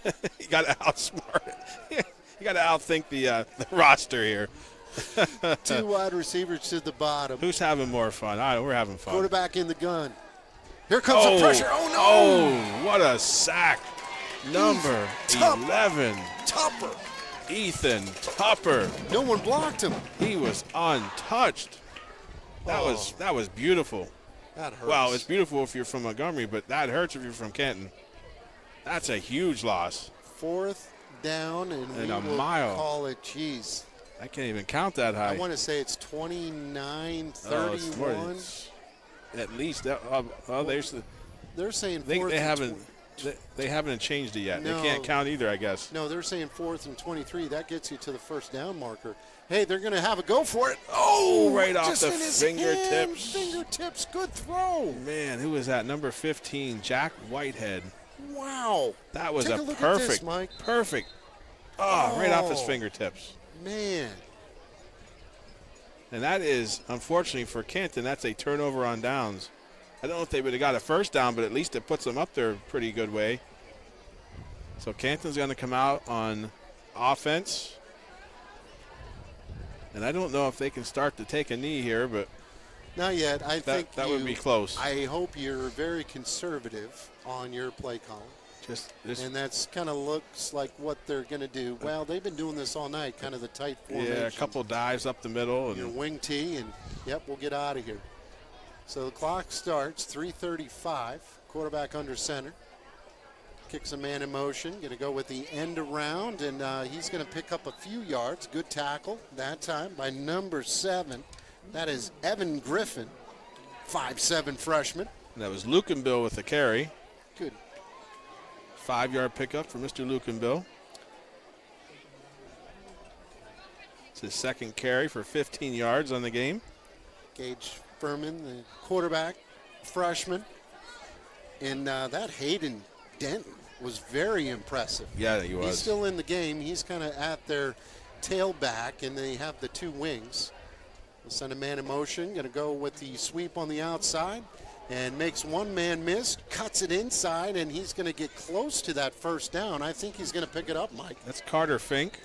you got to outsmart it. You got to outthink the roster here. 2 wide receivers to the bottom. Who's having more fun? We're having fun. Quarterback in the gun. Here comes the pressure. Oh, no. Oh, what a sack. Number 11. Tupper. Ethan Tupper. No one blocked him. He was untouched. That was beautiful. That hurts. Well, it's beautiful if you're from Montgomery, but that hurts if you're from Canton. That's a huge loss. 4th down, and we a will mile. Call it, geez. I can't even count that high. I want to say it's 29-31. At least. They're saying 4th they haven't changed it yet. No. They can't count either, I guess. No, they're saying 4th and 23. That gets you to the 1st down marker. Hey, they're going to have a go for it. Oh, right off just the in his fingertips. Hand. Fingertips, good throw. Man, who was that? Number 15, Jack Whitehead. Wow. That was Take a look perfect, at this, Mike. perfect. Right off his fingertips. Man. And that is, unfortunately for Canton, that's a turnover on downs. I don't know if they would have got a 1st down, but at least it puts them up there a pretty good way. So Canton's going to come out on offense. And I don't know if they can start to take a knee here, but not yet. I think that would be close. I hope you're very conservative on your play calling. And that's kind of looks like what they're going to do. Well, they've been doing this all night, kind of the tight formation. Yeah, a couple dives up the middle. Your wing tee, and, we'll get out of here. So the clock starts, 3:35. Quarterback under center. Kicks a man in motion. Going to go with the end around, and he's going to pick up a few yards. Good tackle that time by number 7. That is Evan Griffin, 5'7" freshman. And that was Lukenbill with the carry. Good. 5-yard pickup for Mr. Lukenbill. It's his 2nd carry for 15 yards on the game. Gage Furman, the quarterback, freshman. And that Hayden Denton was very impressive. Yeah, he was. He's still in the game. He's kind of at their tailback, and they have the 2 wings. They'll send a man in motion. Going to go with the sweep on the outside. And makes one man miss, cuts it inside, and he's going to get close to that 1st down. I think he's going to pick it up, Mike. That's Carter Fink.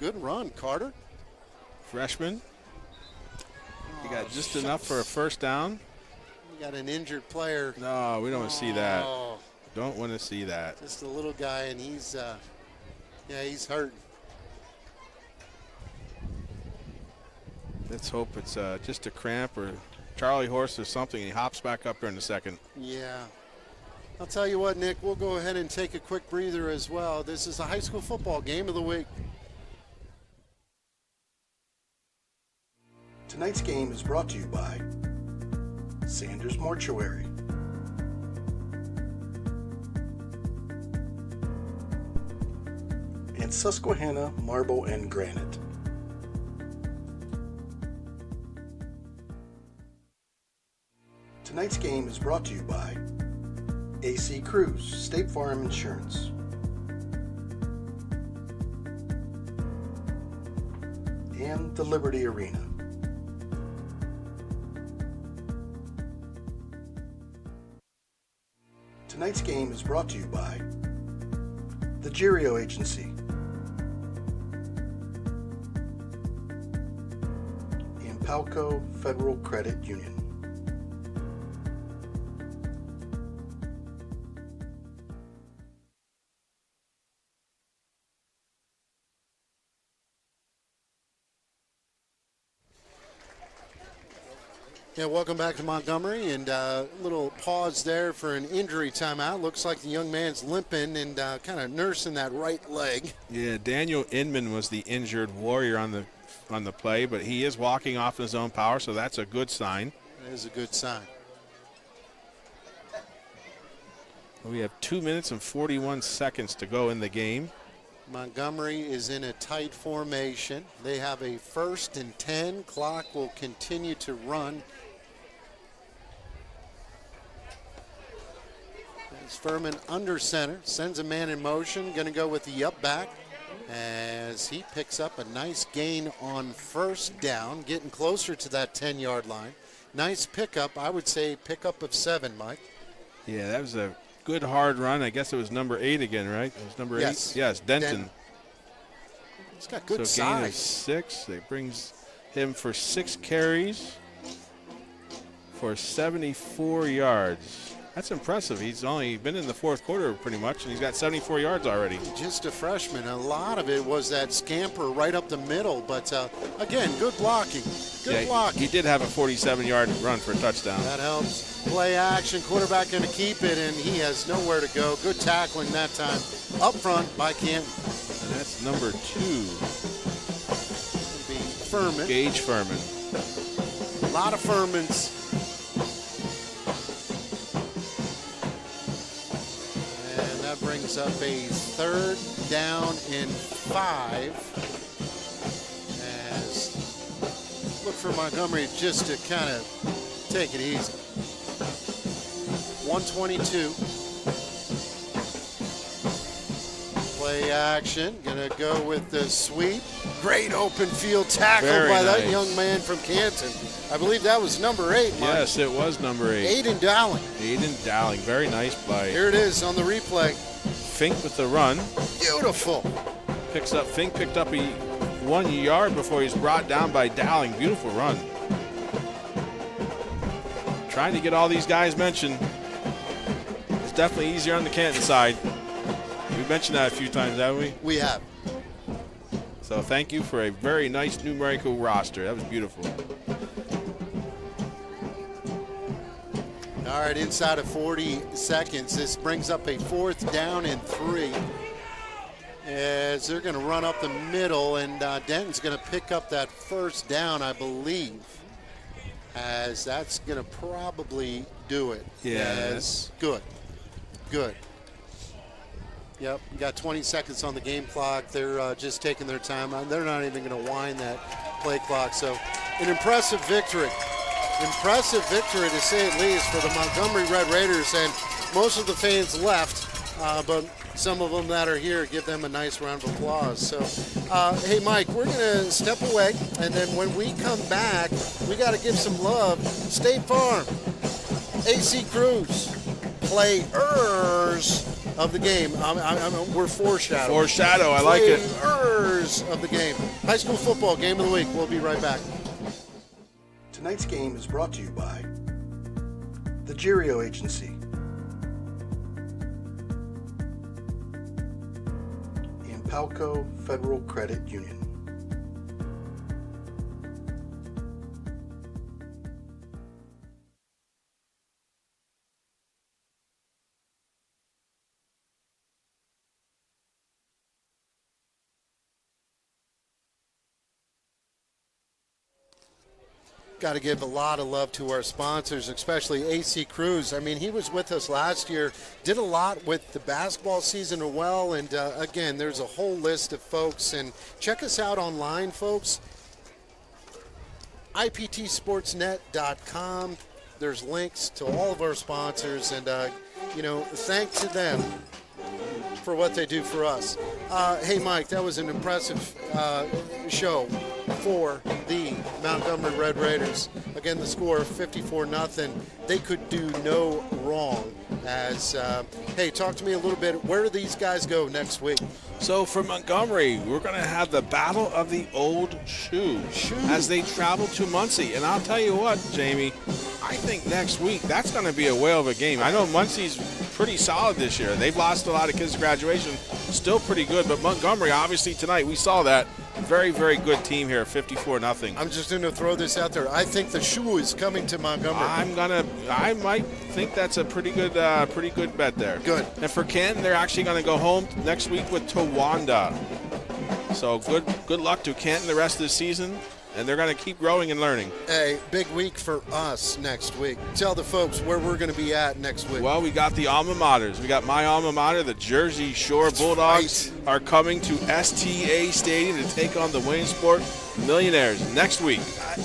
Good run, Carter. Freshman. He got just enough for a 1st down. You got an injured player. No, we don't want to see that. Don't want to see that. Just a little guy, and he's hurting. Let's hope it's just a cramp or Charlie horse or something. He hops back up there in a second. Yeah. I'll tell you what, Nick, we'll go ahead and take a quick breather as well. This is a high school football game of the week. Tonight's game is brought to you by Sanders Mortuary, and Susquehanna Marble and Granite. Tonight's game is brought to you by AC Cruise, State Farm Insurance, and the Liberty Arena. Tonight's game is brought to you by the Girio Agency and Palco Federal Credit Union. Yeah, welcome back to Montgomery, and a little pause there for an injury timeout. Looks like the young man's limping and kind of nursing that right leg. Yeah, Daniel Inman was the injured warrior on the play, but he is walking off his own power, so that's a good sign. That is a good sign. We have 2 minutes and 41 seconds to go in the game. Montgomery is in a tight formation. They have a 1st and 10. Clock will continue to run. As Furman under center, sends a man in motion, going to go with the up back as he picks up a nice gain on 1st down, getting closer to that 10-yard line. Nice pickup, I would say pickup of 7, Mike. Yeah, that was a good hard run. I guess it was number 8 again, right? It was number 8? Yes, Denton. He's got good so gain of size. 6. It brings him for 6 carries for 74 yards. That's impressive. He's only been in the 4th quarter pretty much, and he's got 74 yards already. Just a freshman. A lot of it was that scamper right up the middle. But, again, good blocking. Good blocking. He did have a 47-yard run for a touchdown. That helps. Play action. Quarterback going to keep it, and he has nowhere to go. Good tackling that time. Up front by Canton. And that's number 2. It'll be Furman. Gage Furman. A lot of Furmans. Brings up a 3rd down and 5. As look for Montgomery just to kind of take it easy. 122. Play action. Gonna go with the sweep. Great open field tackle by that young man from Canton. I believe that was number 8, Mike. Yes, it was number 8. Aiden Dowling. Aiden Dowling. Very nice play. Here it is on the replay. Fink with the run. Beautiful. Fink picked up 1 yard before he's brought down by Dowling. Beautiful run. Trying to get all these guys mentioned. It's definitely easier on the Canton side. We've mentioned that a few times, haven't we? We have. So thank you for a very nice numerical roster. That was beautiful. All right, inside of 40 seconds, this brings up a 4th down and 3. As they're going to run up the middle, and Denton's going to pick up that 1st down, I believe. As that's going to probably do it. Yes. Good. Yep, got 20 seconds on the game clock. They're just taking their time. They're not even going to wind that play clock. So an impressive victory. Impressive victory, to say it least, for the Montgomery Red Raiders. And most of the fans left, but some of them that are here, give them a nice round of applause. So, hey, Mike, we're going to step away. And then when we come back, we got to give some love. State Farm, AC Cruz, players of the game. We're foreshadowing. Foreshadow, I like it. Players of the game. High school football game of the week. We'll be right back. Tonight's game is brought to you by the Girio Agency, and Palco Federal Credit Union. Got to give a lot of love to our sponsors, especially AC Cruz. I mean, he was with us last year, did a lot with the basketball season as well. And again, there's a whole list of folks. And check us out online, folks. IPTSportsNet.com. There's links to all of our sponsors. And, thank to them for what they do for us. Hey, Mike, that was an impressive show for the Montgomery Red Raiders. Again, the score 54-0. They could do no wrong. Hey, talk to me a little bit. Where do these guys go next week? So for Montgomery, we're going to have the Battle of the Old Shoe as they travel to Muncie. And I'll tell you what, Jamie, I think next week that's going to be a whale of a game. I know Muncie's pretty solid this year. They've lost a lot of kids to graduation, still pretty good. But Montgomery, obviously tonight, we saw that. Very, very good team here, 54-0. I'm just going to throw this out there. I think the shoe is coming to Montgomery. I might think that's a pretty good bet there. Good. And for Canton, they're actually going to go home next week with Towanda. So good luck to Canton the rest of the season. and they're going to keep growing and learning. Hey, big week for us next week. Tell the folks where we're going to be at next week. Well, we got the alma maters. We got my alma mater, the Jersey Shore Bulldogs, are coming to STA Stadium to take on the Williamsport Millionaires next week.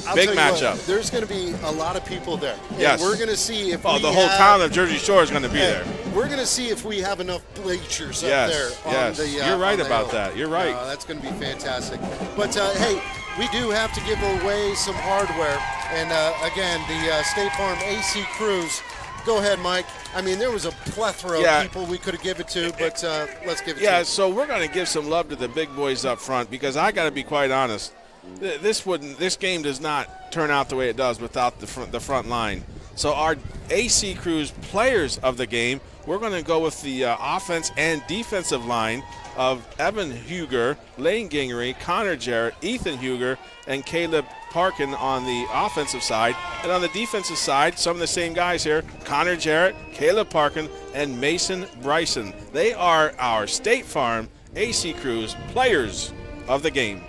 I'll Big tell you matchup. what, there's going to be a lot of people there. And Yes. we're going to see if Oh, we the whole have- town of Jersey Shore is going to be there. We're going to see if we have enough bleachers Yes, up there. yes. On the, You're right on the about hill. that. You're right. That's going to be fantastic. But, hey, we do have to give away some hardware. And, again, the State Farm AC Cruise. Go ahead, Mike. I mean, there was a plethora of people we could have given it to, but let's give it to them. So we're going to give some love to the big boys up front because I got to be quite honest. This game does not turn out the way it does without the front line. So our AC Cruise players of the game, we're going to go with the offense and defensive line of Evan Huger, Lane Gingery, Connor Jarrett, Ethan Huger, and Caleb Parkin on the offensive side. And on the defensive side, some of the same guys here, Connor Jarrett, Caleb Parkin, and Mason Bryson. They are our State Farm AC Cruise players of the game.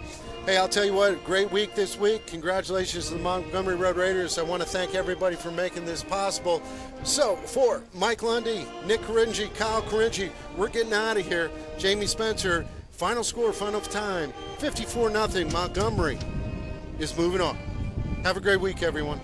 Hey, I'll tell you what, great week this week. Congratulations to the Montgomery Road Raiders. I want to thank everybody for making this possible. So, for Mike Lundy, Nick Coringi, Kyle Coringi, we're getting out of here. Jamie Spencer, final score, final time, 54-0. Montgomery is moving on. Have a great week, everyone.